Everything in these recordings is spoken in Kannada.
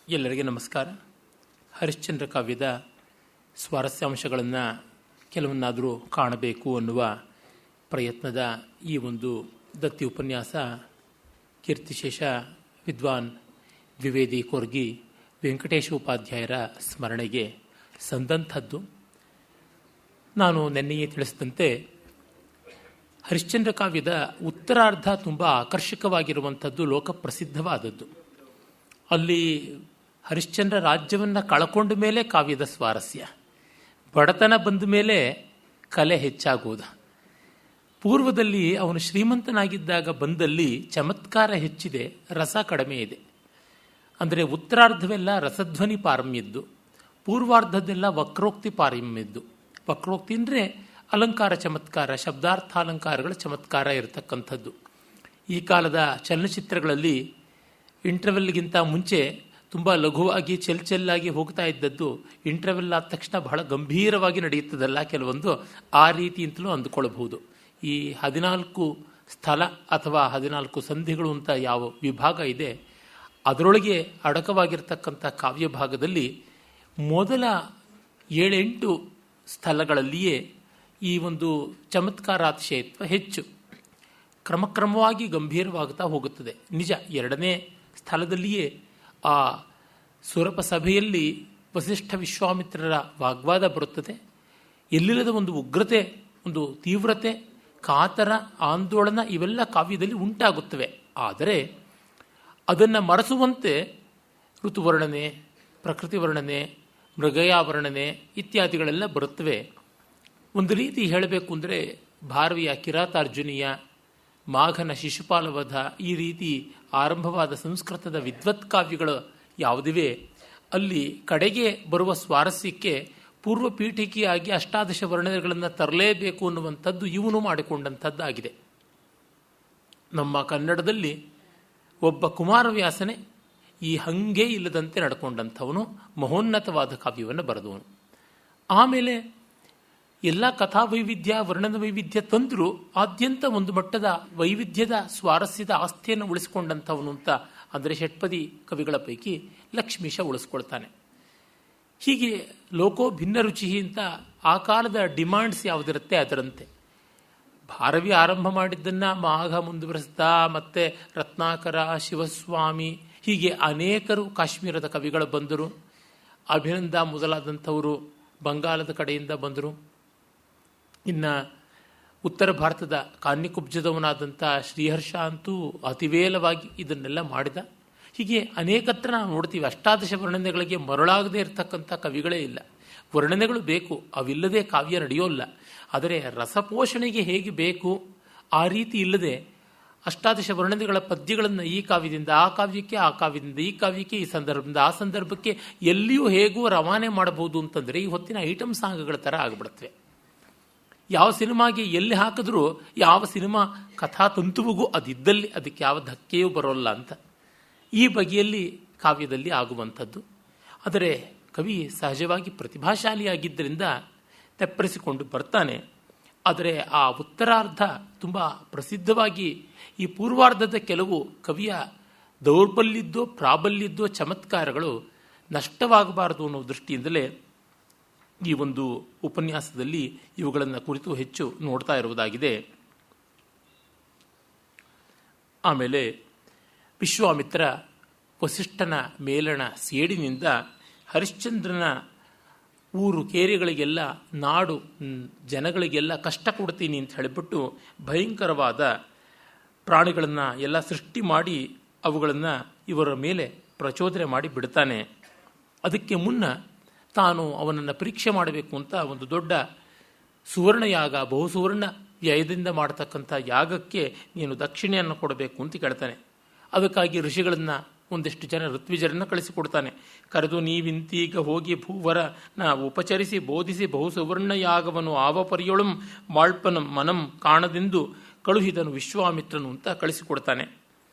ಎಲ್ಲರಿಗೆ ನಮಸ್ಕಾರ. ಹರಿಶ್ಚಂದ್ರ ಕಾವ್ಯದ ಸ್ವಾರಸ್ಯಾಂಶಗಳನ್ನು ಕೆಲವನ್ನಾದರೂ ಕಾಣಬೇಕು ಅನ್ನುವ ಪ್ರಯತ್ನದ ಈ ಒಂದು ದತ್ತಿ ಉಪನ್ಯಾಸ ಕೀರ್ತಿಶೇಷ ವಿದ್ವಾನ್ ದ್ವಿವೇದಿ ಕೊರ್ಗಿ ವೆಂಕಟೇಶ ಉಪಾಧ್ಯಾಯರ ಸ್ಮರಣೆಗೆ ಸಂದಂಥದ್ದು. ನಾನು ನೆನ್ನೆಯೇ ತಿಳಿಸಿದಂತೆ ಹರಿಶ್ಚಂದ್ರ ಕಾವ್ಯದ ಉತ್ತರಾರ್ಧ ತುಂಬ ಆಕರ್ಷಕವಾಗಿರುವಂಥದ್ದು, ಲೋಕಪ್ರಸಿದ್ಧವಾದದ್ದು. ಅಲ್ಲಿ ಹರಿಶ್ಚಂದ್ರ ರಾಜ್ಯವನ್ನು ಕಳ್ಕೊಂಡ ಮೇಲೆ ಕಾವ್ಯದ ಸ್ವಾರಸ್ಯ, ಬಡತನ ಬಂದ ಮೇಲೆ ಕಲೆ ಹೆಚ್ಚಾಗುವುದು. ಪೂರ್ವದಲ್ಲಿ ಅವನು ಶ್ರೀಮಂತನಾಗಿದ್ದಾಗ ಬಂದಲ್ಲಿ ಚಮತ್ಕಾರ ಹೆಚ್ಚಿದೆ, ರಸ ಕಡಿಮೆ ಇದೆ. ಅಂದರೆ ಉತ್ತರಾರ್ಧವೆಲ್ಲ ರಸಧ್ವನಿ ಪಾರಮ್ಯದ್ದು, ಪೂರ್ವಾರ್ಧದ್ದೆಲ್ಲ ವಕ್ರೋಕ್ತಿ ಪಾರಮ್ಯದ್ದು. ವಕ್ರೋಕ್ತಿ ಅಂದರೆ ಅಲಂಕಾರ ಚಮತ್ಕಾರ, ಶಬ್ದಾರ್ಥಾಲಂಕಾರಗಳ ಚಮತ್ಕಾರ ಇರತಕ್ಕಂಥದ್ದು. ಈ ಕಾಲದ ಚಲನಚಿತ್ರಗಳಲ್ಲಿ ಇಂಟರ್ವೆಲ್ಗಿಂತ ಮುಂಚೆ ತುಂಬ ಲಘುವಾಗಿ ಚೆಲ್ಲಾಗಿ ಹೋಗ್ತಾ ಇದ್ದದ್ದು ಇಂಟರ್ವೆಲ್ ಆದ ತಕ್ಷಣ ಬಹಳ ಗಂಭೀರವಾಗಿ ನಡೆಯುತ್ತದಲ್ಲ ಕೆಲವೊಂದು, ಆ ರೀತಿ ಅಂತಲೂ ಅಂದುಕೊಳ್ಳಬಹುದು. ಈ 14 ಸ್ಥಳ ಅಥವಾ 14 ಸಂಧಿಗಳು ಅಂತ ಯಾವ ವಿಭಾಗ ಇದೆ, ಅದರೊಳಗೆ ಅಡಕವಾಗಿರ್ತಕ್ಕಂಥ ಕಾವ್ಯ ಭಾಗದಲ್ಲಿ ಮೊದಲ 7-8 ಸ್ಥಳಗಳಲ್ಲಿಯೇ ಈ ಒಂದು ಚಮತ್ಕಾರಾತಿಶಯತ್ವ ಹೆಚ್ಚು, ಕ್ರಮಕ್ರಮವಾಗಿ ಗಂಭೀರವಾಗುತ್ತಾ ಹೋಗುತ್ತದೆ. ನಿಜ, 2ನೇ ಸ್ಥಳದಲ್ಲಿಯೇ ಆ ಸುರಪ ಸಭೆಯಲ್ಲಿ ವಸಿಷ್ಠ ವಿಶ್ವಾಮಿತ್ರರ ವಾಗ್ವಾದ ಬರುತ್ತದೆ. ಎಲ್ಲಿಲ್ಲದ ಒಂದು ಉಗ್ರತೆ, ಒಂದು ತೀವ್ರತೆ, ಕಾತರ, ಆಂದೋಲನ ಇವೆಲ್ಲ ಕಾವ್ಯದಲ್ಲಿ ಉಂಟಾಗುತ್ತವೆ. ಆದರೆ ಅದನ್ನು ಮರೆಸುವಂತೆ ಋತುವರ್ಣನೆ, ಪ್ರಕೃತಿ ವರ್ಣನೆ, ಮೃಗಯ ವರ್ಣನೆ ಇತ್ಯಾದಿಗಳೆಲ್ಲ ಬರುತ್ತವೆ. ಒಂದು ರೀತಿ ಹೇಳಬೇಕು ಅಂದರೆ ಭಾರವಿಯ ಕಿರಾತಾರ್ಜುನೀಯ, ಮಾಘನ ಶಿಶುಪಾಲವಧ, ಈ ರೀತಿ ಆರಂಭವಾದ ಸಂಸ್ಕೃತದ ವಿದ್ವತ್ ಕಾವ್ಯಗಳು ಯಾವುದಿವೆ ಅಲ್ಲಿ ಕಡೆಗೆ ಬರುವ ಸ್ವಾರಸ್ಯಕ್ಕೆ ಪೂರ್ವ ಪೀಠಿಕೆಯಾಗಿ 18 ವರ್ಣನೆಗಳನ್ನು ತರಲೇಬೇಕು ಅನ್ನುವಂಥದ್ದು ಇವನು ಮಾಡಿಕೊಂಡಂಥದ್ದಾಗಿದೆ. ನಮ್ಮ ಕನ್ನಡದಲ್ಲಿ ಒಬ್ಬ ಕುಮಾರವ್ಯಾಸನೇ ಈ ಹಂಗೆ ಇಲ್ಲದಂತೆ ನಡ್ಕೊಂಡಂಥವನು, ಮಹೋನ್ನತವಾದ ಕಾವ್ಯವನ್ನು ಬರೆದವನು. ಆಮೇಲೆ ಎಲ್ಲ ಕಥಾ ವೈವಿಧ್ಯ, ವರ್ಣನ ವೈವಿಧ್ಯ ತಂದರೂ ಆದ್ಯಂತ ಒಂದು ಮಟ್ಟದ ವೈವಿಧ್ಯದ ಸ್ವಾರಸ್ಯದ ಆಸ್ತಿಯನ್ನು ಉಳಿಸಿಕೊಂಡಂಥವನು ಅಂತ ಅಂದರೆ ಷಟ್ಪದಿ ಕವಿಗಳ ಪೈಕಿ ಲಕ್ಷ್ಮೀಶ ಉಳಿಸ್ಕೊಳ್ತಾನೆ. ಹೀಗೆ ಲೋಕೋ ಭಿನ್ನ ರುಚಿ ಅಂತ ಆ ಕಾಲದ ಡಿಮಾಂಡ್ಸ್ ಯಾವುದಿರುತ್ತೆ ಅದರಂತೆ ಭಾರವಿ ಆರಂಭ ಮಾಡಿದ್ದನ್ನು ಮಾಘ ಮುಂದುವರೆಸ್ತಾ, ಮತ್ತೆ ರತ್ನಾಕರ, ಶಿವಸ್ವಾಮಿ, ಹೀಗೆ ಅನೇಕರು ಕಾಶ್ಮೀರದ ಕವಿಗಳು ಬಂದರು. ಅಭಿನಂದ ಮೊದಲಾದಂಥವರು ಬಂಗಾಲದ ಕಡೆಯಿಂದ ಬಂದರು. ಇನ್ನು ಉತ್ತರ ಭಾರತದ ಕಾನ್ಯಕುಬ್ಜದವನಾದಂಥ ಶ್ರೀಹರ್ಷ ಅಂತೂ ಅತಿವೇಲವಾಗಿ ಇದನ್ನೆಲ್ಲ ಮಾಡಿದ. ಹೀಗೆ ಅನೇಕತ್ರ ನಾವು ನೋಡ್ತೀವಿ. 18 ವರ್ಣನೆಗಳಿಗೆ ಮರಳಾಗದೇ ಇರತಕ್ಕಂಥ ಕವಿಗಳೇ ಇಲ್ಲ. ವರ್ಣನೆಗಳು ಬೇಕು, ಅವಿಲ್ಲದೆ ಕಾವ್ಯ ನಡೆಯೋಲ್ಲ. ಆದರೆ ರಸಪೋಷಣೆಗೆ ಹೇಗೆ ಬೇಕು ಆ ರೀತಿ ಇಲ್ಲದೆ 18 ವರ್ಣನೆಗಳ ಪದ್ಯಗಳನ್ನು ಈ ಕಾವ್ಯದಿಂದ ಆ ಕಾವ್ಯಕ್ಕೆ, ಆ ಕಾವ್ಯದಿಂದ ಈ ಕಾವ್ಯಕ್ಕೆ, ಈ ಸಂದರ್ಭದಿಂದ ಆ ಸಂದರ್ಭಕ್ಕೆ ಎಲ್ಲಿಯೂ ಹೇಗೂ ರವಾನೆ ಮಾಡಬಹುದು ಅಂತಂದರೆ ಈ ಹೊತ್ತಿನ ಐಟಮ್ ಸಾಂಗ್ಗಳ ಥರ ಆಗಿಬಿಡುತ್ತವೆ. ಯಾವ ಸಿನಿಮಾಗೆ ಎಲ್ಲಿ ಹಾಕಿದ್ರೂ ಯಾವ ಸಿನಿಮಾ ಕಥಾತಂತುವಿಗೂ ಅದಿದ್ದಲ್ಲಿ ಅದಕ್ಕೆ ಯಾವ ಧಕ್ಕೆಯೂ ಬರೋಲ್ಲ ಅಂತ ಈ ಬಗೆಯಲ್ಲಿ ಕಾವ್ಯದಲ್ಲಿ ಆಗುವಂಥದ್ದು. ಆದರೆ ಕವಿ ಸಹಜವಾಗಿ ಪ್ರತಿಭಾಶಾಲಿಯಾಗಿದ್ದರಿಂದ ತೆಪ್ಪರಿಸಿಕೊಂಡು ಬರ್ತಾನೆ. ಆದರೆ ಆ ಉತ್ತರಾರ್ಧ ತುಂಬ ಪ್ರಸಿದ್ಧವಾಗಿ ಈ ಪೂರ್ವಾರ್ಧದ ಕೆಲವು ಕವಿಯ ದೌರ್ಬಲ್ಯದ್ದೋ ಪ್ರಾಬಲ್ಯದ್ದೋ ಚಮತ್ಕಾರಗಳು ನಷ್ಟವಾಗಬಾರದು ಅನ್ನೋ ದೃಷ್ಟಿಯಿಂದಲೇ ಈ ಒಂದು ಉಪನ್ಯಾಸದಲ್ಲಿ ಇವುಗಳನ್ನು ಕುರಿತು ಹೆಚ್ಚು ನೋಡ್ತಾ ಇರುವುದಾಗಿದೆ. ಆಮೇಲೆ ವಿಶ್ವಾಮಿತ್ರ ವಸಿಷ್ಠನ ಮೇಲಣ ಸೇಡಿನಿಂದ ಹರಿಶ್ಚಂದ್ರನ ಊರು ಕೇರಿಗಳಿಗೆಲ್ಲ, ನಾಡು ಜನಗಳಿಗೆಲ್ಲ ಕಷ್ಟ ಕೊಡ್ತೀನಿ ಅಂತ ಹೇಳಿಬಿಟ್ಟು ಭಯಂಕರವಾದ ಪ್ರಾಣಿಗಳನ್ನು ಎಲ್ಲ ಸೃಷ್ಟಿ ಮಾಡಿ ಅವುಗಳನ್ನು ಇವರ ಮೇಲೆ ಪ್ರಚೋದನೆ ಮಾಡಿ ಬಿಡ್ತಾನೆ. ಅದಕ್ಕೆ ಮುನ್ನ ತಾನು ಅವನನ್ನು ಪರೀಕ್ಷೆ ಮಾಡಬೇಕು ಅಂತ ಒಂದು ದೊಡ್ಡ ಸುವರ್ಣ ಯಾಗ, ಬಹುಸುವರ್ಣ ವ್ಯಯದಿಂದ ಮಾಡತಕ್ಕಂಥ ಯಾಗಕ್ಕೆ ನೀನು ದಕ್ಷಿಣೆಯನ್ನು ಕೊಡಬೇಕು ಅಂತ ಕೇಳ್ತಾನೆ. ಅದಕ್ಕಾಗಿ ಋಷಿಗಳನ್ನು ಒಂದಿಷ್ಟು ಜನ ಋತ್ವಿಜರನ್ನು ಕಳಿಸಿಕೊಡ್ತಾನೆ. ಕರೆದು ನೀವಿಂತೀಗ ಹೋಗಿ ಭೂವರನ ಉಪಚರಿಸಿ ಬೋಧಿಸಿ ಬಹುಸುವರ್ಣ ಯಾಗವನ್ನು ಆವಪರ್ಯೊಳಂ ಮಾಳ್ಪನಂ ಮನಂ ಕಾಣದೆಂದು ಕಳುಹಿದನು ವಿಶ್ವಾಮಿತ್ರನು ಅಂತ ಕಳಿಸಿಕೊಡ್ತಾನೆ.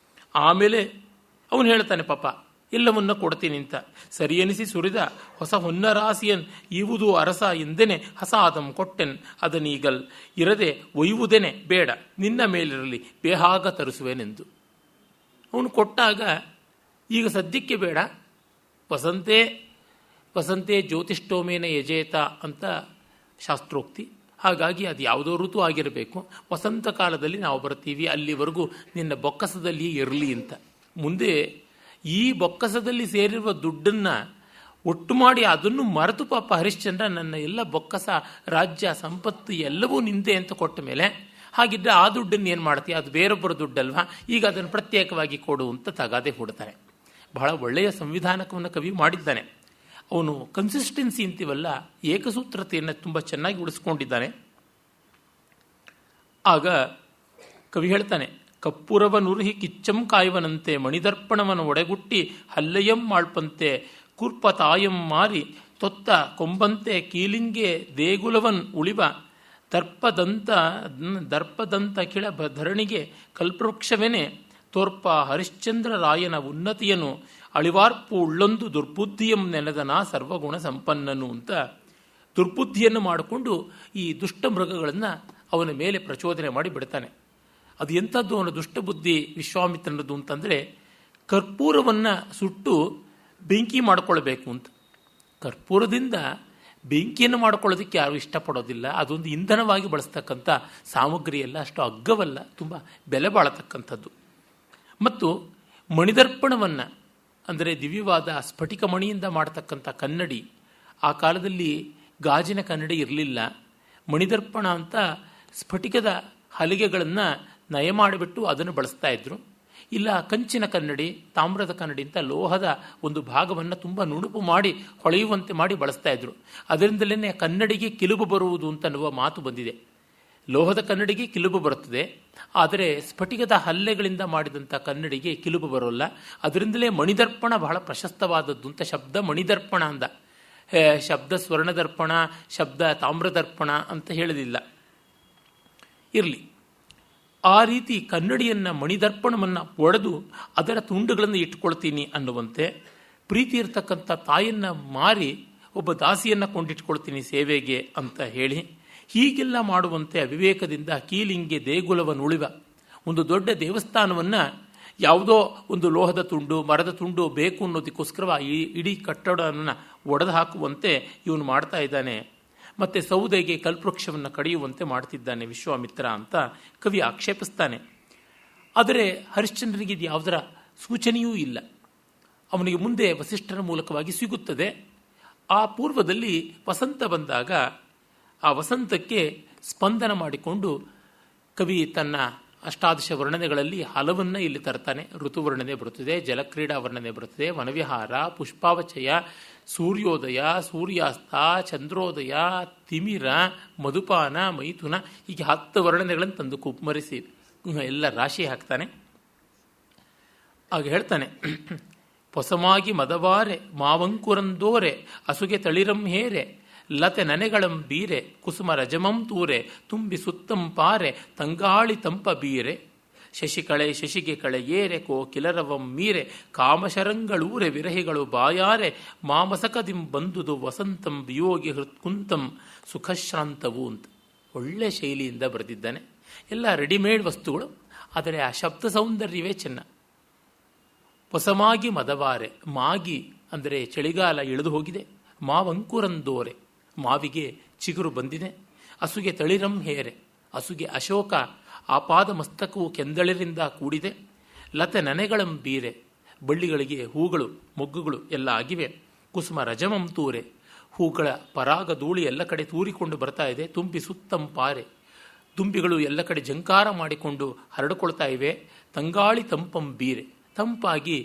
ಆಮೇಲೆ ಅವನು ಹೇಳ್ತಾನೆ, ಪಾಪ ಎಲ್ಲವನ್ನ ಕೊಡ್ತೀನಿ ಅಂತ. ಸರಿಯನಿಸಿ ಸುರಿದ ಹೊಸ ಹೊನ್ನರಾಸಿಯನ್ ಇವುದು ಅರಸ ಎಂದೆನೆ ಹಸಾದಂ ಕೊಟ್ಟೆನ್ ಅದನೀಗಲ್ ಇರದೆ ಒಯ್ಯುವುದೇನೆ ಬೇಡ ನಿನ್ನ ಮೇಲಿರಲಿ ಬೇಹಾಗ ತರಿಸುವೆನೆಂದು. ಅವನು ಕೊಟ್ಟಾಗ ಈಗ ಸದ್ಯಕ್ಕೆ ಬೇಡ, ವಸಂತೆ ವಸಂತೆ ಜ್ಯೋತಿಷ್ಠೋಮೇನ ಯಜೇತ ಅಂತ ಶಾಸ್ತ್ರೋಕ್ತಿ. ಹಾಗಾಗಿ ಅದು ಯಾವುದೋ ಋತು ಆಗಿರಬೇಕು. ವಸಂತ ಕಾಲದಲ್ಲಿ ನಾವು ಬರ್ತೀವಿ, ಅಲ್ಲಿವರೆಗೂ ನಿನ್ನ ಬೊಕ್ಕಸದಲ್ಲಿ ಇರಲಿ ಅಂತ. ಮುಂದೆ ಈ ಬೊಕ್ಕಸದಲ್ಲಿ ಸೇರಿರುವ ದುಡ್ಡನ್ನು ಒಟ್ಟು ಮಾಡಿ ಅದನ್ನು ಮರೆತು ಪಾಪ ಹರಿಶ್ಚಂದ್ರ ನನ್ನ ಎಲ್ಲ ಬೊಕ್ಕಸ, ರಾಜ್ಯ, ಸಂಪತ್ತು ಎಲ್ಲವೂ ನಿಂದೆ ಅಂತ ಕೊಟ್ಟ ಮೇಲೆ, ಹಾಗಿದ್ದರೆ ಆ ದುಡ್ಡನ್ನು ಏನು ಮಾಡ್ತೀಯ, ಅದು ಬೇರೊಬ್ಬರ ದುಡ್ಡಲ್ವಾ, ಈಗ ಅದನ್ನು ಪ್ರತ್ಯೇಕವಾಗಿ ಕೊಡು ಅಂತ ತಗಾದೆ ಕೊಡ್ತಾನೆ. ಬಹಳ ಒಳ್ಳೆಯ ಸಂವಿಧಾನಕವನ್ನು ಕವಿ ಮಾಡಿದ್ದಾನೆ. ಅವನು ಕನ್ಸಿಸ್ಟೆನ್ಸಿ ಅಂತೀವಲ್ಲ, ಏಕಸೂತ್ರತೆಯನ್ನು ತುಂಬ ಚೆನ್ನಾಗಿ ಉಳಿಸ್ಕೊಂಡಿದ್ದಾನೆ. ಆಗ ಕವಿ ಹೇಳ್ತಾನೆ, ಕಪ್ಪುರವ ನುರುಹಿ ಕಿಚ್ಚಂ ಕಾಯುವನಂತೆ ಮಣಿದರ್ಪಣವನ್ನು ಒಡೆಗುಟ್ಟಿ ಹಲ್ಲೆಯಂ ಮಾಳ್ಪಂತೆ ಕುರ್ಪ ತಾಯಂ ಮಾರಿ ತೊತ್ತ ಕೊಂಬಂತೆ ಕೀಲಿಂಗೆ ದೇಗುಲವನ್ ಉಳಿವ ದರ್ಪದಂತ ಕಿಳ ಧರಣಿಗೆ ಕಲ್ಪವೃಕ್ಷವೇನೆ ತೋರ್ಪ ಹರಿಶ್ಚಂದ್ರ ರಾಯನ ಉನ್ನತಿಯನು ಅಳಿವಾರ್ಪು ಉಳ್ಳೊಂದು ದುರ್ಬುದ್ಧಿಯಂ ನೆನೆದನ ಸರ್ವಗುಣ ಸಂಪನ್ನನು ಅಂತ ದುರ್ಬುದ್ಧಿಯನ್ನು ಮಾಡಿಕೊಂಡು ಈ ದುಷ್ಟ ಮೃಗಗಳನ್ನು ಅವನ ಮೇಲೆ ಪ್ರಚೋದನೆ ಮಾಡಿ ಬಿಡ್ತಾನೆ. ಅದು ಎಂಥದ್ದು ಅವನ ದುಷ್ಟಬುದ್ಧಿ ವಿಶ್ವಾಮಿತ್ರನದು ಅಂತಂದರೆ, ಕರ್ಪೂರವನ್ನು ಸುಟ್ಟು ಬೆಂಕಿ ಮಾಡಿಕೊಳ್ಬೇಕು ಅಂತ. ಕರ್ಪೂರದಿಂದ ಬೆಂಕಿಯನ್ನು ಮಾಡ್ಕೊಳ್ಳೋದಕ್ಕೆ ಯಾರು ಇಷ್ಟಪಡೋದಿಲ್ಲ. ಅದೊಂದು ಇಂಧನವಾಗಿ ಬಳಸ್ತಕ್ಕಂಥ ಸಾಮಗ್ರಿ ಎಲ್ಲ ಅಷ್ಟು ಅಗ್ಗವಲ್ಲ, ತುಂಬ ಬೆಲೆ ಬಾಳತಕ್ಕಂಥದ್ದು. ಮತ್ತು ಮಣಿದರ್ಪಣವನ್ನು ಅಂದರೆ ದಿವ್ಯವಾದ ಸ್ಫಟಿಕ ಮಣಿಯಿಂದ ಮಾಡತಕ್ಕಂಥ ಕನ್ನಡಿ, ಆ ಕಾಲದಲ್ಲಿ ಗಾಜಿನ ಕನ್ನಡಿ ಇರಲಿಲ್ಲ. ಮಣಿದರ್ಪಣ ಅಂತ ಸ್ಫಟಿಕದ ಹಲಿಗೆಗಳನ್ನು ನಯ ಮಾಡಿಬಿಟ್ಟು ಅದನ್ನು ಬಳಸ್ತಾ ಇದ್ರು. ಇಲ್ಲ ಕಂಚಿನ ಕನ್ನಡಿ, ತಾಮ್ರದ ಕನ್ನಡಿ ಅಂತ ಲೋಹದ ಒಂದು ಭಾಗವನ್ನು ತುಂಬ ನುಣುಪು ಮಾಡಿ ಹೊಳೆಯುವಂತೆ ಮಾಡಿ ಬಳಸ್ತಾ ಇದ್ರು. ಅದರಿಂದಲೇ ಕನ್ನಡಿಗೆ ಕಿಲುಬು ಬರುವುದು ಅಂತನ್ನುವ ಮಾತು ಬಂದಿದೆ. ಲೋಹದ ಕನ್ನಡಿಗೆ ಕಿಲುಬು ಬರುತ್ತದೆ, ಆದರೆ ಸ್ಫಟಿಕದ ಹಲ್ಲೆಗಳಿಂದ ಮಾಡಿದಂಥ ಕನ್ನಡಿಗೆ ಕಿಲುಬು ಬರೋಲ್ಲ. ಅದರಿಂದಲೇ ಮಣಿದರ್ಪಣ ಬಹಳ ಪ್ರಶಸ್ತವಾದದ್ದು ಅಂತ ಶಬ್ದ ಮಣಿದರ್ಪಣ ಅಂದ. ಶಬ್ದ ಸ್ವರ್ಣದರ್ಪಣ, ಶಬ್ದ ತಾಮ್ರದರ್ಪಣ ಅಂತ ಹೇಳಲಿಲ್ಲ. ಇರಲಿ, ಆ ರೀತಿ ಕನ್ನಡಿಯನ್ನು ಮಣಿದರ್ಪಣವನ್ನು ಒಡೆದು ಅದರ ತುಂಡುಗಳನ್ನು ಇಟ್ಕೊಳ್ತೀನಿ ಅನ್ನುವಂತೆ, ಪ್ರೀತಿ ಇರತಕ್ಕಂಥ ತಾಯಿಯನ್ನು ಮಾರಿ ಒಬ್ಬ ದಾಸಿಯನ್ನು ಕೊಂಡಿಟ್ಕೊಳ್ತೀನಿ ಸೇವೆಗೆ ಅಂತ ಹೇಳಿ ಹೀಗೆಲ್ಲ ಮಾಡುವಂತೆ ಅವಿವೇಕದಿಂದ ಕೀಲಿಂಗೆ ದೇಗುಲವನ್ನು ಉಳಿವ, ಒಂದು ದೊಡ್ಡ ದೇವಸ್ಥಾನವನ್ನು ಯಾವುದೋ ಒಂದು ಲೋಹದ ತುಂಡು, ಮರದ ತುಂಡು ಬೇಕು ಅನ್ನೋದಕ್ಕೋಸ್ಕರ ಇಡೀ ಕಟ್ಟಡವನ್ನು ಒಡೆದು ಹಾಕುವಂತೆ ಇವನು ಮಾಡ್ತಾ ಇದ್ದಾನೆ. ಮತ್ತು ಸೌದೆಗೆ ಕಲ್ಪವೃಕ್ಷವನ್ನು ಕಡಿಯುವಂತೆ ಮಾಡ್ತಿದ್ದಾನೆ ವಿಶ್ವಾಮಿತ್ರ ಅಂತ ಕವಿ ಆಕ್ಷೇಪಿಸ್ತಾನೆ. ಆದರೆ ಹರಿಶ್ಚಂದ್ರನಿಗೆ ಇದು ಯಾವುದರ ಸೂಚನೆಯೂ ಇಲ್ಲ. ಅವನಿಗೆ ಮುಂದೆ ವಸಿಷ್ಠರ ಮೂಲಕವಾಗಿ ಸಿಗುತ್ತದೆ. ಆ ಪೂರ್ವದಲ್ಲಿ ವಸಂತ ಬಂದಾಗ ಆ ವಸಂತಕ್ಕೆ ಸ್ಪಂದನ ಮಾಡಿಕೊಂಡು ಕವಿ ತನ್ನ ಅಷ್ಟಾದಶ ವರ್ಣನೆಗಳಲ್ಲಿ ಹಲವನ್ನು ಇಲ್ಲಿ ತರ್ತಾನೆ. ಋತುವರ್ಣನೆ ಬರುತ್ತದೆ, ಜಲಕ್ರೀಡಾ ವರ್ಣನೆ ಬರುತ್ತದೆ, ವನವಿಹಾರ, ಪುಷ್ಪಾವಚಯ, ಸೂರ್ಯೋದಯ, ಸೂರ್ಯಾಸ್ತ, ಚಂದ್ರೋದಯ, ತಿಮಿರ, ಮಧುಪಾನ, ಮೈಥುನ, ಹೀಗೆ 10 ವರ್ಣನೆಗಳನ್ನು ತಂದು ಕುಪ್ಪರಿಸಿ ಎಲ್ಲ ರಾಶಿ ಹಾಕ್ತಾನೆ. ಆಗ ಹೇಳ್ತಾನೆ, ಪೊಸಮಾಗಿ ಮದವಾರೆ ಮಾವಂಕುರಂದೋರೆ ಅಸುಗೆ ತಳಿರಂ ಹೇರೆ ಲತೆ ನನೆಗಳಂ ಬೀರೆ ಕುಸುಮ ರಜಮಂ ತೂರೆ ತುಂಬಿ ಸುತ್ತಂ ಪಾರೆ ತಂಗಾಳಿ ತಂಪ ಬೀರೆ ಶಶಿಕಳೆ ಶಶಿಗೆ ಕಳೆ ಏರೆ ಕೋಕಿಲರವಂ ಮೀರೆ ಕಾಮಶರಂಗಳೂರೆ ವಿರಹಿಗಳು ಬಾಯಾರೆ ಮಾಮಸಕದಿಂ ಬಂದುದು ವಸಂತಂ ವಿಯೋಗಿ ಹೃತ್ಕುಂತಂ ಸುಖಶ್ರಾಂತವು ಅಂತ ಒಳ್ಳೆ ಶೈಲಿಯಿಂದ ಬರೆದಿದ್ದಾನೆ. ಎಲ್ಲ ರೆಡಿಮೇಡ್ ವಸ್ತುಗಳು, ಆದರೆ ಆ ಶಬ್ದ ಸೌಂದರ್ಯವೇ ಚೆನ್ನ. ಪೊಸಮಾಗಿ ಮದವಾರೆ, ಮಾಗಿ ಅಂದರೆ ಚಳಿಗಾಲ ಇಳಿದು ಹೋಗಿದೆ. ಮಾವಂಕುರಂದೋರೆ, ಮಾವಿಗೆ ಚಿಗುರು ಬಂದಿದೆ. ಅಸುಗೆ ತಳಿರಂ ಹೇರೆ, ಅಸುಗೆ ಅಶೋಕ ಆಪಾದ ಮಸ್ತಕವು ಕೆಂದಳಿರಿಂದ ಕೂಡಿದೆ. ಲತೆ ನನೆಗಳಂ ಬೀರೆ, ಬಳ್ಳಿಗಳಿಗೆ ಹೂಗಳು ಮೊಗ್ಗುಗಳು ಎಲ್ಲ ಆಗಿವೆ. ಕುಸುಮ ರಜಮಂ ತೂರೆ, ಹೂಗಳ ಪರಾಗ ಧೂಳಿ ಎಲ್ಲ ಕಡೆ ತೂರಿಕೊಂಡು ಬರ್ತಾ ಇದೆ. ತುಂಬಿ ಸುತ್ತಂ ಪಾರೆ, ದುಂಬಿಗಳು ಎಲ್ಲ ಕಡೆ ಜಂಕಾರ ಮಾಡಿಕೊಂಡು ಹರಡಿಕೊಳ್ತಾ ಇವೆ. ತಂಗಾಳಿ ತಂಪಂ ಬೀರೆ, ತಂಪಾಗಿ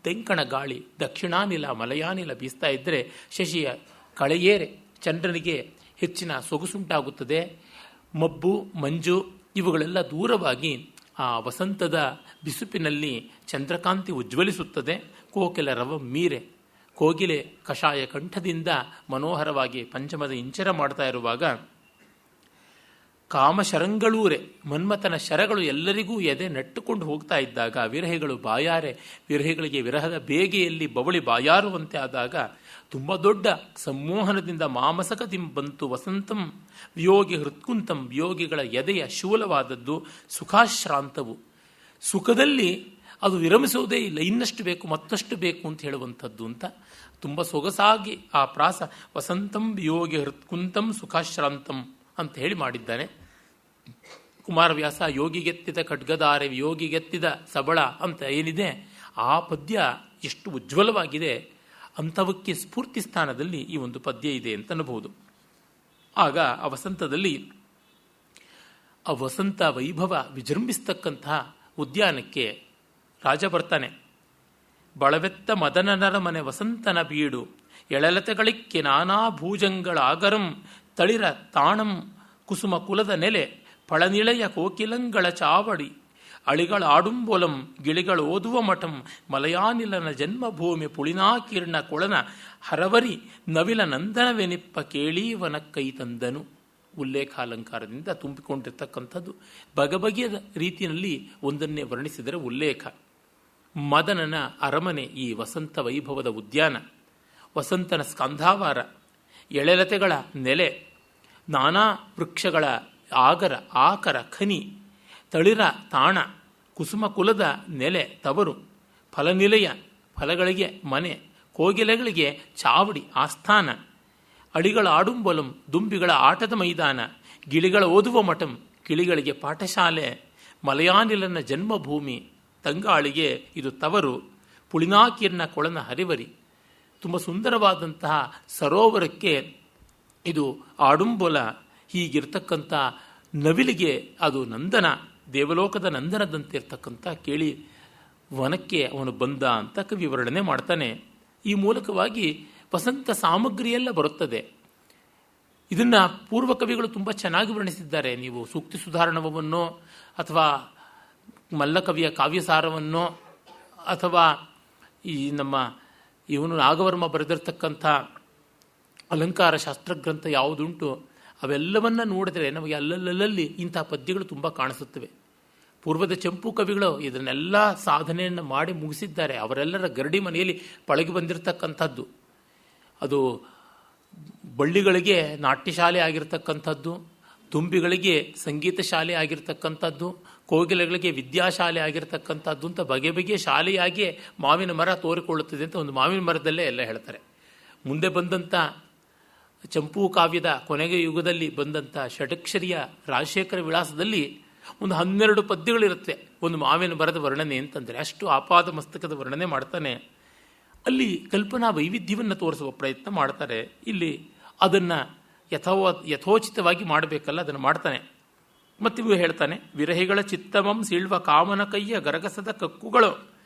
ದೆಂಕಣ ಗಾಳಿ ದಕ್ಷಿಣಾನಿಲ ಮಲಯಾನಿಲ ಬೀಸ್ತಾ ಇದ್ದರೆ ಶಶಿಯ ಕಳೆಯೇರೆ, ಚಂದ್ರನಿಗೆ ಹೆಚ್ಚಿನ ಸೊಗಸುಂಟಾಗುತ್ತದೆ. ಮಬ್ಬು ಮಂಜು ಇವುಗಳೆಲ್ಲ ದೂರವಾಗಿ ಆ ವಸಂತದ ಬಿಸುಪಿನಲ್ಲಿ ಚಂದ್ರಕಾಂತಿ ಉಜ್ವಲಿಸುತ್ತದೆ. ಕೋಕಿಲ ರವ ಮೀರೆ, ಕೋಗಿಲೆ ಕಷಾಯ ಕಂಠದಿಂದ ಮನೋಹರವಾಗಿ ಪಂಚಮದ ಇಂಚರ ಮಾಡ್ತಾ ಇರುವಾಗ ಕಾಮಶರಂಗಳೂರೆ, ಮನ್ಮಥನ ಶರಗಳು ಎಲ್ಲರಿಗೂ ಎದೆ ನೆಟ್ಟುಕೊಂಡು ಹೋಗ್ತಾ ಇದ್ದಾಗ ವಿರಹಿಗಳು ಬಾಯಾರೆ, ವಿರಹಿಗಳಿಗೆ ವಿರಹದ ಬೇಗೆಯಲ್ಲಿ ಬವಳಿ ಬಾಯಾರುವಂತೆ ಆದಾಗ ತುಂಬ ದೊಡ್ಡ ಸಂಮೋಹನದಿಂದ ಮಾಮಸಕದಿಂ ಬಂತು ವಸಂತಂ ವಿಯೋಗಿ ಹೃತ್ಕುಂತಂ, ವಿಯೋಗಿಗಳ ಎದೆಯ ಶೂಲವಾದದ್ದು ಸುಖಾಶ್ರಾಂತವು. ಸುಖದಲ್ಲಿ ಅದು ವಿರಮಿಸುವುದೇ ಇಲ್ಲ, ಇನ್ನಷ್ಟು ಬೇಕು ಮತ್ತಷ್ಟು ಬೇಕು ಅಂತ ಹೇಳುವಂಥದ್ದು ಅಂತ ತುಂಬ ಸೊಗಸಾಗಿ ಆ ಪ್ರಾಸ ವಸಂತಂ ವಿಯೋಗಿ ಹೃತ್ಕುಂತಂ ಸುಖಾಶ್ರಾಂತಂ ಅಂತ ಹೇಳಿ ಮಾಡಿದ್ದಾನೆ. ಕುಮಾರವ್ಯಾಸ ಯೋಗಿಗೆತ್ತಿದ ಖಡ್ಗದಾರೆ ವಿಯೋಗಿಗೆತ್ತಿದ ಸಬಳ ಅಂತ ಏನಿದೆ ಆ ಪದ್ಯ ಎಷ್ಟು ಉಜ್ವಲವಾಗಿದೆ, ಅಂಥವಕ್ಕೆ ಸ್ಫೂರ್ತಿ ಸ್ಥಾನದಲ್ಲಿ ಈ ಒಂದು ಪದ್ಯ ಇದೆ ಅಂತ ಅನ್ನಬಹುದು. ಆಗ ಆ ವಸಂತದಲ್ಲಿ ಆ ವಸಂತ ವೈಭವ ವಿಜೃಂಭಿಸ್ತಕ್ಕಂತಹ ಉದ್ಯಾನಕ್ಕೆ ರಾಜ ಬರ್ತಾನೆ. ಬಳವೆತ್ತ ಮದನನರ ಮನೆ ವಸಂತನ ಬೀಡು ಎಳಲತೆಗಳಿಕ್ಕೆ ನಾನಾ ಭೂಜಂಗಳಾಗರಂ ತಳಿರ ತಾಣಂ ಕುಸುಮ ಕುಲದ ನೆಲೆ ಪಳನಿಳೆಯ ಕೋಕಿಲಂಗಳ ಚಾವಡಿ ಅಳಿಗಳಾಡುಂಬೊಲಂ ಗಿಳಿಗಳು ಓದುವ ಮಠಂ ಮಲಯಾನಿಲನ ಜನ್ಮಭೂಮಿ ಪುಳಿನಾಕೀರ್ಣ ಕೊಳನ ಹರವರಿ ನವಿಲ ನಂದನವೆನಿಪ್ಪ ಕೇಳೀವನ ಕೈ ತಂದನು. ಉಲ್ಲೇಖಾಲಂಕಾರದಿಂದ ತುಂಬಿಕೊಂಡಿರ್ತಕ್ಕಂಥದ್ದು ಬಗೆಬಗೆಯ ರೀತಿಯಲ್ಲಿ ಒಂದನ್ನೇ ವರ್ಣಿಸಿದರೆ ಉಲ್ಲೇಖ. ಮದನನ ಅರಮನೆ ಈ ವಸಂತ ವೈಭವದ ಉದ್ಯಾನ, ವಸಂತನ ಸ್ಕಂಧಾವಾರ, ಎಳೆಲತೆಗಳ ನೆಲೆ, ನಾನಾ ವೃಕ್ಷಗಳ ಆಗರ ಆಕರ ಖನಿ, ತಳಿರ ತಾಣ, ಕುಸುಮ ಕುಲದ ನೆಲೆ ತವರು, ಫಲನಿಲಯ ಫಲಗಳಿಗೆ ಮನೆ, ಕೋಗಿಲೆಗಳಿಗೆ ಚಾವಡಿ ಆಸ್ಥಾನ, ಅಳಿಗಳ ಆಡುಂಬೊಲಂ ದುಂಬಿಗಳ ಆಟದ ಮೈದಾನ, ಗಿಳಿಗಳ ಓದುವ ಮಠಂ ಗಿಳಿಗಳಿಗೆ ಪಾಠಶಾಲೆ, ಮಲಯಾನಿಲನ ಜನ್ಮಭೂಮಿ ತಂಗಾಳಿಗೆ ಇದು ತವರು, ಪುಳಿನಾಕೀರ್ಣ ಕೊಳನ ಹರಿವರಿ ತುಂಬ ಸುಂದರವಾದಂತಹ ಸರೋವರಕ್ಕೆ ಇದು ಆಡುಂಬೊಲ, ಹೀಗಿರ್ತಕ್ಕಂಥ ನವಿಲಿಗೆ ಅದು ನಂದನ, ದೇವಲೋಕದ ನಂದನದಂತೆ ಇರ್ತಕ್ಕಂಥ ಕೇಳಿ ವನಕ್ಕೆ ಅವನು ಬಂದ ಅಂತ ಕವಿ ವರ್ಣನೆ ಮಾಡ್ತಾನೆ. ಈ ಮೂಲಕವಾಗಿ ವಸಂತ ಸಾಮಗ್ರಿಯೆಲ್ಲ ಬರುತ್ತದೆ. ಇದನ್ನು ಪೂರ್ವ ಕವಿಗಳು ತುಂಬ ಚೆನ್ನಾಗಿ ವರ್ಣಿಸಿದ್ದಾರೆ. ನೀವು ಸೂಕ್ತಿ ಸುಧಾರಣವನ್ನೋ ಅಥವಾ ಮಲ್ಲಕವಿಯ ಕಾವ್ಯಸಾರವನ್ನೋ ಅಥವಾ ಈ ನಮ್ಮ ಇವನು ನಾಗವರ್ಮ ಬರೆದಿರ್ತಕ್ಕಂಥ ಅಲಂಕಾರ ಶಾಸ್ತ್ರಗ್ರಂಥ ಯಾವುದುಂಟು ಅವೆಲ್ಲವನ್ನ ನೋಡಿದರೆ ನಮಗೆ ಅಲ್ಲಲ್ಲಿ ಇಂಥ ಪದ್ಯಗಳು ತುಂಬ ಕಾಣಿಸುತ್ತವೆ. ಪೂರ್ವದ ಚಂಪು ಕವಿಗಳು ಇದನ್ನೆಲ್ಲ ಸಾಧನೆಯನ್ನು ಮಾಡಿ ಮುಗಿಸಿದ್ದಾರೆ. ಅವರೆಲ್ಲರ ಗರಡಿ ಮನೆಯಲ್ಲಿ ಪಳಗಿ ಬಂದಿರತಕ್ಕಂಥದ್ದು. ಅದು ಬಳ್ಳಿಗಳಿಗೆ ನಾಟ್ಯಶಾಲೆ ಆಗಿರ್ತಕ್ಕಂಥದ್ದು, ತುಂಬಿಗಳಿಗೆ ಸಂಗೀತ ಶಾಲೆ ಆಗಿರ್ತಕ್ಕಂಥದ್ದು, ಕೋಗಿಲೆಗಳಿಗೆ ವಿದ್ಯಾಶಾಲೆ ಆಗಿರ್ತಕ್ಕಂಥದ್ದು ಅಂತ ಬಗೆ ಬಗೆಯ ಶಾಲೆಯಾಗಿಯೇ ಮಾವಿನ ಮರ ತೋರಿಕೊಳ್ಳುತ್ತದೆ ಅಂತ ಒಂದು ಮಾವಿನ ಮರದಲ್ಲೇ ಎಲ್ಲ ಹೇಳ್ತಾರೆ. ಮುಂದೆ ಬಂದಂಥ ಚಂಪೂ ಕಾವ್ಯದ ಕೊನೆಗೆ ಯುಗದಲ್ಲಿ ಬಂದಂಥ ಷಡಕ್ಷರಿಯ ರಾಜಶೇಖರ ವಿಳಾಸದಲ್ಲಿ ಒಂದು 12 ಪದ್ಯಗಳಿರುತ್ತೆ ಒಂದು ಮಾವಿನ ಮರದ ವರ್ಣನೆ ಅಂತಂದರೆ. ಅಷ್ಟು ಆಪಾದ ಮಸ್ತಕದ ವರ್ಣನೆ ಮಾಡ್ತಾನೆ. ಅಲ್ಲಿ ಕಲ್ಪನಾ ವೈವಿಧ್ಯವನ್ನು ತೋರಿಸುವ ಪ್ರಯತ್ನ ಮಾಡ್ತಾರೆ. ಇಲ್ಲಿ ಅದನ್ನು ಯಥೋಚಿತವಾಗಿ ಮಾಡಬೇಕಲ್ಲ, ಅದನ್ನು ಮಾಡ್ತಾನೆ. ಮತ್ತಿವು ಹೇಳ್ತಾನೆ, ವಿರಹಿಗಳ ಚಿತ್ತಮಂ ಸೀಳ್ವ ಕಾಮನ ಕೈಯ ಗರಗಸದ ಕಕ್ಕುಗಳು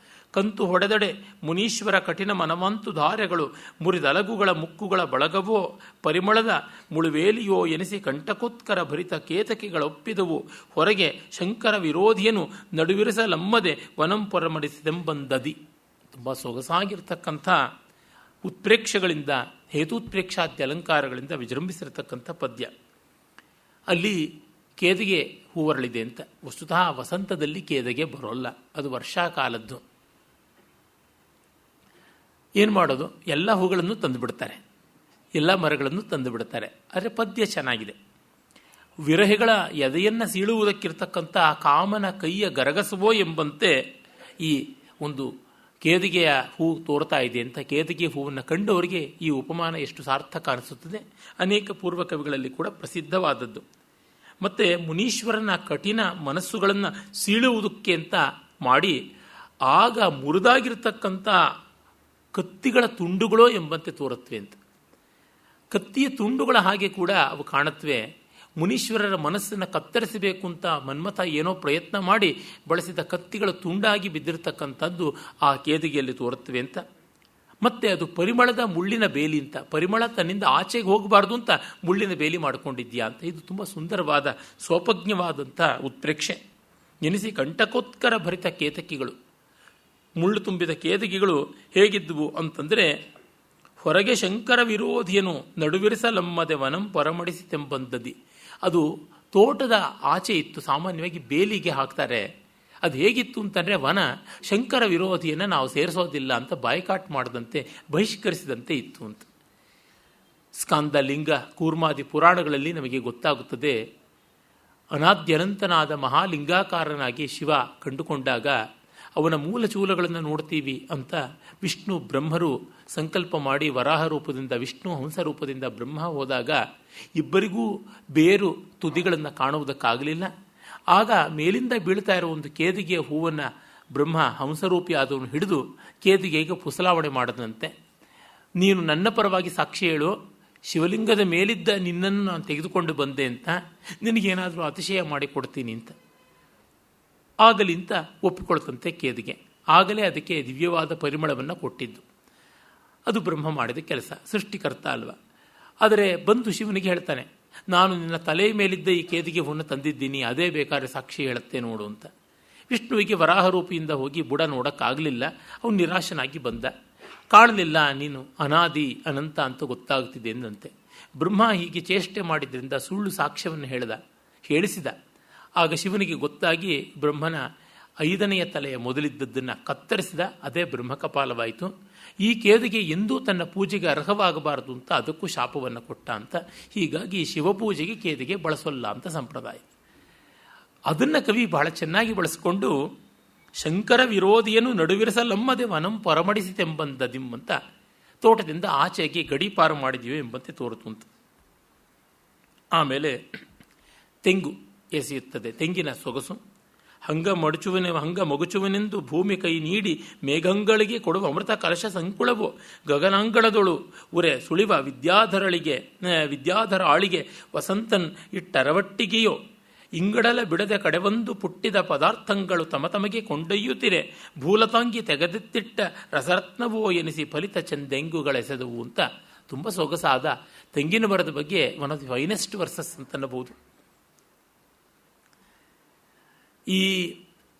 ಕಂತು ಹೊಡೆದಡೆ ಮುನೀಶ್ವರ ಕಠಿಣ ಮನವಂತು ಧಾರೆಗಳು ಮುರಿದಲಗುಗಳ ಮುಕ್ಕುಗಳ ಬಳಗವೋ ಪರಿಮಳದ ಮುಳುವೇಲಿಯೋ ಎನಿಸಿ ಕಂಟಕೋತ್ಕರ ಭರಿತ ಕೇತಕಿಗಳೊಪ್ಪಿದವು ಹೊರಗೆ ಶಂಕರ ವಿರೋಧಿಯನು ನಡುವಿರಿಸಲಮ್ಮದೆ ವನಂ ಪೊರಮಡಿಸಿದೆಂಬಂದದಿ. ತುಂಬ ಸೊಗಸಾಗಿರ್ತಕ್ಕಂಥ ಉತ್ಪ್ರೇಕ್ಷೆಗಳಿಂದ ಹೇತುತ್ಪ್ರೇಕ್ಷಾದ್ಯ ಅಲಂಕಾರಗಳಿಂದ ವಿಜೃಂಭಿಸಿರತಕ್ಕಂಥ ಪದ್ಯ. ಅಲ್ಲಿ ಕೇದಿಗೆ ಹೂವರಳಿದೆ ಅಂತ. ವಸ್ತುತಃ ವಸಂತದಲ್ಲಿ ಕೇದಿಗೆ ಬರೋಲ್ಲ, ಅದು ವರ್ಷಾಕಾಲದ್ದು. ಏನು ಮಾಡೋದು, ಎಲ್ಲ ಹೂಗಳನ್ನು ತಂದುಬಿಡ್ತಾರೆ, ಎಲ್ಲ ಮರಗಳನ್ನು ತಂದುಬಿಡ್ತಾರೆ. ಆದರೆ ಪದ್ಯ ಚೆನ್ನಾಗಿದೆ. ವಿರಹಿಗಳ ಎದೆಯನ್ನು ಸೀಳುವುದಕ್ಕಿರ್ತಕ್ಕಂಥ ಕಾಮನ ಕೈಯ ಗರಗಸವೋ ಎಂಬಂತೆ ಈ ಒಂದು ಕೇದಿಗೆಯ ಹೂ ತೋರ್ತಾ ಇದೆ ಅಂತ. ಕೇದಿಗೆ ಹೂವನ್ನು ಕಂಡವರಿಗೆ ಈ ಉಪಮಾನ ಎಷ್ಟು ಸಾರ್ಥಕ ಅನಿಸುತ್ತದೆ. ಅನೇಕ ಪೂರ್ವ ಕವಿಗಳಲ್ಲಿ ಕೂಡ ಪ್ರಸಿದ್ಧವಾದದ್ದು. ಮತ್ತು ಮುನೀಶ್ವರನ ಕಠಿಣ ಮನಸ್ಸುಗಳನ್ನು ಸೀಳುವುದಕ್ಕೆ ಅಂತ ಮಾಡಿ ಆಗ ಮುರಿದಾಗಿರ್ತಕ್ಕಂಥ ಕತ್ತಿಗಳ ತುಂಡುಗಳೋ ಎಂಬಂತೆ ತೋರುತ್ತವೆ ಅಂತ. ಕತ್ತಿಯ ತುಂಡುಗಳ ಹಾಗೆ ಕೂಡ ಅವು ಕಾಣುತ್ತವೆ. ಮುನೀಶ್ವರರ ಮನಸ್ಸನ್ನು ಕತ್ತರಿಸಬೇಕು ಅಂತ ಮನ್ಮಥ ಏನೋ ಪ್ರಯತ್ನ ಮಾಡಿ ಬಳಸಿದ ಕತ್ತಿಗಳ ತುಂಡಾಗಿ ಬಿದ್ದಿರತಕ್ಕಂಥದ್ದು ಆ ಕೇದಿಗೆಯಲ್ಲಿ ತೋರುತ್ತವೆ ಅಂತ. ಮತ್ತೆ ಅದು ಪರಿಮಳದ ಮುಳ್ಳಿನ ಬೇಲಿ ಅಂತ. ಪರಿಮಳ ತನ್ನಿಂದ ಆಚೆಗೆ ಹೋಗಬಾರ್ದು ಅಂತ ಮುಳ್ಳಿನ ಬೇಲಿ ಮಾಡಿಕೊಂಡಿದ್ಯಾ ಅಂತ. ಇದು ತುಂಬ ಸುಂದರವಾದ ಸ್ವೋಪಜ್ಞವಾದಂಥ ಉತ್ಪ್ರೇಕ್ಷೆ. ಎನಿಸಿ ಕಂಟಕೋತ್ಕರ ಭರಿತ ಕೇತಕಿಗಳು, ಮುಳ್ಳು ತುಂಬಿದ ಕೇತಕಿಗಳು ಹೇಗಿದ್ದುವು ಅಂತಂದರೆ, ಹೊರಗೆ ಶಂಕರ ವಿರೋಧಿಯನು ನಡುವಿರಿಸಲಮ್ಮದೆ ವನಂ ಪೊರಮಡಿಸಿತೆಂಬಂದದಿ. ಅದು ತೋಟದ ಆಚೆ ಇತ್ತು. ಸಾಮಾನ್ಯವಾಗಿ ಬೇಲಿಗೆ ಹಾಕ್ತಾರೆ. ಅದು ಹೇಗಿತ್ತು ಅಂತಂದರೆ, ವನ ಶಂಕರ ವಿರೋಧಿಯನ್ನು ನಾವು ಸೇರಿಸೋದಿಲ್ಲ ಅಂತ ಬಾಯ್ಕಾಟ್ ಮಾಡದಂತೆ ಬಹಿಷ್ಕರಿಸಿದಂತೆ ಇತ್ತು ಅಂತ. ಸ್ಕಂದ, ಲಿಂಗ, ಕೂರ್ಮಾದಿ ಪುರಾಣಗಳಲ್ಲಿ ನಮಗೆ ಗೊತ್ತಾಗುತ್ತದೆ. ಅನಾದ್ಯನಂತನಾದ ಮಹಾಲಿಂಗಾಕಾರನಾಗಿ ಶಿವ ಕಂಡುಕೊಂಡಾಗ ಅವನ ಮೂಲ ಚೂಲಗಳನ್ನು ನೋಡ್ತೀವಿ ಅಂತ ವಿಷ್ಣು ಬ್ರಹ್ಮರು ಸಂಕಲ್ಪ ಮಾಡಿ ವರಾಹ ರೂಪದಿಂದ ವಿಷ್ಣು, ಹಂಸ ರೂಪದಿಂದ ಬ್ರಹ್ಮ ಹೋದಾಗ ಇಬ್ಬರಿಗೂ ಬೇರು ತುದಿಗಳನ್ನು ಕಾಣುವುದಕ್ಕಾಗಲಿಲ್ಲ. ಆಗ ಮೇಲಿಂದ ಬೀಳ್ತಾ ಇರೋ ಒಂದು ಕೇದಿಗೆಯ ಹೂವನ್ನು ಬ್ರಹ್ಮ ಹಂಸರೂಪಿ ಆದವನು ಹಿಡಿದು ಕೇದಿಗೆಗೆ ಪುಸಲಾವಣೆ ಮಾಡದಂತೆ, ನೀನು ನನ್ನ ಪರವಾಗಿ ಸಾಕ್ಷಿ ಹೇಳು, ಶಿವಲಿಂಗದ ಮೇಲಿದ್ದ ನಿನ್ನನ್ನು ನಾನು ತೆಗೆದುಕೊಂಡು ಬಂದೆ ಅಂತ, ನಿನಗೇನಾದರೂ ಅತಿಶಯ ಮಾಡಿಕೊಡ್ತೀನಿ ಅಂತ. ಆಗಲಿ ಅಂತ ಒಪ್ಪಿಕೊಳ್ತಂತೆ ಕೇದಿಗೆ. ಆಗಲೇ ಅದಕ್ಕೆ ದಿವ್ಯವಾದ ಪರಿಮಳವನ್ನು ಕೊಟ್ಟಿದ್ದು. ಅದು ಬ್ರಹ್ಮ ಮಾಡಿದ ಕೆಲಸ, ಸೃಷ್ಟಿಕರ್ತ ಅಲ್ವಾ. ಆದರೆ ಬಂದು ಶಿವನಿಗೆ ಹೇಳ್ತಾನೆ, ನಾನು ನಿನ್ನ ತಲೆಯ ಮೇಲಿದ್ದ ಈ ಕೇದಿಗೆ ಹೂವನ್ನು ತಂದಿದ್ದೀನಿ, ಅದೇ ಬೇಕಾದ್ರೆ ಸಾಕ್ಷಿ ಹೇಳುತ್ತೆ ನೋಡು ಅಂತ. ವಿಷ್ಣುವಿಗೆ ವರಾಹ ರೂಪಿಯಿಂದ ಹೋಗಿ ಬುಡ ನೋಡೋಕ್ಕಾಗಲಿಲ್ಲ. ಅವನು ನಿರಾಶನಾಗಿ ಬಂದ. ಕಾಣಲಿಲ್ಲ, ನೀನು ಅನಾದಿ ಅನಂತ ಅಂತ ಗೊತ್ತಾಗ್ತಿದೆ ಎಂದಂತೆ. ಬ್ರಹ್ಮ ಹೀಗೆ ಚೇಷ್ಟೆ ಮಾಡಿದ್ರಿಂದ ಸುಳ್ಳು ಸಾಕ್ಷ್ಯವನ್ನು ಹೇಳಿಸಿದ. ಆಗ ಶಿವನಿಗೆ ಗೊತ್ತಾಗಿ ಬ್ರಹ್ಮನ 5ನೆಯ ತಲೆಯ ಮೊದಲಿದ್ದದ್ದನ್ನು ಕತ್ತರಿಸಿದ. ಅದೇ ಬ್ರಹ್ಮಕಪಾಲವಾಯಿತು. ಈ ಕೇದಿಗೆ ಎಂದೂ ತನ್ನ ಪೂಜೆಗೆ ಅರ್ಹವಾಗಬಾರದು ಅಂತ ಅದಕ್ಕೂ ಶಾಪವನ್ನು ಕೊಟ್ಟ ಅಂತ. ಹೀಗಾಗಿ ಶಿವಪೂಜೆಗೆ ಕೇದಿಗೆ ಬಳಸೋಲ್ಲ ಅಂತ ಸಂಪ್ರದಾಯ. ಅದನ್ನು ಕವಿ ಬಹಳ ಚೆನ್ನಾಗಿ ಬಳಸಿಕೊಂಡು ಶಂಕರ ವಿರೋಧಿಯನ್ನು ನಡುವಿರಿಸಲಮ್ಮದೆ ವನಂ ಪರಮಡಿಸಿತೆಂಬಂದದಿಂ ಅಂತ ತೋಟದಿಂದ ಆಚೆಗೆ ಗಡೀಪಾರು ಮಾಡಿದೀವಿ ಎಂಬಂತೆ ತೋರಿತು ಅಂತ. ಆಮೇಲೆ ತೆಂಗು ಎಸೆಯುತ್ತದೆ. ತೆಂಗಿನ ಸೊಗಸು ಹಂಗ ಮಗುಚುವನೆಂದು ಭೂಮಿ ಕೈ ನೀಡಿ ಮೇಘಂಗಳಿಗೆ ಕೊಡುವ ಅಮೃತ ಕಲಶ ಸಂಕುಳವು ಗಗನಾಂಗಳದೊಳು ಉರೆ ಸುಳಿವ ವಿದ್ಯಾಧರ ಆಳಿಗೆ ವಸಂತನ್ ಇಟ್ಟರವಟ್ಟಿಗೆಯೋ ಇಂಗಡಲ ಬಿಡದೆ ಕಡೆವಂದು ಪುಟ್ಟಿದ ಪದಾರ್ಥಗಳು ತಮಗೆ ಕೊಂಡೊಯ್ಯುತ್ತಿರೆ ಭೂಲತಾಂಗಿ ತೆಗೆದಿತ್ತಿಟ್ಟ ರಸರತ್ನವೋ ಎನಿಸಿ ಫಲಿತ ಚಂದೆಂಗುಗಳೆಸೆದವು ಅಂತ ತುಂಬ ಸೊಗಸಾದ ತೆಂಗಿನ ಮರದ ಬಗ್ಗೆ one of the finest verses ಅಂತನ್ನಬಹುದು. ಈ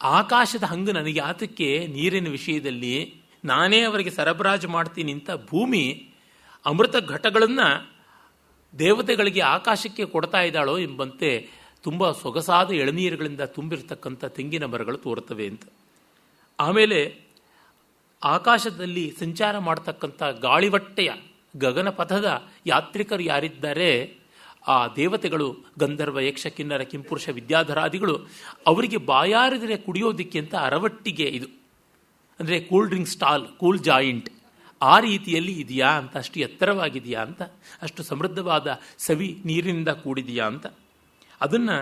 ಆಕಾಶದ ಹಂಗು ನನಗೆ ಆತಕ್ಕೆ ನೀರಿನ ವಿಷಯದಲ್ಲಿ ನಾನೇ ಅವರಿಗೆ ಸರಬರಾಜು ಮಾಡ್ತೀನಿ ಅಂತ ಭೂಮಿ ಅಮೃತ ಘಟಗಳನ್ನು ದೇವತೆಗಳಿಗೆ ಆಕಾಶಕ್ಕೆ ಕೊಡ್ತಾ ಇದ್ದಾಳೋ ಎಂಬಂತೆ ತುಂಬ ಸೊಗಸಾದ ಎಳನೀರುಗಳಿಂದ ತುಂಬಿರತಕ್ಕಂಥ ತೆಂಗಿನ ಮರಗಳು ತೋರುತ್ತವೆ ಅಂತ. ಆಮೇಲೆ ಆಕಾಶದಲ್ಲಿ ಸಂಚಾರ ಮಾಡತಕ್ಕಂಥ ಗಾಳಿವಟ್ಟೆಯ ಗಗನ ಪಥದ ಯಾತ್ರಿಕರು ಯಾರಿದ್ದಾರೆ, ಆ ದೇವತೆಗಳು ಗಂಧರ್ವ, ಯಕ್ಷ, ಕಿನ್ನರ, ಕಿಂಪುರುಷ, ವಿದ್ಯಾಧರಾದಿಗಳು, ಅವರಿಗೆ ಬಾಯಾರಿದರೆ ಕುಡಿಯೋದಿಕ್ಕೆ ಅಂತ ಅರವಟ್ಟಿಗೆ ಇದು ಅಂದರೆ cool drink stall, cool joint ಆ ರೀತಿಯಲ್ಲಿ ಇದೆಯಾ ಅಂತ, ಅಷ್ಟು ಎತ್ತರವಾಗಿದೆಯಾ ಅಂತ, ಅಷ್ಟು ಸಮೃದ್ಧವಾದ ಸವಿ ನೀರಿನಿಂದ ಕೂಡಿದೆಯಾ ಅಂತ. ಅದನ್ನು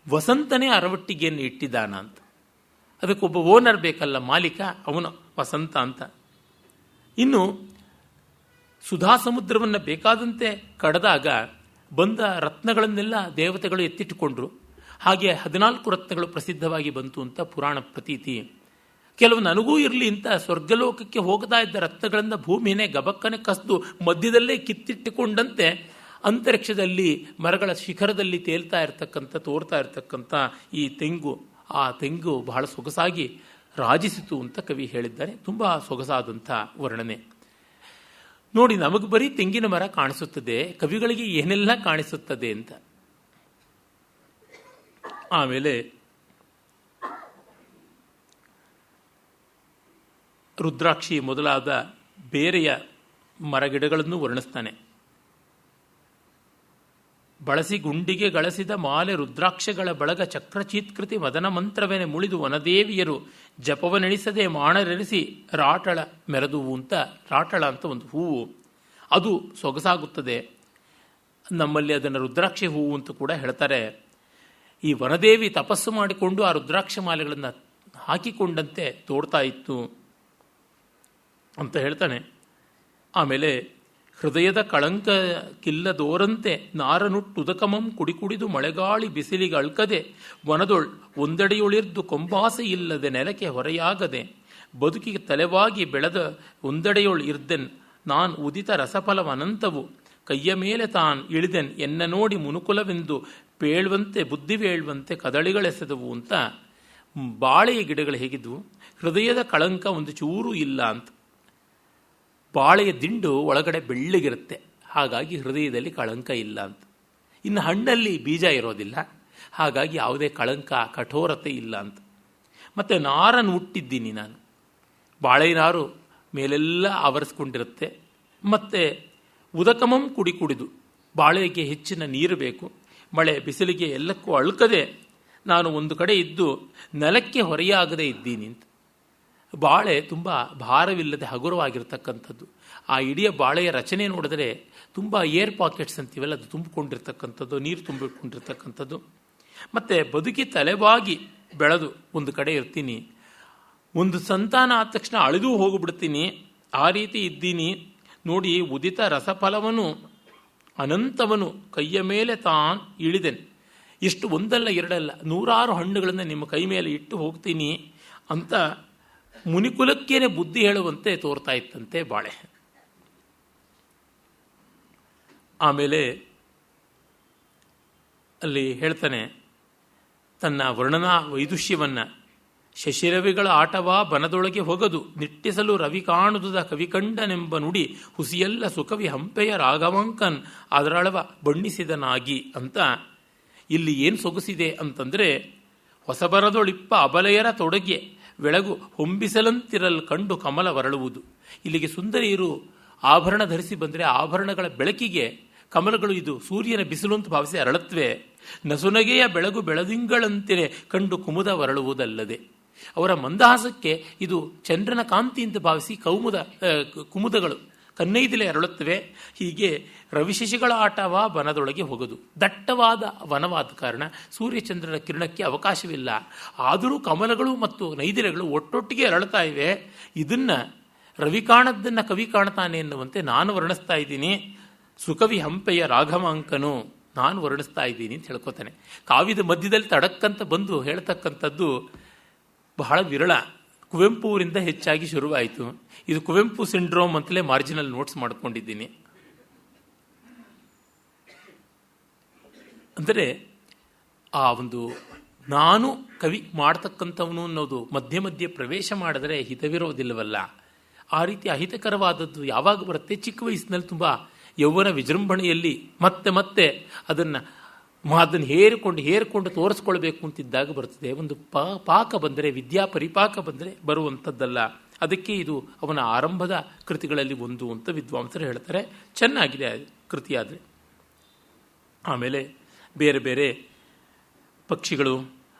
ವಸಂತನೇ ಅರವಟ್ಟಿಗೆಯನ್ನು ಇಟ್ಟಿದ್ದಾನ ಅಂತ. ಅದಕ್ಕೊಬ್ಬ ಓನರ್ ಬೇಕಲ್ಲ, ಮಾಲೀಕ, ಅವನು ವಸಂತ ಅಂತ. ಇನ್ನು ಸುಧಾ ಸಮುದ್ರವನ್ನು ಬೇಕಾದಂತೆ ಕಡದಾಗ ಬಂದ ರತ್ನಗಳನ್ನೆಲ್ಲ ದೇವತೆಗಳು ಎತ್ತಿಟ್ಟುಕೊಂಡ್ರು. ಹಾಗೆ 14 ರತ್ನಗಳು ಪ್ರಸಿದ್ಧವಾಗಿ ಬಂತು ಅಂತ ಪುರಾಣ ಪ್ರತೀತಿ. ಕೆಲವು ನನಗೂ ಇರಲಿ ಅಂತ ಸ್ವರ್ಗಲೋಕಕ್ಕೆ ಹೋಗ್ತಾ ಇದ್ದ ರತ್ನಗಳನ್ನು ಭೂಮಿಯೇ ಗಬಕ್ಕನೆ ಕಸ್ದು ಮಧ್ಯದಲ್ಲೇ ಕಿತ್ತಿಟ್ಟುಕೊಂಡಂತೆ ಅಂತರಿಕ್ಷದಲ್ಲಿ ಮರಗಳ ಶಿಖರದಲ್ಲಿ ತೋರ್ತಾ ಇರತಕ್ಕಂಥ ಈ ತೆಂಗು, ಆ ತೆಂಗು ಬಹಳ ಸೊಗಸಾಗಿ ರಾಜಿಸಿತು ಅಂತ ಕವಿ ಹೇಳಿದ್ದಾರೆ. ತುಂಬ ಸೊಗಸಾದಂಥ ವರ್ಣನೆ. ನೋಡಿ, ನಮಗೆ ಬರೀ ತೆಂಗಿನ ಮರ ಕಾಣಿಸುತ್ತದೆ, ಕವಿಗಳಿಗೆ ಏನೆಲ್ಲ ಕಾಣಿಸುತ್ತದೆ ಅಂತ. ಆಮೇಲೆ ರುದ್ರಾಕ್ಷಿ ಮೊದಲಾದ ಬೇರೆಯ ಮರಗಿಡಗಳನ್ನು ವರ್ಣಿಸ್ತಾನೆ. ಬಳಸಿ ಗುಂಡಿಗೆ ಗಳಸಿದ ಮಾಲೆ ರುದ್ರಾಕ್ಷಗಳ ಬಳಗ ಚಕ್ರಚೀತ್ಕೃತಿ ಮದನ ಮಂತ್ರವೆನೆ ಮುಳಿದು ವನದೇವಿಯರು ಜಪವನೆಣಿಸದೆ ಮಾಣರೆನಿಸಿ ರಾಟಳ ಮೆರೆದುವು ಅಂತ. ರಾಟಳ ಅಂತ ಒಂದು ಹೂವು, ಅದು ಸೊಗಸಾಗುತ್ತದೆ. ನಮ್ಮಲ್ಲಿ ಅದನ್ನು ರುದ್ರಾಕ್ಷಿ ಹೂವು ಅಂತ ಕೂಡ ಹೇಳ್ತಾರೆ. ಈ ವನದೇವಿ ತಪಸ್ಸು ಮಾಡಿಕೊಂಡು ಆ ರುದ್ರಾಕ್ಷ ಮಾಲೆಗಳನ್ನು ಹಾಕಿಕೊಂಡಂತೆ ತೋಡ್ತಾ ಇತ್ತು ಅಂತ ಹೇಳ್ತಾನೆ. ಆಮೇಲೆ ಹೃದಯದ ಕಳಂಕ ಕಿಲ್ಲದೋರಂತೆ ನಾರನುಟ್ಟುದಕಮಂ ಕುಡಿದು ಮಳೆಗಾಳಿ ಬಿಸಿಲಿಗೆ ಅಳ್ಕದೆ ವನದೊಳ್ ಒಂದೆಡೆಯೊಳಿರ್ದು ಕೊಂಬಾಸೆ ಇಲ್ಲದೆ ನೆಲಕ್ಕೆ ಹೊರೆಯಾಗದೆ ಬದುಕಿಗೆ ತಲೆವಾಗಿ ಬೆಳೆದ ಒಂದೆಡೆಯೊಳ್ ಇರ್ದೆನ್ ನಾನ್ ಉದಿತ ರಸಫಲವನಂತವು ಕೈಯ ಮೇಲೆ ತಾನ್ ಇಳಿದೆನ್ ಎನ್ನ ನೋಡಿ ಮುನುಕುಲವೆಂದು ಪೇಳುವಂತೆ ಬುದ್ಧಿವೇಳುವಂತೆ ಕದಳಿಗಳೆಸೆದವು ಅಂತ. ಬಾಳೆಯ ಗಿಡಗಳು ಹೇಗಿದ್ವು, ಹೃದಯದ ಕಳಂಕ ಒಂದು ಚೂರು ಇಲ್ಲ ಅಂತ. ಬಾಳೆಯ ದಿಂಡು ಒಳಗಡೆ ಬೆಳ್ಳಗಿರುತ್ತೆ, ಹಾಗಾಗಿ ಹೃದಯದಲ್ಲಿ ಕಳಂಕ ಇಲ್ಲ ಅಂತ. ಇನ್ನು ಹಣ್ಣಲ್ಲಿ ಬೀಜ ಇರೋದಿಲ್ಲ, ಹಾಗಾಗಿ ಯಾವುದೇ ಕಳಂಕ ಕಠೋರತೆ ಇಲ್ಲ ಅಂತ. ಮತ್ತು ನಾರನ್ನು ಹುಟ್ಟಿದ್ದೀನಿ ನಾನು, ಬಾಳೆನಾರು ಮೇಲೆಲ್ಲ ಆವರಿಸ್ಕೊಂಡಿರುತ್ತೆ. ಮತ್ತು ಉದಕಮಂ ಕುಡಿದು ಬಾಳೆಗೆ ಹೆಚ್ಚಿನ ನೀರು ಬೇಕು, ಮಳೆ ಬಿಸಿಲಿಗೆ ಎಲ್ಲಕ್ಕೂ ಅಳ್ಕದೆ ನಾನು ಒಂದು ಕಡೆ ಇದ್ದು ನೆಲಕ್ಕೆ ಹೊರೆಯಾಗದೇ ಇದ್ದೀನಿ ಅಂತ. ಬಾಳೆ ತುಂಬ ಭಾರವಿಲ್ಲದೆ ಹಗುರವಾಗಿರ್ತಕ್ಕಂಥದ್ದು. ಆ ಇಡೀ ಬಾಳೆಯ ರಚನೆ ನೋಡಿದ್ರೆ ತುಂಬ ಏರ್ ಪಾಕೆಟ್ಸ್ ಅಂತೀವಲ್ಲ, ಅದು ತುಂಬಿಕೊಂಡಿರ್ತಕ್ಕಂಥದ್ದು, ನೀರು ತುಂಬಿಕೊಂಡಿರ್ತಕ್ಕಂಥದ್ದು. ಮತ್ತು ಬದುಕಿ ತಲೆಬಾಗಿ ಬೆಳೆದು ಒಂದು ಕಡೆ ಇರ್ತೀನಿ, ಒಂದು ಸಂತಾನ ಆದ ತಕ್ಷಣ ಅಳಿದು ಹೋಗಿಬಿಡ್ತೀನಿ, ಆ ರೀತಿ ಇದ್ದೀನಿ ನೋಡಿ. ಉದಿತ ರಸಫಲವನು ಅನಂತವನು ಕೈಯ ಮೇಲೆ ತಾನ್ ಇಳಿದೆನು. ಇಷ್ಟು ಒಂದಲ್ಲ ಎರಡಲ್ಲ 100 ಹಣ್ಣುಗಳನ್ನು ನಿಮ್ಮ ಕೈ ಮೇಲೆ ಇಟ್ಟು ಹೋಗ್ತೀನಿ ಅಂತ ಮುನಿಕುಲಕ್ಕೇನೆ ಬುದ್ಧಿ ಹೇಳುವಂತೆ ತೋರ್ತಾ ಇತ್ತಂತೆ ಬಾಳೆ. ಆಮೇಲೆ ಅಲ್ಲಿ ಹೇಳ್ತಾನೆ ತನ್ನ ವರ್ಣನಾ ವೈದುಷ್ಯವನ್ನು, ಶಶಿರವಿಗಳ ಆಟವಾ ಬನದೊಳಗೆ ಹೊಗದು ನಿಟ್ಟಿಸಲು ರವಿ ಕಾಣುದುದ ಕವಿಕಂಡನೆಂಬ ನುಡಿ ಹುಸಿಯಲ್ಲ ಸುಕವಿ ಹಂಪೆಯ ರಾಘವಂಕನ್ ಅದರಳವ ಬಣ್ಣಿಸಿದನಾಗಿ ಅಂತ. ಇಲ್ಲಿ ಏನು ಸೊಗಸಿದೆ ಅಂತಂದರೆ, ಹೊಸಬರದೊಳಿಪ್ಪ ಅಬಲೆಯರ ತೊಡಗೆ ಬೆಳಗು ಹೊಂಬಿಸಲಂತಿರಲ್ ಕಂಡು ಕಮಲ ವರಳುವುದು. ಇಲ್ಲಿಗೆ ಸುಂದರಿಯರು ಆಭರಣ ಧರಿಸಿ ಬಂದರೆ ಆಭರಣಗಳ ಬೆಳಕಿಗೆ ಕಮಲಗಳು ಇದು ಸೂರ್ಯನ ಬಿಸಿಲು ಅಂತ ಭಾವಿಸಿ ಅರಳತ್ವೆ. ನಸುನಗೆಯ ಬೆಳಗು ಬೆಳದಿಂಗಳಂತಿರೆ ಕಂಡು ಕುಮುದ ವರಳುವುದಲ್ಲದೆ, ಅವರ ಮಂದಹಾಸಕ್ಕೆ ಇದು ಚಂದ್ರನ ಕಾಂತಿ ಅಂತ ಭಾವಿಸಿ ಕುಮುದಗಳು ಕನ್ನೈದಿಲೆ ಅರಳುತ್ತವೆ. ಹೀಗೆ ರವಿಶಶಿಗಳ ಆಟವ ವನದೊಳಗೆ ಹೋಗೋದು. ದಟ್ಟವಾದ ವನವಾದ ಕಾರಣ ಸೂರ್ಯಚಂದ್ರನ ಕಿರಣಕ್ಕೆ ಅವಕಾಶವಿಲ್ಲ. ಆದರೂ ಕಮಲಗಳು ಮತ್ತು ನೈದಿಲೆಗಳು ಒಟ್ಟೊಟ್ಟಿಗೆ ಅರಳುತ್ತಾ ಇವೆ. ಇದನ್ನು ರವಿ ಕಾಣದ್ದನ್ನು ಕವಿ ಕಾಣ್ತಾನೆ ಎನ್ನುವಂತೆ ನಾನು ವರ್ಣಿಸ್ತಾ ಇದ್ದೀನಿ. ಸುಕವಿ ಹಂಪೆಯ ರಾಘವಾಂಕನು ನಾನು ವರ್ಣಿಸ್ತಾ ಇದ್ದೀನಿ ಅಂತ ಹೇಳ್ಕೊತಾನೆ. ಕಾವ್ಯದ ಮಧ್ಯದಲ್ಲಿ ತಡಕ್ಕಂತ ಬಂದು ಹೇಳ್ತಕ್ಕಂಥದ್ದು ಬಹಳ ವಿರಳ. ಕುವೆಂಪು ಅವರಿಂದ ಹೆಚ್ಚಾಗಿ ಶುರುವಾಯಿತು. ಇದು ಕುವೆಂಪು ಸಿಂಡ್ರೋಮ್ ಅಂತಲೇ ಮಾರ್ಜಿನಲ್ ನೋಟ್ಸ್ ಮಾಡ್ಕೊಂಡಿದ್ದೀನಿ. ಅಂದರೆ ಆ ಒಂದು ನಾನು ಕವಿ ಮಾಡ್ತಕ್ಕಂಥವನು ಅನ್ನೋದು ಮಧ್ಯೆ ಮಧ್ಯೆ ಪ್ರವೇಶ ಮಾಡಿದ್ರೆ ಹಿತವಿರೋದಿಲ್ಲವಲ್ಲ. ಆ ರೀತಿ ಅಹಿತಕರವಾದದ್ದು ಯಾವಾಗ ಬರುತ್ತೆ? ಚಿಕ್ಕ ವಯಸ್ಸಿನಲ್ಲಿ ತುಂಬ ಯೌವನ ವಿಜೃಂಭಣೆಯಲ್ಲಿ ಮತ್ತೆ ಅದನ್ನು ಹೇರಿಕೊಂಡು ತೋರಿಸ್ಕೊಳ್ಬೇಕು ಅಂತಿದ್ದಾಗ ಬರ್ತದೆ. ಒಂದು ಪಾಕ ಬಂದರೆ, ವಿದ್ಯಾ ಪರಿಪಾಕ ಬಂದರೆ ಬರುವಂಥದ್ದಲ್ಲ. ಅದಕ್ಕೆ ಇದು ಅವನ ಆರಂಭದ ಕೃತಿಗಳಲ್ಲಿ ಒಂದು ಅಂತ ವಿದ್ವಾಂಸರು ಹೇಳ್ತಾರೆ. ಚೆನ್ನಾಗಿದೆ ಕೃತಿ. ಆದರೆ ಆಮೇಲೆ ಬೇರೆ ಬೇರೆ ಪಕ್ಷಿಗಳು,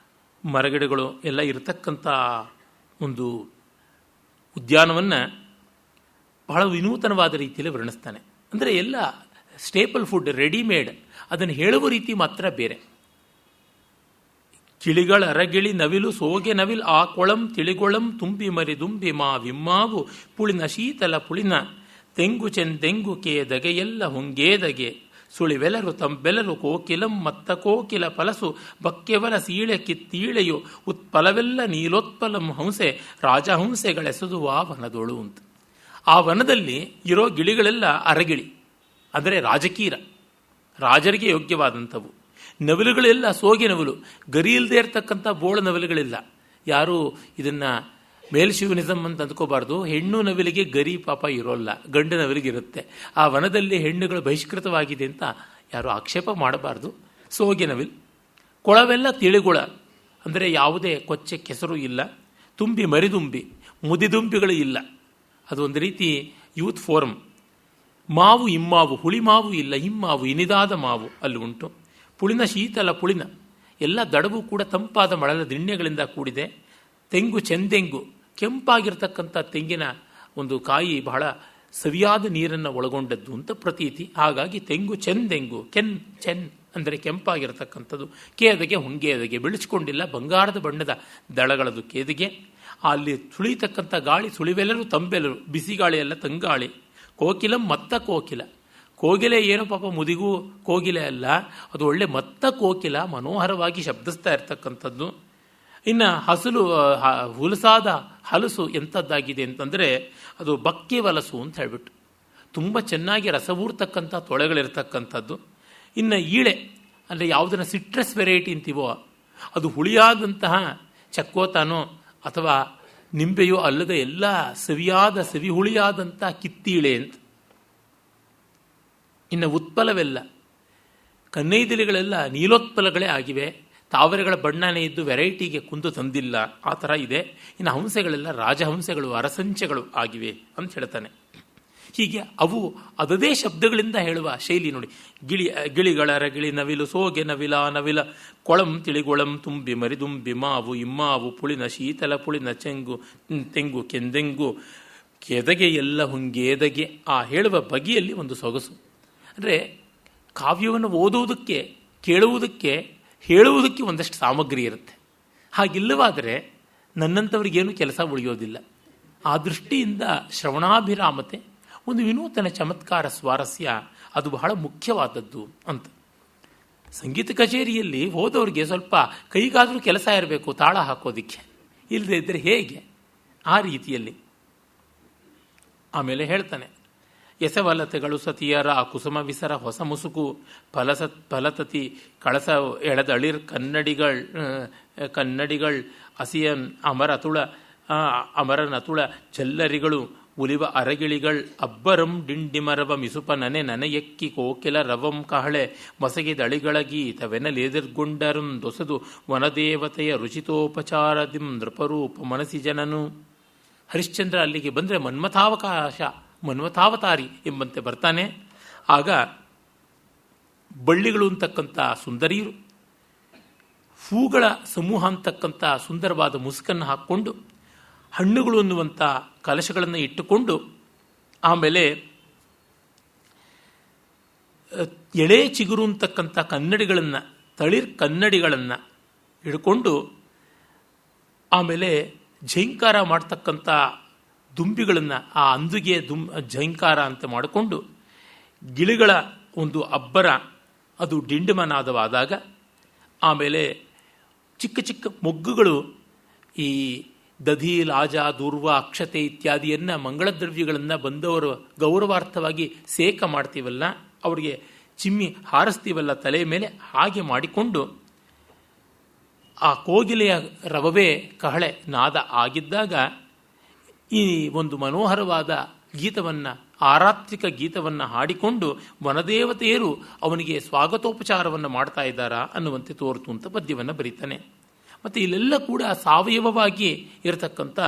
ಮರಗಿಡಗಳು ಎಲ್ಲ ಇರತಕ್ಕಂಥ ಒಂದು ಉದ್ಯಾನವನ್ನು ಬಹಳ ವಿನೂತನವಾದ ರೀತಿಯಲ್ಲಿ ವರ್ಣಿಸ್ತಾನೆ. ಅಂದರೆ ಎಲ್ಲ ಸ್ಟೇಪಲ್ ಫುಡ್, ರೆಡಿಮೇಡ್, ಅದನ್ನು ಹೇಳುವ ರೀತಿ ಮಾತ್ರ ಬೇರೆ. ಕಿಳಿಗಳ ಅರಗಿಳಿ ನವಿಲು ಸೋಗೆ ನವಿಲ್ ಆ ಕೊಳಂ ತಿಳಿಗೊಳಂ ತುಂಬಿ ಮರಿ ದುಂಬಿ ಮಾ ವಿಮ್ಮಾವು ಪುಳಿನ ಶೀತಲ ಪುಳಿನ ತೆಂಗು ಚೆಂದೆಂಗು ಕೇದಗೆಯೆಲ್ಲ ಹೊಂಗೇದಗೆ ಸುಳಿವೆಲರು ತಂಬೆಲರು ಕೋಕಿಲಂ ಮತ್ತ ಕೋಕಿಲ ಫಲಸು ಬಕ್ಕೆವಲ ಸೀಳೆ ಕಿತ್ತೀಳೆಯು ಉತ್ಪಲವೆಲ್ಲ ನೀಲೋತ್ಪಲಂ ಹಂಸೆ ರಾಜಹಂಸೆಗಳೆಸೆದುವ ವನದೊಳು ಅಂತ. ಆ ವನದಲ್ಲಿ ಇರೋ ಗಿಳಿಗಳೆಲ್ಲ ಅರಗಿಳಿ, ಅಂದರೆ ರಾಜಕೀರ, ರಾಜರಿಗೆ ಯೋಗ್ಯವಾದಂಥವು. ನವಿಲುಗಳೆಲ್ಲ ಸೋಗೆ ನವಿಲು, ಗರಿ ಇಲ್ಲದೆ ಇರತಕ್ಕಂಥ ಬೋಳ ನವಿಲುಗಳಿಲ್ಲ. ಯಾರು ಇದನ್ನು ಮೇಲ್ಶಿವನಿಸಮ್ ಅಂತ ಅಂದ್ಕೋಬಾರ್ದು. ಹೆಣ್ಣು ನವಿಲಿಗೆ ಗರಿ ಪಾಪ ಇರೋಲ್ಲ, ಗಂಡು ನವಿಲಿಗಿರುತ್ತೆ. ಆ ವನದಲ್ಲಿ ಹೆಣ್ಣುಗಳು ಬಹಿಷ್ಕೃತವಾಗಿದೆ ಅಂತ ಯಾರು ಆಕ್ಷೇಪ ಮಾಡಬಾರ್ದು. ಸೋಗೆ ನವಿಲು. ಕೊಳವೆಲ್ಲ ತಿಳಿಗೊಳ, ಅಂದರೆ ಯಾವುದೇ ಕೊಚ್ಚೆ ಕೆಸರು ಇಲ್ಲ. ತುಂಬಿ ಮರಿದುಂಬಿ, ಮುದಿದುಂಬಿಗಳು ಇಲ್ಲ. ಅದು ಒಂದು ರೀತಿ ಯೂತ್ ಫೋರಮ್. ಮಾವು ಇಮ್ಮಾವು, ಹುಳಿ ಮಾವು ಇಲ್ಲ, ಇಮ್ಮಾವು ಇನಿದಾದ ಮಾವು ಅಲ್ಲಿ ಉಂಟು. ಪುಳಿನ ಶೀತಲ ಪುಳಿನ, ಎಲ್ಲ ದಡವು ಕೂಡ ತಂಪಾದ ಮಳಲ ದಿಣ್ಣೆಗಳಿಂದ ಕೂಡಿದೆ. ತೆಂಗು ಚೆಂದೆಂಗು, ಕೆಂಪಾಗಿರ್ತಕ್ಕಂಥ ತೆಂಗಿನ ಒಂದು ಕಾಯಿ ಬಹಳ ಸವಿಯಾದ ನೀರನ್ನು ಒಳಗೊಂಡದ್ದು ಅಂತ ಪ್ರತೀತಿ. ಹಾಗಾಗಿ ತೆಂಗು ಚೆಂದೆಂಗು, ಚೆನ್ ಅಂದರೆ ಕೆಂಪಾಗಿರ್ತಕ್ಕಂಥದ್ದು. ಕೇದಗೆ ಹೊಂಗೇದಗೆ, ಬೆಳೆಸ್ಕೊಂಡಿಲ್ಲ, ಬಂಗಾರದ ಬಣ್ಣದ ದಳಗಳದು ಕೇದಿಗೆ. ಅಲ್ಲಿ ಸುಳಿತಕ್ಕಂಥ ಗಾಳಿ ಸುಳಿವೆಲ್ಲರೂ ತಂಬೆಲ್ಲರು, ಬಿಸಿ ಗಾಳಿ ಎಲ್ಲ ತಂಗಾಳಿ. ಕೋಕಿಲಂ ಮತ್ತ ಕೋಕಿಲ, ಕೋಗಿಲೆ ಏನು ಪಾಪ ಮುದಿಗೂ ಕೋಗಿಲೆ ಅಲ್ಲ, ಅದು ಒಳ್ಳೆ ಮತ್ತ ಕೋಕಿಲ, ಮನೋಹರವಾಗಿ ಶಬ್ದಿಸ್ತಾ ಇರ್ತಕ್ಕಂಥದ್ದು. ಇನ್ನು ಹುಲಸಾದ ಹಲಸು ಎಂಥದ್ದಾಗಿದೆ ಅಂತಂದರೆ ಅದು ಬಕ್ಕೆ ವಲಸು ಅಂತ ಹೇಳ್ಬಿಟ್ಟು ತುಂಬ ಚೆನ್ನಾಗಿ ರಸವೂರ್ತಕ್ಕಂಥ ತೊಳೆಗಳಿರ್ತಕ್ಕಂಥದ್ದು. ಇನ್ನು ಈಳೆ ಅಂದರೆ ಯಾವುದನ್ನು ಸಿಟ್ರಸ್ ವೆರೈಟಿ ಅಂತೀವೋ ಅದು ಹುಳಿಯಾದಂತಹ ಚಕ್ಕೋತಾನೋ ಅಥವಾ ನಿಂಬೆಯೋ ಅಲ್ಲದೆ ಎಲ್ಲ ಸವಿ ಹುಳಿಯಾದಂಥ ಕಿತ್ತೀಳೆ ಅಂತ. ಇನ್ನು ಉತ್ಪಲವೆಲ್ಲ, ಕನ್ನೈದಿಲೆಗಳೆಲ್ಲ ನೀಲೋತ್ಪಲಗಳೇ ಆಗಿವೆ. ತಾವರೆಗಳ ಬಣ್ಣನೇ ಇದ್ದು ವೆರೈಟಿಗೆ ಕುಂದು ತಂದಿಲ್ಲ, ಆ ಥರ ಇದೆ. ಇನ್ನು ಹಂಸೆಗಳೆಲ್ಲ ರಾಜಹಂಸೆಗಳು, ಅರಸಂಚೆಗಳು ಆಗಿವೆ ಅಂತ ಹೇಳ್ತಾನೆ. ಹೀಗೆ ಅವು ಅದದೇ ಶಬ್ದಗಳಿಂದ ಹೇಳುವ ಶೈಲಿ ನೋಡಿ. ಗಿಳಿಗಳರ ಗಿಳಿ ನವಿಲು ಸೋಗೆ ನವಿಲ ನವಿಲ ಕೊಳಂ ತಿಳಿಗೊಳಂ ತುಂಬಿ ಮರಿದುಂಬಿ ಮಾವು ಇಮ್ಮಾವು ಪುಳಿನ ಶೀತಲ ಪುಳಿನ ತೆಂಗು ಕೆಂದೆಂಗು ಕೆದಗೆ ಎಲ್ಲ ಹುಂಗೇದಗೆ. ಆ ಹೇಳುವ ಬಗೆಯಲ್ಲಿ ಒಂದು ಸೊಗಸು. ಅಂದರೆ ಕಾವ್ಯವನ್ನು ಓದುವುದಕ್ಕೆ, ಕೇಳುವುದಕ್ಕೆ, ಹೇಳುವುದಕ್ಕೆ ಒಂದಷ್ಟು ಸಾಮಗ್ರಿ ಇರುತ್ತೆ. ಹಾಗಿಲ್ಲವಾದರೆ ನನ್ನಂಥವ್ರಿಗೇನು ಕೆಲಸ ಉಳಿಯೋದಿಲ್ಲ. ಆ ದೃಷ್ಟಿಯಿಂದ ಶ್ರವಣಾಭಿರಾಮತೆ, ಒಂದು ವಿನೂತನ ಚಮತ್ಕಾರ, ಸ್ವಾರಸ್ಯ ಅದು ಬಹಳ ಮುಖ್ಯವಾದದ್ದು ಅಂತ. ಸಂಗೀತ ಕಚೇರಿಯಲ್ಲಿ ಹೋದವ್ರಿಗೆ ಸ್ವಲ್ಪ ಕೈಗಾದರೂ ಕೆಲಸ ಇರಬೇಕು ತಾಳ ಹಾಕೋದಿಕ್ಕೆ, ಇಲ್ಲದೆ ಇದ್ದರೆ ಹೇಗೆ? ಆ ರೀತಿಯಲ್ಲಿ ಆಮೇಲೆ ಹೇಳ್ತಾನೆ, ಎಸವಲತೆಗಳು ಸತಿಯರ ಕುಸುಮ ವಿಸರ ಹೊಸ ಮುಸುಕು ಫಲತತಿ ಕಳಸ ಎಳೆದಳಿರ್ ಕನ್ನಡಿಗಳ್ ಅಸಿಯನ್ ಅಮರನತುಳ ಜಲ್ಲರಿಗಳು ಉಲಿವ ಅರಗಿಳಿಗಳ್ ಅಬ್ಬರಂ ಡಿಂಡಿಮರವ ಮಿಸುಪ ನನೆಯಕ್ಕಿ ಕೋಕಿಲ ರವಂ ಕಹಳೆ ಮಸಗಿದಳಿಗಳಗೀತವೆನಲೆದಿರ್ಗೊಂಡರಂ ದೊಸದು ವನದೇವತೆಯ ರುಚಿತೋಪಚಾರದಿಂ ನೃಪರೂಪ ಮನಸಿ ಜನನು. ಹರಿಶ್ಚಂದ್ರ ಅಲ್ಲಿಗೆ ಬಂದರೆ ಮನ್ಮಥಾವತಾರಿ ಎಂಬಂತೆ ಬರ್ತಾನೆ. ಆಗ ಬಳ್ಳಿಗಳು ಅಂತಕ್ಕಂಥ ಸುಂದರಿಯರು, ಹೂಗಳ ಸಮೂಹ ಅಂತಕ್ಕಂಥ ಸುಂದರವಾದ ಮುಸುಕನ್ನು ಹಾಕ್ಕೊಂಡು, ಹಣ್ಣುಗಳು ಅನ್ನುವಂಥ ಕಲಶಗಳನ್ನು ಇಟ್ಟುಕೊಂಡು, ಆಮೇಲೆ ಎಳೆ ಚಿಗುರು ಅಂತಕ್ಕಂಥ ಕನ್ನಡಿಗಳನ್ನು ಹಿಡ್ಕೊಂಡು, ಆಮೇಲೆ ಝೈಂಕಾರ ಮಾಡ್ತಕ್ಕಂಥ ದುಂಬಿಗಳನ್ನು, ಆ ಅಂದುಗೆ ಝೈಂಕಾರ ಅಂತ ಮಾಡಿಕೊಂಡು, ಗಿಳಿಗಳ ಒಂದು ಅಬ್ಬರ ಅದು ಡಿಂಡಿಮನಾದವಾದಾಗ, ಆಮೇಲೆ ಚಿಕ್ಕ ಚಿಕ್ಕ ಮೊಗ್ಗುಗಳು ಈ ದಧಿ ಲಾಜ ದೂರ್ವ ಅಕ್ಷತೆ ಇತ್ಯಾದಿಯನ್ನು ಮಂಗಳದ್ರವ್ಯಗಳನ್ನು ಬಂದವರು ಗೌರವಾರ್ಥವಾಗಿ ಸೇಕ ಮಾಡ್ತೀವಲ್ಲ, ಅವರಿಗೆ ಚಿಮ್ಮಿ ಹಾರಿಸ್ತೀವಲ್ಲ ತಲೆ ಮೇಲೆ, ಹಾಗೆ ಮಾಡಿಕೊಂಡು ಆ ಕೋಗಿಲೆಯ ರವವೇ ಕಹಳೆ ನಾದ ಆಗಿದ್ದಾಗ ಈ ಒಂದು ಮನೋಹರವಾದ ಗೀತವನ್ನು, ಆರಾತ್ರಿಕ ಗೀತವನ್ನು ಹಾಡಿಕೊಂಡು ವನದೇವತೆಯರು ಅವನಿಗೆ ಸ್ವಾಗತೋಪಚಾರವನ್ನು ಮಾಡ್ತಾ ಇದ್ದಾರಾ ಅನ್ನುವಂತೆ ತೋರ್ತು ಅಂತ ಪದ್ಯವನ್ನು ಬರೀತಾನೆ. ಮತ್ತು ಇಲ್ಲೆಲ್ಲ ಕೂಡ ಸಾವಯವವಾಗಿ ಇರತಕ್ಕಂಥ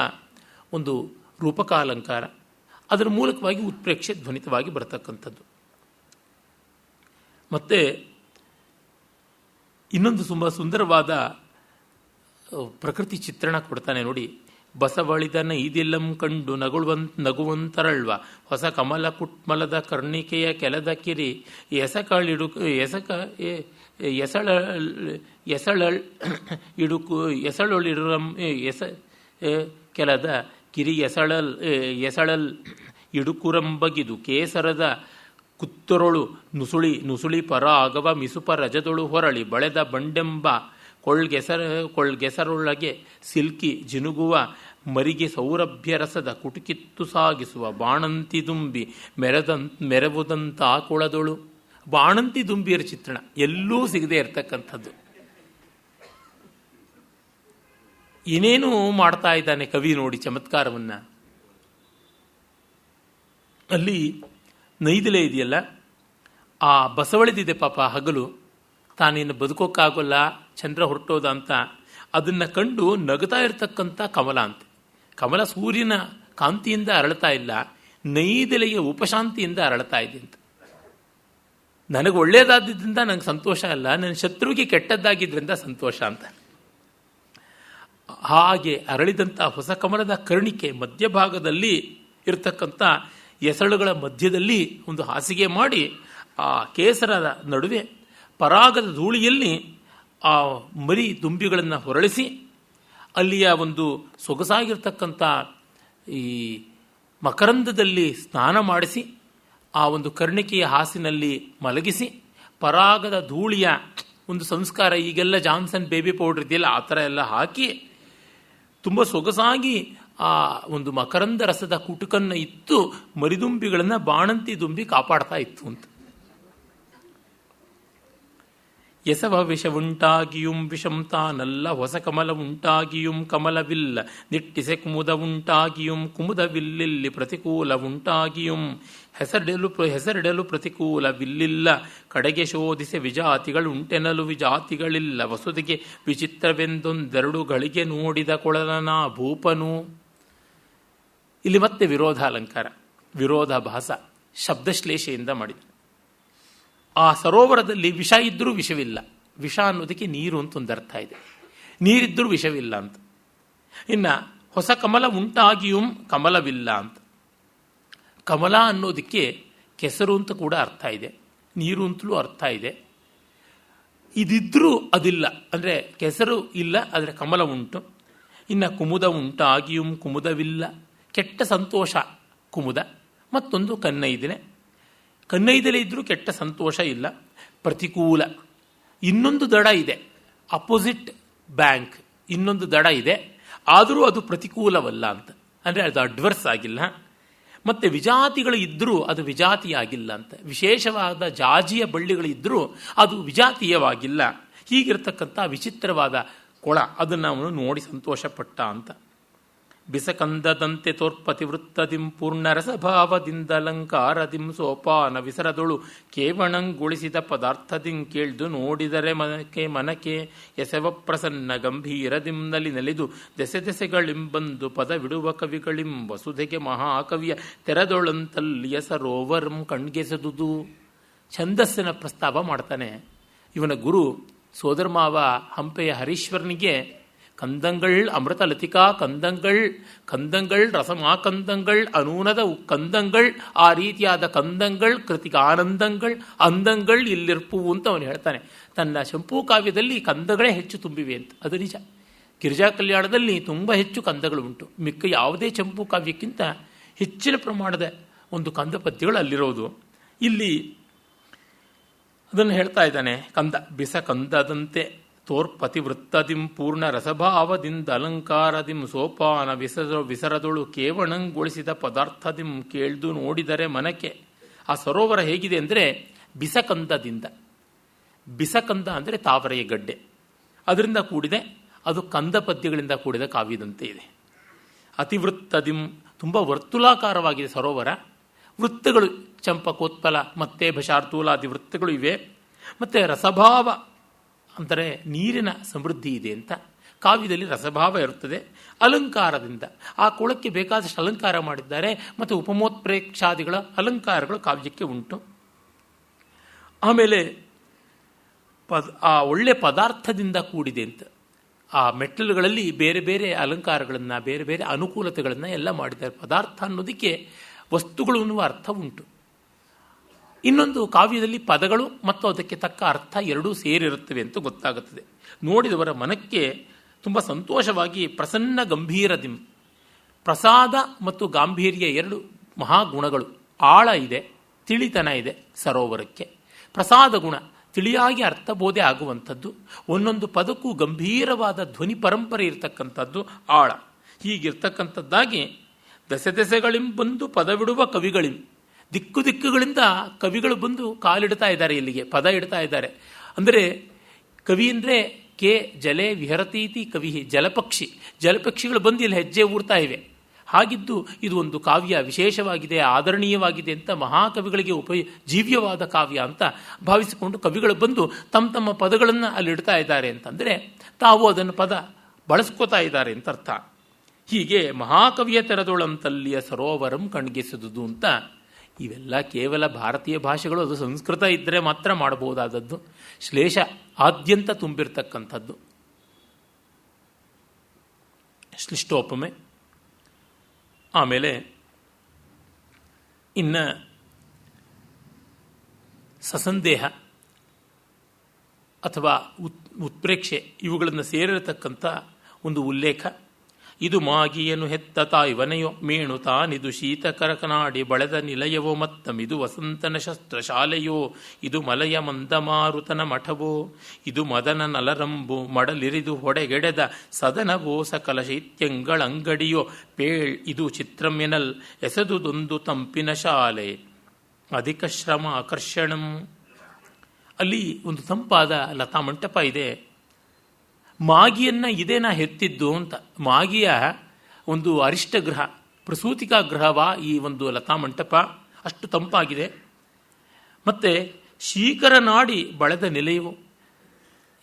ಒಂದು ರೂಪಕಾಲಂಕಾರ, ಅದರ ಮೂಲಕವಾಗಿ ಉತ್ಪ್ರೇಕ್ಷೆ ಧ್ವನಿತವಾಗಿ ಬರತಕ್ಕಂಥದ್ದು. ಮತ್ತು ಇನ್ನೊಂದು ತುಂಬ ಸುಂದರವಾದ ಪ್ರಕೃತಿ ಚಿತ್ರಣ ಕೊಡ್ತಾನೆ ನೋಡಿ. ಬಸವಳಿದನ ಇದೆಲ್ಲಂ ಕಂಡು ನಗುವಂತರಳ್ವ ಹೊಸ ಕಮಲ ಕುಟ್ಮಲದ ಕರ್ಣಿಕೆಯ ಕೆಲದ ಕಿರಿ ಎಸಳೊಳಿರಂ ಕೆಲದ ಕಿರಿ ಎಸಳಲ್ ಇಡುಕುರಂಬಗಿದು ಕೇಸರದ ಕುತ್ತರೊಳು ನುಸುಳಿ ಪರ ಆಗವ ಮಿಸುಪ ರಜದೊಳು ಹೊರಳಿ ಬಳೆದ ಬಂಡೆಂಬ ಕೊಳ್ಗೆಸರೊಳಗೆ ಸಿಲ್ಕಿ ಜಿನುಗುವ ಮರಿಗೆ ಸೌರಭ್ಯರಸದ ಕುಟುಕಿತ್ತು ಸಾಗಿಸುವ ಬಾಣಂತಿ ದುಂಬಿ ಮೆರವುದಂತ ಕೊಳದೊಳು. ಬಾಣಂತಿ ದುಂಬಿಯರ ಚಿತ್ರಣ ಎಲ್ಲೂ ಸಿಗದೆ ಇರತಕ್ಕಂಥದ್ದು. ಏನೇನು ಮಾಡ್ತಾ ಇದ್ದಾನೆ ಕವಿ ನೋಡಿ ಚಮತ್ಕಾರವನ್ನ. ಅಲ್ಲಿ ನೈದಿಲೆ ಇದೆಯಲ್ಲ, ಆ ಬಸವಳಿದಿದೆ ಪಾಪ ಹಗಲು, ತಾನೇನು ಬದುಕೋಕ್ಕಾಗೋಲ್ಲ, ಚಂದ್ರ ಹೊರಟೋದ ಅಂತ, ಅದನ್ನು ಕಂಡು ನಗುತ್ತಾ ಇರತಕ್ಕಂಥ ಕಮಲ ಅಂತೆ. ಕಮಲ ಸೂರ್ಯನ ಕಾಂತಿಯಿಂದ ಅರಳ್ತಾ ಇಲ್ಲ, ನೈದಿಲೆಯ ಉಪಶಾಂತಿಯಿಂದ ಅರಳ್ತಾ ಇದೆ ಅಂತ. ನನಗೆ ಒಳ್ಳೆಯದಾದ್ದರಿಂದ ನನಗೆ ಸಂತೋಷ ಅಲ್ಲ, ನನ್ನ ಶತ್ರುವಿಗೆ ಕೆಟ್ಟದ್ದಾಗಿದ್ದರಿಂದ ಸಂತೋಷ ಅಂತ. ಹಾಗೆ ಅರಳಿದಂಥ ಹೊಸ ಕಮಲದ ಕರ್ಣಿಕೆ ಮಧ್ಯಭಾಗದಲ್ಲಿ ಇರತಕ್ಕಂಥ ಎಸಳುಗಳ ಮಧ್ಯದಲ್ಲಿ ಒಂದು ಹಾಸಿಗೆ ಮಾಡಿ, ಆ ಕೇಸರದ ನಡುವೆ ಪರಾಗದ ಧೂಳಿಯಲ್ಲಿ ಆ ಮರಿ ದುಂಬಿಗಳನ್ನು ಹೊರಳಿಸಿ, ಅಲ್ಲಿಯ ಒಂದು ಸೊಗಸಾಗಿರ್ತಕ್ಕಂಥ ಈ ಮಕರಂದದಲ್ಲಿ ಸ್ನಾನ ಮಾಡಿಸಿ, ಆ ಒಂದು ಕರ್ಣಿಕೆಯ ಹಾಸಿನಲ್ಲಿ ಮಲಗಿಸಿ, ಪರಾಗದ ಧೂಳಿಯ ಒಂದು ಸಂಸ್ಕಾರ, ಈಗೆಲ್ಲ ಜಾನ್ಸನ್ ಬೇಬಿ ಪೌಡರ್ ಇದೆಯಲ್ಲ ಆ ಥರ ಎಲ್ಲ ಹಾಕಿ ತುಂಬ ಸೊಗಸಾಗಿ ಆ ಒಂದು ಮಕರಂದ ರಸದ ಕುಟುಕನ್ನು ಇತ್ತು ಮರಿದುಂಬಿಗಳನ್ನು ಬಾಣಂತಿ ದುಂಬಿ ಕಾಪಾಡ್ತಾ ಇತ್ತು ಅಂತ. ಎಸವ ವಿಷವುಂಟಾಗಿಯುಂ ವಿಷಂ ತಾನಲ್ಲ ಹೊಸ ಕಮಲ ಉಂಟಾಗಿಯುಂ ಕಮಲವಿಲ್ಲ ನಿಟ್ಟಿಸೆ ಕುಮುದವುಂಟಾಗಿಯುಂ ಕುಮುದವಿಲ್ಲಿಲ್ಲಿ ಪ್ರತಿಕೂಲವುಂಟಾಗಿಯುಂ ಹೆಸರಿಡಲು ಪ್ರತಿಕೂಲವಿಲ್ಲಿಲ್ಲ ಕಡೆಗೆ ಶೋಧಿಸೆ ವಿಜಾತಿಗಳುಂಟೆನಲು ವಿಜಾತಿಗಳಿಲ್ಲ ವಸುದಿಗೆ ವಿಚಿತ್ರವೆಂದೊಂದೆರಡು ಗಳಿಗೆ ನೋಡಿದ ಕೊಳಲನ ಭೂಪನು. ಇಲ್ಲಿ ಮತ್ತೆ ವಿರೋಧಾಲಂಕಾರ. ವಿರೋಧಾಭಾಸ ಶಬ್ದಶ್ಲೇಷೆಯಿಂದ ಮಾಡಿದ. ಆ ಸರೋವರದಲ್ಲಿ ವಿಷ ಇದ್ದರೂ ವಿಷವಿಲ್ಲ. ವಿಷ ಅನ್ನೋದಕ್ಕೆ ನೀರು ಅಂತ ಒಂದು ಅರ್ಥ ಇದೆ. ನೀರಿದ್ದರೂ ವಿಷವಿಲ್ಲ ಅಂತ. ಇನ್ನು ಹೊಸ ಕಮಲ ಉಂಟಾಗಿಯೂ ಕಮಲವಿಲ್ಲ ಅಂತ. ಕಮಲ ಅನ್ನೋದಕ್ಕೆ ಕೆಸರು ಅಂತ ಕೂಡ ಅರ್ಥ ಇದೆ, ನೀರು ಅಂತಲೂ ಅರ್ಥ ಇದೆ. ಇದಿದ್ರೂ ಅದಿಲ್ಲ ಅಂದರೆ ಕೆಸರು ಇಲ್ಲ, ಆದರೆ ಕಮಲ ಉಂಟು. ಇನ್ನು ಕುಮುದ ಉಂಟಾಗಿಯೂ ಕುಮುದವಿಲ್ಲ. ಕೆಟ್ಟ ಸಂತೋಷ ಕುಮುದ. ಮತ್ತೊಂದು ಕನ್ನೈದಲೆ. ಕನ್ನೈದಲೆ ಇದ್ದರೂ ಕೆಟ್ಟ ಸಂತೋಷ ಇಲ್ಲ. ಪ್ರತಿಕೂಲ. ಇನ್ನೊಂದು ದಡ ಇದೆ, ಅಪೋಸಿಟ್ ಬ್ಯಾಂಕ್. ಇನ್ನೊಂದು ದಡ ಇದೆ, ಆದರೂ ಅದು ಪ್ರತಿಕೂಲವಲ್ಲ ಅಂತ. ಅಂದರೆ ಅದು ಅಡ್ವರ್ಸ್ ಆಗಿಲ್ಲ. ಮತ್ತು ವಿಜಾತಿಗಳು ಇದ್ದರೂ ಅದು ವಿಜಾತಿಯಾಗಿಲ್ಲ ಅಂತ. ವಿಶೇಷವಾದ ಜಾಜಿಯ ಬಳ್ಳಿಗಳು ಇದ್ದರೂ ಅದು ವಿಜಾತೀಯವಾಗಿಲ್ಲ. ಹೀಗಿರ್ತಕ್ಕಂಥ ವಿಚಿತ್ರವಾದ ಕೊಳ, ಅದನ್ನು ಅವನು ನೋಡಿ ಸಂತೋಷಪಟ್ಟ ಅಂತ. ಬಿಸಕಂದದಂತೆ ತೋರ್ಪತಿವೃತ್ತದಿಂ ಪೂರ್ಣರಸಭಾವದಿಂದಲಂಕಾರದಿಂ ಸೋಪಾನ ವಿಸರದೊಳು ಕೇವಣಂಗೊಳಿಸಿದ ಪದಾರ್ಥದಿಂ ಕೇಳ್ದು ನೋಡಿದರೆ ಮನಕೆ ಎಸೆವ ಪ್ರಸನ್ನ ಗಂಭೀರದಿಂ ನಲಿದು ದೆಸೆ ದೆಸೆಗಳಿಂಬಂದು ಪದವಿಡುವ ಕವಿಗಳಿಂ ವಸುಧೆಗೆ ಮಹಾಕವಿಯ ತೆರದೊಳಂತಲ್ಲಿಯ ಸರೋವರಂ ಕಣ್ಗೆಸೆದುದು. ಛಂದಸ್ಸಿನ ಪ್ರಸ್ತಾವ ಮಾಡ್ತಾನೆ. ಇವನ ಗುರು ಸೋದರಮಾವ ಹಂಪೆಯ ಹರೀಶ್ವರನಿಗೆ ಕಂದಂಗಳ್ ಅಮೃತ ಲತಿಕಾ ಕಂದಂಗಳ್ ರಸಮಾ ಕಂದಂಗಳ್ ಅನೂನದ ಕಂದಂಗಳ್, ಆ ರೀತಿಯಾದ ಕಂದಂಗಳ್ ಕೃತಿಕ ಆನಂದಂಗಳ್ ಅಂದಂಗಳ್ ಇಲ್ಲಿರ್ಪುವು ಅಂತ ಅವನು ಹೇಳ್ತಾನೆ. ತನ್ನ ಚಂಪೂ ಕಾವ್ಯದಲ್ಲಿ ಕಂದಗಳೇ ಹೆಚ್ಚು ತುಂಬಿವೆ ಅಂತ. ಅದು ನಿಜ. ಗಿರಿಜಾ ಕಲ್ಯಾಣದಲ್ಲಿ ತುಂಬ ಹೆಚ್ಚು ಕಂದಗಳು ಉಂಟು. ಮಿಕ್ಕ ಯಾವುದೇ ಚಂಪೂ ಕಾವ್ಯಕ್ಕಿಂತ ಹೆಚ್ಚಿನ ಪ್ರಮಾಣದ ಒಂದು ಕಂದ ಪದ್ಯಗಳು ಅಲ್ಲಿರೋದು. ಇಲ್ಲಿ ಅದನ್ನು ಹೇಳ್ತಾ ಇದ್ದಾನೆ. ಕಂದ ಬಿಸ ಕಂದದಂತೆ ತೋರ್ಪತಿವೃತ್ತದಿಂ ಪೂರ್ಣ ರಸಭಾವದಿಂದ ಅಲಂಕಾರದಿಂ ಸೋಪಾನ ವಿಸರದೊಳು ಕೇವಣಂಗೊಳಿಸಿದ ಪದಾರ್ಥದಿಂ ಕೇಳ್ದು ನೋಡಿದರೆ ಮನಕ್ಕೆ. ಆ ಸರೋವರ ಹೇಗಿದೆ ಅಂದರೆ ಬಿಸಕಂದದಿಂದ. ಬಿಸಕಂದ ಅಂದರೆ ತಾವರೆಯ ಗಡ್ಡೆ, ಅದರಿಂದ ಕೂಡಿದೆ. ಅದು ಕಂದ ಪದ್ಯಗಳಿಂದ ಕೂಡಿದ ಕಾವ್ಯದಂತೆ ಇದೆ. ಅತಿವೃತ್ತದಿಂ, ತುಂಬ ವರ್ತುಲಾಕಾರವಾಗಿದೆ ಸರೋವರ. ವೃತ್ತಗಳು ಚಂಪಕೋತ್ಪಲ ಮತ್ತೆ ಭಶಾರ್ತೂಲಾದಿ ವೃತ್ತಗಳು ಇವೆ. ಮತ್ತು ರಸಭಾವ ಅಂದರೆ ನೀರಿನ ಸಮೃದ್ಧಿ ಇದೆ ಅಂತ. ಕಾವ್ಯದಲ್ಲಿ ರಸಭಾವ ಇರುತ್ತದೆ. ಅಲಂಕಾರದಿಂದ ಆ ಕೊಳಕ್ಕೆ ಬೇಕಾದಷ್ಟು ಅಲಂಕಾರ ಮಾಡಿದ್ದಾರೆ. ಮತ್ತು ಉಪಮೋತ್ಪ್ರೇಕ್ಷಾದಿಗಳ ಅಲಂಕಾರಗಳು ಕಾವ್ಯಕ್ಕೆ ಉಂಟು. ಆಮೇಲೆ ಆ ಒಳ್ಳೆ ಪದಾರ್ಥದಿಂದ ಕೂಡಿದೆ ಅಂತ. ಆ ಮೆಟ್ಟಲುಗಳಲ್ಲಿ ಬೇರೆ ಬೇರೆ ಅಲಂಕಾರಗಳನ್ನು, ಬೇರೆ ಬೇರೆ ಅನುಕೂಲತೆಗಳನ್ನು ಎಲ್ಲ ಮಾಡಿದ್ದಾರೆ. ಪದಾರ್ಥ ಅನ್ನೋದಕ್ಕೆ ವಸ್ತುಗಳು ಅನ್ನುವ ಅರ್ಥ ಉಂಟು. ಇನ್ನೊಂದು ಕಾವ್ಯದಲ್ಲಿ ಪದಗಳು ಮತ್ತು ಅದಕ್ಕೆ ತಕ್ಕ ಅರ್ಥ ಎರಡೂ ಸೇರಿರುತ್ತವೆ ಅಂತ ಗೊತ್ತಾಗುತ್ತದೆ. ನೋಡಿದವರ ಮನಕ್ಕೆ ತುಂಬ ಸಂತೋಷವಾಗಿ ಪ್ರಸನ್ನ ಗಂಭೀರದಿಂ. ಪ್ರಸಾದ ಮತ್ತು ಗಾಂಭೀರ್ಯ ಎರಡು ಮಹಾಗುಣಗಳು. ಆಳ ಇದೆ, ತಿಳಿತನ ಇದೆ ಸರೋವರಕ್ಕೆ. ಪ್ರಸಾದ ಗುಣ, ತಿಳಿಯಾಗಿ ಅರ್ಥಬೋಧೆ ಆಗುವಂಥದ್ದು. ಒಂದೊಂದು ಪದಕ್ಕೂ ಗಂಭೀರವಾದ ಧ್ವನಿ ಪರಂಪರೆ ಇರತಕ್ಕಂಥದ್ದು ಆಳ. ಹೀಗಿರ್ತಕ್ಕಂಥದ್ದಾಗಿ ದೆಸೆ ದೆಸೆಗಳಿಂ ಬಂದು ಪದವಿಡುವ ಕವಿಗಳಿಂ. ದಿಕ್ಕು ದಿಕ್ಕುಗಳಿಂದ ಕವಿಗಳು ಬಂದು ಕಾಲಿಡ್ತಾ ಇದ್ದಾರೆ, ಇಲ್ಲಿಗೆ ಪದ ಇಡ್ತಾ ಇದ್ದಾರೆ. ಅಂದರೆ ಕವಿ ಅಂದರೆ ಕೆ ಜಲೆ ವಿಹರತೀತಿ ಕವಿ, ಜಲಪಕ್ಷಿ. ಜಲಪಕ್ಷಿಗಳು ಬಂದು ಇಲ್ಲಿ ಹೆಜ್ಜೆ ಊರ್ತಾ ಇವೆ. ಹಾಗಿದ್ದು ಇದು ಒಂದು ಕಾವ್ಯ ವಿಶೇಷವಾಗಿದೆ, ಆದರಣೀಯವಾಗಿದೆ ಅಂತ ಮಹಾಕವಿಗಳಿಗೆ ಜೀವ್ಯವಾದ ಕಾವ್ಯ ಅಂತ ಭಾವಿಸಿಕೊಂಡು ಕವಿಗಳು ಬಂದು ತಮ್ಮ ತಮ್ಮ ಪದಗಳನ್ನು ಅಲ್ಲಿಡ್ತಾ ಇದ್ದಾರೆ ಅಂತಂದರೆ ತಾವು ಅದನ್ನು ಪದ ಬಳಸ್ಕೋತಾ ಇದ್ದಾರೆ ಅಂತ ಅರ್ಥ. ಹೀಗೆ ಮಹಾಕವಿಯ ತೆರದೊಳಂತಲ್ಲಿಯ ಸರೋವರಂ ಕಣ್ಗೆಸೆದುದು ಅಂತ. ಇವೆಲ್ಲ ಕೇವಲ ಭಾರತೀಯ ಭಾಷೆಗಳು. ಅದು ಸಂಸ್ಕೃತ ಇದ್ದರೆ ಮಾತ್ರ ಮಾಡಬಹುದಾದದ್ದು. ಶ್ಲೇಷ ಆದ್ಯಂತ ತುಂಬಿರ್ತಕ್ಕಂಥದ್ದು. ಶ್ಲಿಷ್ಟೋಪಮೆ. ಆಮೇಲೆ ಇನ್ನು ಸಸಂದೇಹ ಅಥವಾ ಉತ್ಪ್ರೇಕ್ಷೆ ಇವುಗಳನ್ನು ಸೇರಿರತಕ್ಕಂಥ ಒಂದು ಉಲ್ಲೇಖ. ಇದು ಮಾಗಿಯನು ಹೆತ್ತ ತಾಯ್ವನೆಯೋ ಮೇಣು ತಾನಿದು ಶೀತಕರಕನಾಡಿ ಬಳೆದ ನಿಲಯವೋ ಮತ್ತಮಿದು ವಸಂತನ ಶಸ್ತ್ರಶಾಲೆಯೋ ಇದು ಮಲಯ ಮಂದಮಾರುತನ ಮಠವೋ ಇದು ಮದನ ನಲರಂಬು ಮಡಲಿರಿದು ಹೊಡೆಗೆಡೆದ ಸದನವೋ ಸಕಲ ಶೈತ್ಯಂಗಳಂಗಡಿಯೋ ಪೇಳ್ ಇದು ಚಿತ್ರಮ್ಯನಲ್ ಎಸೆದುದೊಂದು ತಂಪಿನ ಶಾಲೆ ಅಧಿಕ ಶ್ರಮ ಆಕರ್ಷಣಂ. ಅಲ್ಲಿ ಒಂದು ತಂಪಾದ ಲತಾ ಮಂಟಪ ಇದೆ. ಮಾಗಿಯನ್ನು ಇದೇನಾ ಹೆತ್ತಿದ್ದು ಅಂತ. ಮಾಗಿಯ ಒಂದು ಅರಿಷ್ಟ ಗೃಹ, ಪ್ರಸೂತಿಕಾ ಗೃಹವಾ ಈ ಒಂದು ಲತಾ ಮಂಟಪ. ಅಷ್ಟು ತಂಪಾಗಿದೆ. ಮತ್ತು ಶೀಕರನಾಡಿ ಬಳೆದ ನಿಲಯವು.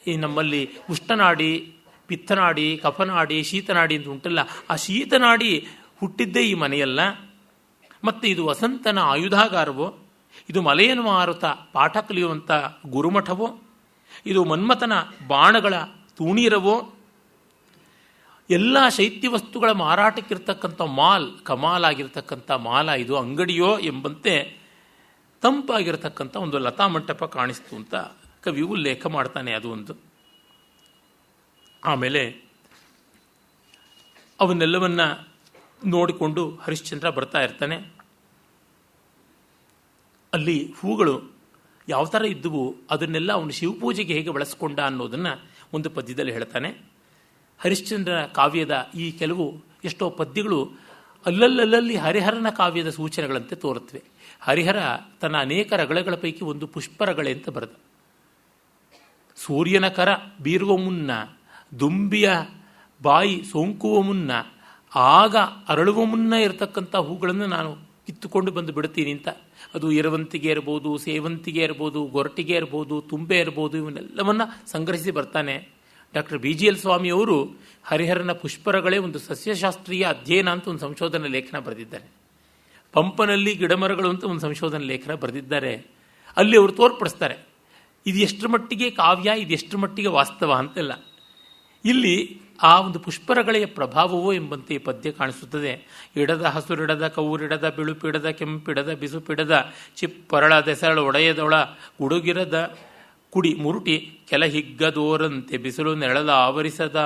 ಈ ನಮ್ಮಲ್ಲಿ ಉಷ್ಣನಾಡಿ, ಪಿತ್ತನಾಡಿ, ಕಫನಾಡಿ, ಶೀತನಾಡಿ ಅಂತ ಉಂಟಲ್ಲ, ಆ ಶೀತನಾಡಿ ಹುಟ್ಟಿದ್ದೇ ಈ ಮನೆಯಲ್ಲ. ಮತ್ತು ಇದು ವಸಂತನ ಆಯುಧಾಗಾರವೋ, ಇದು ಮಲೆಯನ್ನು ಮಾರುತ ಪಾಠ ಕಲಿಯುವಂಥ ಗುರುಮಠವೋ, ಇದು ಮನ್ಮಥನ ಬಾಣಗಳ ತೂಣೀರವೋ, ಎಲ್ಲ ಶೈತ್ಯ ವಸ್ತುಗಳ ಮಾರಾಟಕ್ಕಿರ್ತಕ್ಕಂಥ ಮಾಲ್, ಕಮಾಲಾಗಿರ್ತಕ್ಕಂಥ ಮಾಲ ಇದು ಅಂಗಡಿಯೋ ಎಂಬಂತೆ ತಂಪಾಗಿರ್ತಕ್ಕಂಥ ಒಂದು ಲತಾ ಮಂಟಪ ಕಾಣಿಸ್ತು ಅಂತ ಕವಿಯು ಉಲ್ಲೇಖ ಮಾಡ್ತಾನೆ. ಅದು ಒಂದು. ಆಮೇಲೆ ಅವನ್ನೆಲ್ಲವನ್ನ ನೋಡಿಕೊಂಡು ಹರಿಶ್ಚಂದ್ರ ಬರ್ತಾ ಇರ್ತಾನೆ. ಅಲ್ಲಿ ಹೂಗಳು ಯಾವ ಥರ ಇದ್ದುವು, ಅದನ್ನೆಲ್ಲ ಅವನು ಶಿವಪೂಜೆಗೆ ಹೇಗೆ ಬಳಸ್ಕೊಂಡ ಅನ್ನೋದನ್ನು ಒಂದು ಪದ್ಯದಲ್ಲಿ ಹೇಳ್ತಾನೆ. ಹರಿಶ್ಚಂದ್ರ ಕಾವ್ಯದ ಈ ಕೆಲವು ಎಷ್ಟೋ ಪದ್ಯಗಳು ಅಲ್ಲಲ್ಲಿ ಹರಿಹರನ ಕಾವ್ಯದ ಸೂಚನೆಗಳಂತೆ ತೋರುತ್ತವೆ. ಹರಿಹರ ತನ್ನ ಅನೇಕ ರಗಳೆಗಳ ಪೈಕಿ ಒಂದು ಪುಷ್ಪರಗಳೆ ಅಂತ ಬರೆದ. ಸೂರ್ಯನ ಕರ ಬೀರುವ ಮುನ್ನ, ದುಂಬಿಯ ಬಾಯಿ ಸೋಂಕುವ ಮುನ್ನ, ಆಗ ಅರಳುವ ಮುನ್ನ ಇರತಕ್ಕಂಥ ಹೂಗಳನ್ನು ನಾನು ಕಿತ್ತುಕೊಂಡು ಬಂದು ಬಿಡ್ತೀನಿ ಅಂತ. ಅದು ಎರವಂತಿಗೆ ಇರ್ಬೋದು, ಸೇವಂತಿಗೆ ಇರ್ಬೋದು, ಗೊರಟಿಗೆ ಇರ್ಬೋದು, ತುಂಬೆ ಇರ್ಬೋದು, ಇವನ್ನೆಲ್ಲವನ್ನ ಸಂಗ್ರಹಿಸಿ ಬರ್ತಾನೆ. ಡಾಕ್ಟರ್ BGL ಸ್ವಾಮಿಯವರು ಹರಿಹರನ ಪುಷ್ಪರಗಳೇ ಒಂದು ಸಸ್ಯಶಾಸ್ತ್ರೀಯ ಅಧ್ಯಯನ ಅಂತ ಒಂದು ಸಂಶೋಧನಾ ಲೇಖನ ಬರೆದಿದ್ದಾರೆ. ಪಂಪನಲ್ಲಿ ಗಿಡಮರಗಳು ಅಂತ ಒಂದು ಸಂಶೋಧನಾ ಲೇಖನ ಬರೆದಿದ್ದಾರೆ. ಅಲ್ಲಿ ಅವರು ತೋರ್ಪಡಿಸ್ತಾರೆ ಇದು ಎಷ್ಟರ ಮಟ್ಟಿಗೆ ಕಾವ್ಯ, ಇದು ಎಷ್ಟರ ಮಟ್ಟಿಗೆ ವಾಸ್ತವ ಅಂತೆಲ್ಲ. ಇಲ್ಲಿ ಆ ಒಂದು ಪುಷ್ಪರಗಳೆಯ ಪ್ರಭಾವವೋ ಎಂಬಂತೆ ಈ ಪದ್ಯ ಕಾಣಿಸುತ್ತದೆ. ಇಡದ ಹಸುರಿಡದ ಕೌರಿಡದ ಬಿಳುಪಿಡದ ಕೆಂಪಿಡದ ಬಿಸುಪಿಡದ ಚಿಪ್ಪರಳ ದೆಸಳ ಒಡೆಯದೊಳ ಉಡುಗಿರದ ಕುಡಿ ಮುರುಟಿ ಕೆಲ ಹಿಗ್ಗದೋರಂತೆ ಬಿಸಿಲು ನೆರಳದ ಆವರಿಸದ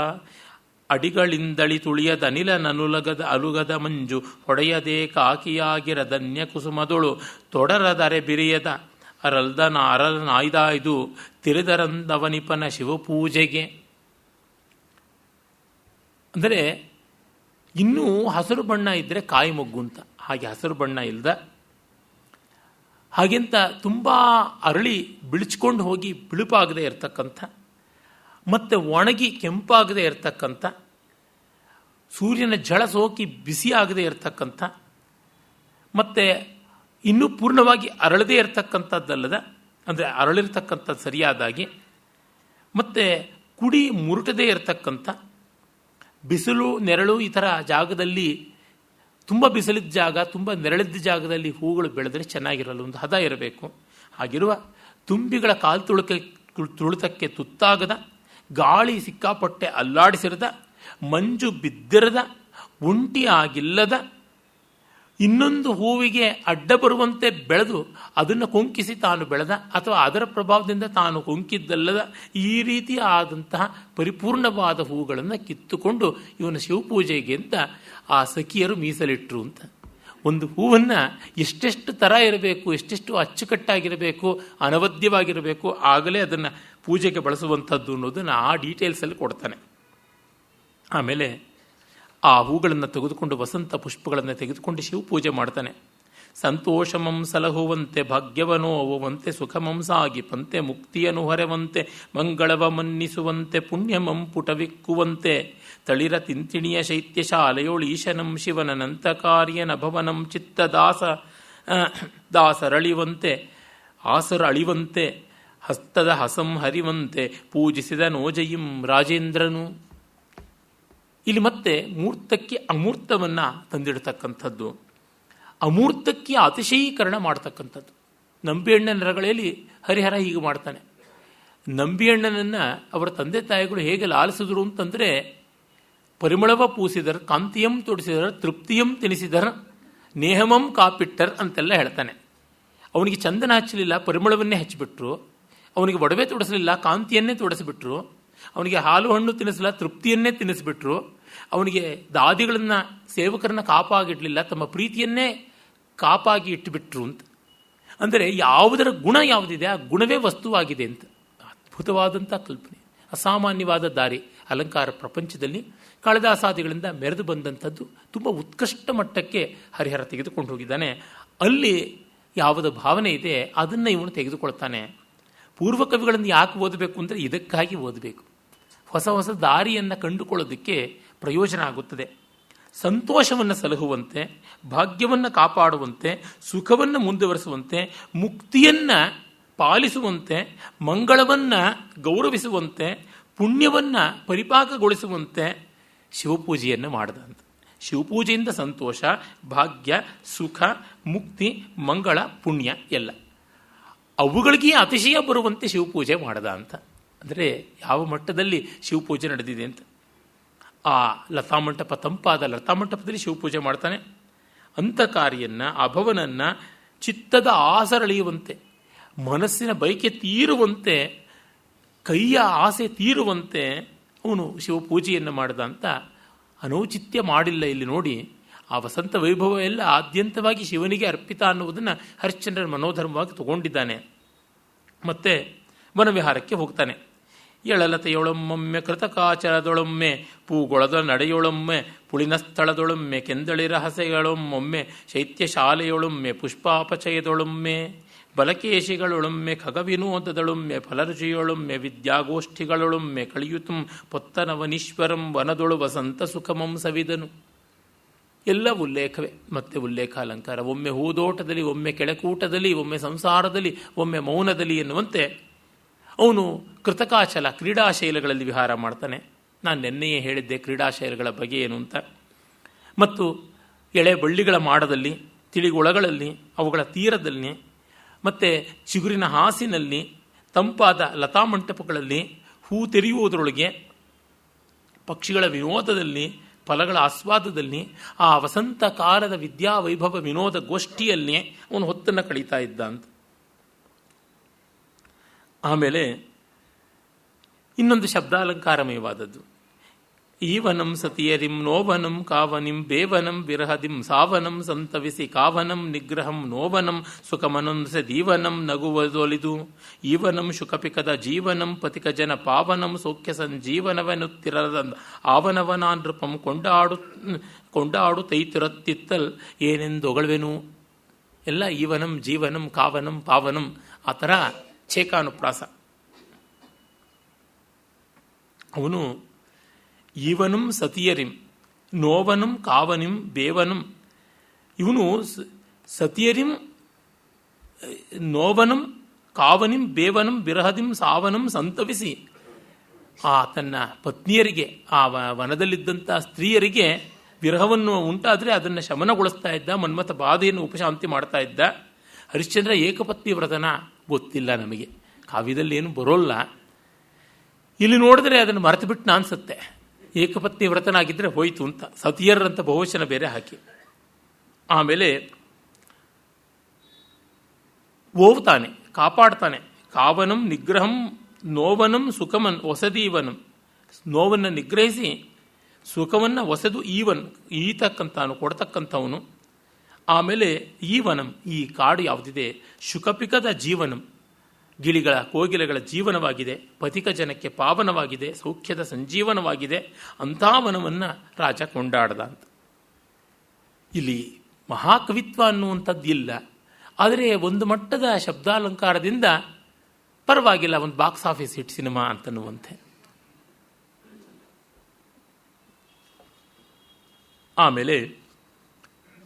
ಅಡಿಗಳಿಂದಳಿ ತುಳಿಯದ ಅನಿಲ ನನುಲಗದ ಅಲುಗದ ಮಂಜು ಹೊಡೆಯದೇ ಕಾಕಿಯಾಗಿರದನ್ಯ ಕುಸುಮದೊಳು ತೊಡರದರೆ ಬಿರಿಯದ ಅರಲನಾಯ್ದಾಯ್ದು ತಿರಿದರಂದವನಿಪನ ಶಿವಪೂಜೆಗೆ. ಅಂದರೆ ಇನ್ನೂ ಹಸಿರು ಬಣ್ಣ ಇದ್ದರೆ ಕಾಯಿ ಮೊಗ್ಗು ಅಂತ, ಹಾಗೆ ಹಸಿರು ಬಣ್ಣ ಇಲ್ಲದ, ಹಾಗೆಂತ ತುಂಬ ಅರಳಿ ಬಿಳಿಚ್ಕೊಂಡು ಹೋಗಿ ಬಿಳುಪಾಗದೆ ಇರತಕ್ಕಂಥ, ಮತ್ತು ಒಣಗಿ ಕೆಂಪಾಗದೆ ಇರತಕ್ಕಂಥ, ಸೂರ್ಯನ ಝಳ ಸೋಕಿ ಬಿಸಿಯಾಗದೆ ಇರತಕ್ಕಂಥ, ಮತ್ತು ಇನ್ನೂ ಪೂರ್ಣವಾಗಿ ಅರಳದೇ ಇರತಕ್ಕಂಥದ್ದಲ್ಲದ, ಅಂದರೆ ಅರಳಿರ್ತಕ್ಕಂಥದ್ದು ಸರಿಯಾದಾಗಿ, ಮತ್ತು ಕುಡಿ ಮುರುಟದೇ ಇರತಕ್ಕಂಥ, ಬಿಸಿಲು ನೆರಳು ಈ ಥರ ಜಾಗದಲ್ಲಿ, ತುಂಬ ಬಿಸಿಲಿದ್ದ ಜಾಗ, ತುಂಬ ನೆರಳಿದ್ದ ಜಾಗದಲ್ಲಿ ಹೂಗಳು ಬೆಳೆದರೆ ಚೆನ್ನಾಗಿರಲ್ಲ, ಒಂದು ಹದ ಇರಬೇಕು. ಹಾಗಿರುವ ತುಂಬಿಗಳ ಕಾಲು ತುಳಿತಕ್ಕೆ ತುತ್ತಾಗದ, ಗಾಳಿ ಸಿಕ್ಕಾಪಟ್ಟೆ ಅಲ್ಲಾಡಿಸಿರದ, ಮಂಜು ಬಿದ್ದಿರದ, ಉಂಟಿ ಆಗಿಲ್ಲದ, ಇನ್ನೊಂದು ಹೂವಿಗೆ ಅಡ್ಡ ಬರುವಂತೆ ಬೆಳೆದು ಅದನ್ನು ಕೊಂಕಿಸಿ ತಾನು ಬೆಳೆದ ಅಥವಾ ಅದರ ಪ್ರಭಾವದಿಂದ ತಾನು ಕೊಂಕಿದ್ದಲ್ಲದ ಈ ರೀತಿ ಆದಂತಹ ಪರಿಪೂರ್ಣವಾದ ಹೂಗಳನ್ನು ಕಿತ್ತುಕೊಂಡು ಇವನ ಶಿವಪೂಜೆಗೆ ಅಂತ ಆ ಸಖಿಯರು ಮೀಸಲಿಟ್ಟರು ಅಂತ. ಒಂದು ಹೂವನ್ನು ಎಷ್ಟೆಷ್ಟು ಥರ ಇರಬೇಕು, ಎಷ್ಟೆಷ್ಟು ಅಚ್ಚುಕಟ್ಟಾಗಿರಬೇಕು, ಅನವದ್ಯವಾಗಿರಬೇಕು, ಆಗಲೇ ಅದನ್ನು ಪೂಜೆಗೆ ಬಳಸುವಂಥದ್ದು ಅನ್ನೋದನ್ನು ಆ ಡೀಟೇಲ್ಸಲ್ಲಿ ಕೊಡ್ತಾನೆ. ಆಮೇಲೆ ಆ ಹೂಗಳನ್ನು ತೆಗೆದುಕೊಂಡು, ವಸಂತ ಪುಷ್ಪಗಳನ್ನು ತೆಗೆದುಕೊಂಡು ಶಿವಪೂಜೆ ಮಾಡ್ತಾನೆ. ಸಂತೋಷಮಂ ಸಲಹುವಂತೆ, ಭಾಗ್ಯವನೋ ಅವುವಂತೆ, ಸುಖಮಂ ಸಾಗಿಪಂತೆ, ಮುಕ್ತಿಯನು ಹೊರೆವಂತೆ, ಮಂಗಳವ ಮನ್ನಿಸುವಂತೆ, ಪುಣ್ಯಮಂ ಪುಟವಿಕ್ಕುವಂತೆ, ತಳಿರ ತಿಂತಿಣಿಯ ಶೈತ್ಯ ಶಾಲೆಯೋಳು ಈಶನಂ ಶಿವನನಂತ ಕಾರ್ಯನ ಭವನಂ ಚಿತ್ತ ದಾಸರಳಿವಂತೆ, ಆಸರ ಅಳಿವಂತೆ, ಹಸ್ತದ ಹಸಂ ಹರಿವಂತೆ, ಪೂಜಿಸಿದ ನೋಜಯಿಂ ರಾಜೇಂದ್ರನು. ಇಲ್ಲಿ ಮತ್ತೆ ಮೂರ್ತಕ್ಕೆ ಅಮೂರ್ತವನ್ನು ತಂದಿಡ್ತಕ್ಕಂಥದ್ದು, ಅಮೂರ್ತಕ್ಕೆ ಅತಿಶಯೀಕರಣ ಮಾಡ್ತಕ್ಕಂಥದ್ದು. ನಂಬಿಹಣ್ಣನ ರಗಳೆಯಲ್ಲಿ ಹರಿಹರ ಹೀಗೆ ಮಾಡ್ತಾನೆ. ನಂಬಿಹಣ್ಣನನ್ನು ಅವರ ತಂದೆ ತಾಯಿಗಳು ಹೇಗೆ ಲಾಲಿಸಿದ್ರು ಅಂತಂದರೆ, ಪರಿಮಳವ ಪೂಸಿದರ್, ಕಾಂತಿಯಂ ತೊಡಿಸಿದರ್, ತೃಪ್ತಿಯಂ ತಿನಿಸಿದರ್, ನೇಹಮಂ ಕಾಪಿಟ್ಟರ್ ಅಂತೆಲ್ಲ ಹೇಳ್ತಾನೆ. ಅವನಿಗೆ ಚಂದನ ಹಚ್ಚಲಿಲ್ಲ, ಪರಿಮಳವನ್ನೇ ಹಚ್ಚಿಬಿಟ್ರು. ಅವನಿಗೆ ಒಡವೆ ತೊಡಿಸಲಿಲ್ಲ, ಕಾಂತಿಯನ್ನೇ ತೊಡಿಸಿಬಿಟ್ರು. ಅವನಿಗೆ ಹಾಲು ಹಣ್ಣು ತಿನ್ನಿಸಲಿಲ್ಲ, ತೃಪ್ತಿಯನ್ನೇ ತಿನ್ನಿಸ್ಬಿಟ್ರು. ಅವನಿಗೆ ದಾದಿಗಳನ್ನು, ಸೇವಕರನ್ನ ಕಾಪಾಗಿಡಲಿಲ್ಲ, ತಮ್ಮ ಪ್ರೀತಿಯನ್ನೇ ಕಾಪಾಗಿ ಇಟ್ಟುಬಿಟ್ರು ಅಂತ. ಅಂದರೆ ಯಾವುದರ ಗುಣ ಯಾವುದಿದೆ ಆ ಗುಣವೇ ವಸ್ತುವಾಗಿದೆ ಅಂತ. ಅದ್ಭುತವಾದಂಥ ಕಲ್ಪನೆ, ಅಸಾಮಾನ್ಯವಾದ ದಾರಿ. ಅಲಂಕಾರ ಪ್ರಪಂಚದಲ್ಲಿ ಕಾಳಿದಾಸಾದಿಗಳಿಂದ ಮೆರೆದು ಬಂದಂಥದ್ದು ತುಂಬ ಉತ್ಕೃಷ್ಟ ಮಟ್ಟಕ್ಕೆ ಹರಿಹರ ತೆಗೆದುಕೊಂಡು ಹೋಗಿದ್ದಾನೆ. ಅಲ್ಲಿ ಯಾವುದ ಭಾವನೆ ಇದೆ ಅದನ್ನು ಇವನು ತೆಗೆದುಕೊಳ್ತಾನೆ. ಪೂರ್ವ ಕವಿಗಳನ್ನು ಯಾಕೆ ಓದಬೇಕು ಅಂದರೆ ಇದಕ್ಕಾಗಿ ಓದಬೇಕು. ಹೊಸ ಹೊಸ ದಾರಿಯನ್ನು ಕಂಡುಕೊಳ್ಳೋದಕ್ಕೆ ಪ್ರಯೋಜನ ಆಗುತ್ತದೆ. ಸಂತೋಷವನ್ನು ಸಲಹುವಂತೆ, ಭಾಗ್ಯವನ್ನು ಕಾಪಾಡುವಂತೆ, ಸುಖವನ್ನು ಮುಂದುವರಿಸುವಂತೆ, ಮುಕ್ತಿಯನ್ನು ಪಾಲಿಸುವಂತೆ, ಮಂಗಳವನ್ನು ಗೌರವಿಸುವಂತೆ, ಪುಣ್ಯವನ್ನು ಪರಿಪಾಕಗೊಳಿಸುವಂತೆ ಶಿವಪೂಜೆಯನ್ನು ಮಾಡಿದಂತ. ಶಿವಪೂಜೆಯಿಂದ ಸಂತೋಷ, ಭಾಗ್ಯ, ಸುಖ, ಮುಕ್ತಿ, ಮಂಗಳ, ಪುಣ್ಯ ಎಲ್ಲ. ಅವುಗಳಿಗೆ ಅತಿಶಯ ಬರುವಂತೆ ಶಿವಪೂಜೆ ಮಾಡದ ಅಂತ. ಅಂದರೆ ಯಾವ ಮಟ್ಟದಲ್ಲಿ ಶಿವಪೂಜೆ ನಡೆದಿದೆ ಅಂತ. ಆ ಲತಾಮಂಟಪ, ತಂಪಾದ ಲತಾಮಂಟಪದಲ್ಲಿ ಶಿವಪೂಜೆ ಮಾಡ್ತಾನೆ. ಅಂತಕಾರಿಯನ್ನು, ಅಭವನನ್ನು ಚಿತ್ತದ ಆಸರಳಿಯುವಂತೆ, ಮನಸ್ಸಿನ ಬಯಕೆ ತೀರುವಂತೆ, ಕೈಯ ಆಸೆ ತೀರುವಂತೆ ಅವನು ಶಿವಪೂಜೆಯನ್ನು ಮಾಡಿದ ಅಂತ. ಅನೌಚಿತ್ಯ ಮಾಡಿಲ್ಲ ಇಲ್ಲಿ ನೋಡಿ. ಆ ವಸಂತ ವೈಭವ ಎಲ್ಲ ಆದ್ಯಂತವಾಗಿ ಶಿವನಿಗೆ ಅರ್ಪಿತ ಅನ್ನುವುದನ್ನು ಹರಿಶ್ಚಂದ್ರನ ಮನೋಧರ್ಮವಾಗಿ ತಗೊಂಡಿದ್ದಾನೆ. ಮತ್ತೆ ವನವಿಹಾರಕ್ಕೆ ಹೋಗ್ತಾನೆ. ಎಳಲತೆಯೊಳೊಮ್ಮೊಮ್ಮೆ ಕೃತಕಾಚರದೊಳೊಮ್ಮೆ ಪೂಗೊಳದ ನಡೆಯೊಳೊಮ್ಮೆ ಪುಳಿನ ಸ್ಥಳದೊಳೊಮ್ಮೆ ಕೆಂದಳಿರ ಹಸೆಗಳೊಮ್ಮೊಮ್ಮೆ ಶೈತ್ಯಶಾಲೆಯೊಳೊಮ್ಮೆ ಪುಷ್ಪಾಪಚಯದೊಳೊಮ್ಮೆ ಬಲಕೇಶಿಗಳೊಳೊಮ್ಮೆ ಖಗವಿನೋದದೊಳೊಮ್ಮೆ ಫಲರುಚಿಯೊಳೊಮ್ಮೆ ವಿದ್ಯಾಗೋಷ್ಠಿಗಳೊಳೊಮ್ಮೆ ಕಳಿಯುತಂ ಪೊತ್ತನವನೀಶ್ವರಂ ವನದೊಳು ವಸಂತ ಸುಖಮಂ ಸವಿದನು. ಎಲ್ಲ ಉಲ್ಲೇಖವೇ. ಮತ್ತೆ ಉಲ್ಲೇಖ ಅಲಂಕಾರ. ಒಮ್ಮೆ ಹೂದೋಟದಲ್ಲಿ, ಒಮ್ಮೆ ಕೆಳಕೂಟದಲ್ಲಿ, ಒಮ್ಮೆ ಸಂಸಾರದಲ್ಲಿ, ಒಮ್ಮೆ ಮೌನದಲ್ಲಿ ಎನ್ನುವಂತೆ ಅವನು ಕೃತಕಾಚಲ ಕ್ರೀಡಾಶೈಲಗಳಲ್ಲಿ ವಿಹಾರ ಮಾಡ್ತಾನೆ. ನಾನು ನೆನ್ನೆಯೇ ಹೇಳಿದ್ದೆ ಕ್ರೀಡಾಶೈಲಗಳ ಬಗ್ಗೆ ಏನು ಅಂತ. ಮತ್ತು ಎಳೆ ಬಳ್ಳಿಗಳ ಮಾಡದಲ್ಲಿ, ತಿಳಿಗೊಳಗಳಲ್ಲಿ, ಅವುಗಳ ತೀರದಲ್ಲಿ, ಮತ್ತು ಚಿಗುರಿನ ಹಾಸಿನಲ್ಲಿ, ತಂಪಾದ ಲತಾಮಂಟಪಗಳಲ್ಲಿ, ಹೂ ತೆರೆಯುವುದರೊಳಗೆ, ಪಕ್ಷಿಗಳ ವಿನೋದದಲ್ಲಿ, ಫಲಗಳ ಆಸ್ವಾದದಲ್ಲಿ, ಆ ವಸಂತ ಕಾಲದ ವಿದ್ಯಾವೈಭವ ವಿನೋದ ಗೋಷ್ಠಿಯಲ್ಲೇ ಅವನು ಹೊತ್ತನ್ನು ಕಳೀತಾ ಇದ್ದ ಅಂತ. ಆಮೇಲೆ ಇನ್ನೊಂದು ಶಬ್ದಾಲಂಕಾರಮಯವಾದದ್ದು. ಈವನಂ ಸತಿಯರಿಂ ನೋವನಂ ಕಾವನಿಂ ಬೇವನಂ ವಿರಹದಿಂ ಸಾವನಂ ಸಂತವಿಸಿ ಕಾವನಂ ನಿಗ್ರಹಂ ನೋವನಂ ಸುಖಮನಂಸೆ ದೀವನಂ ನಗುವದೊಲಿದು ಈವನಂ ಶುಕಪಿಕದ ಜೀವನಂ ಪತಿಕ ಜನ ಪಾವನಂ ಸೌಖ್ಯ ಸಂಜೀವನವೆನ್ನುತ್ತಿರದ ಆವನವನ ನೃಪಂ ಕೊಂಡಾಡು ತೈತಿರತ್ತಿತ್ತಲ್ ಏನೆಂದೊಗಳ್ವೆನು. ಎಲ್ಲ ಈವನಂ ಜೀವನಂ ಕಾವನಂ ಪಾವನಂ ಆ ಥರ ಛೇಕಾನುಪ್ರಾಸ. ಅವನು ಈವನಂ ಸತಿಯರಿಂ ನೋವನಂ ಕಾವನಿಂ ಬೇವನಂ, ಇವನು ಸತಿಯರಿಂ ನೋವನಂ ಕಾವನಿಂ ಬೇವನಂ ವಿರಹದಿಂ ಸಾವನಂ ಸಂತವಿಸಿ ತನ್ನ ಪತ್ನಿಯರಿಗೆ, ಆ ವನದಲ್ಲಿದ್ದಂಥ ಸ್ತ್ರೀಯರಿಗೆ ವಿರಹವನ್ನು ಉಂಟಾದರೆ ಅದನ್ನು ಶಮನಗೊಳಿಸ್ತಾ ಇದ್ದ, ಮನ್ಮಥ ಬಾಧೆಯನ್ನು ಉಪಶಾಂತಿ ಮಾಡ್ತಾ ಇದ್ದ. ಹರಿಶ್ಚಂದ್ರ ಏಕಪತ್ನಿ ವ್ರತನ ಗೊತ್ತಿಲ್ಲ ನಮಗೆ, ಕಾವ್ಯದಲ್ಲಿ ಏನು ಬರೋಲ್ಲ. ಇಲ್ಲಿ ನೋಡಿದ್ರೆ ಅದನ್ನು ಮರೆತು ಬಿಟ್ಟು ಅನ್ಸುತ್ತೆ. ಏಕಪತ್ನಿ ವ್ರತನಾಗಿದ್ದರೆ ಹೋಯಿತು ಅಂತ, ಸತಿಯರಂತ ಬಹುವಚನ ಬೇರೆ ಹಾಕಿ. ಆಮೇಲೆ ಓವ್ತಾನೆ, ಕಾಪಾಡ್ತಾನೆ. ಕಾವನಂ ನಿಗ್ರಹಂ ನೋವನಂ ಸುಖಮನ್ ಹೊಸದೀವನಂ, ನೋವನ್ನು ನಿಗ್ರಹಿಸಿ ಸುಖವನ್ನು ಹೊಸದು ಈವನ್ ಈತಕ್ಕಂಥವನು, ಕೊಡ್ತಕ್ಕಂಥವನು. ಆಮೇಲೆ ಈವನಂ, ಈ ಕಾಡು ಯಾವುದಿದೆ, ಶುಕಪಿಕದ ಜೀವನಂ, ಗಿಳಿಗಳ ಕೋಗಿಲೆಗಳ ಜೀವನವಾಗಿದೆ, ಪಥಿಕ ಜನಕ್ಕೆ ಪಾವನವಾಗಿದೆ, ಸೌಖ್ಯದ ಸಂಜೀವನವಾಗಿದೆ. ಅಂಥ ವನವನ್ನು ರಾಜ ಕೊಂಡಾಡ್ದ ಅಂತ. ಇಲ್ಲಿ ಮಹಾಕವಿತ್ವ ಅನ್ನುವಂಥದ್ದು ಇಲ್ಲ, ಆದರೆ ಒಂದು ಮಟ್ಟದ ಶಬ್ದಾಲಂಕಾರದಿಂದ ಪರವಾಗಿಲ್ಲ, ಒಂದು ಬಾಕ್ಸ್ ಆಫೀಸ್ ಹಿಟ್ ಸಿನಿಮಾ ಅಂತನ್ನುವಂತೆ. ಆಮೇಲೆ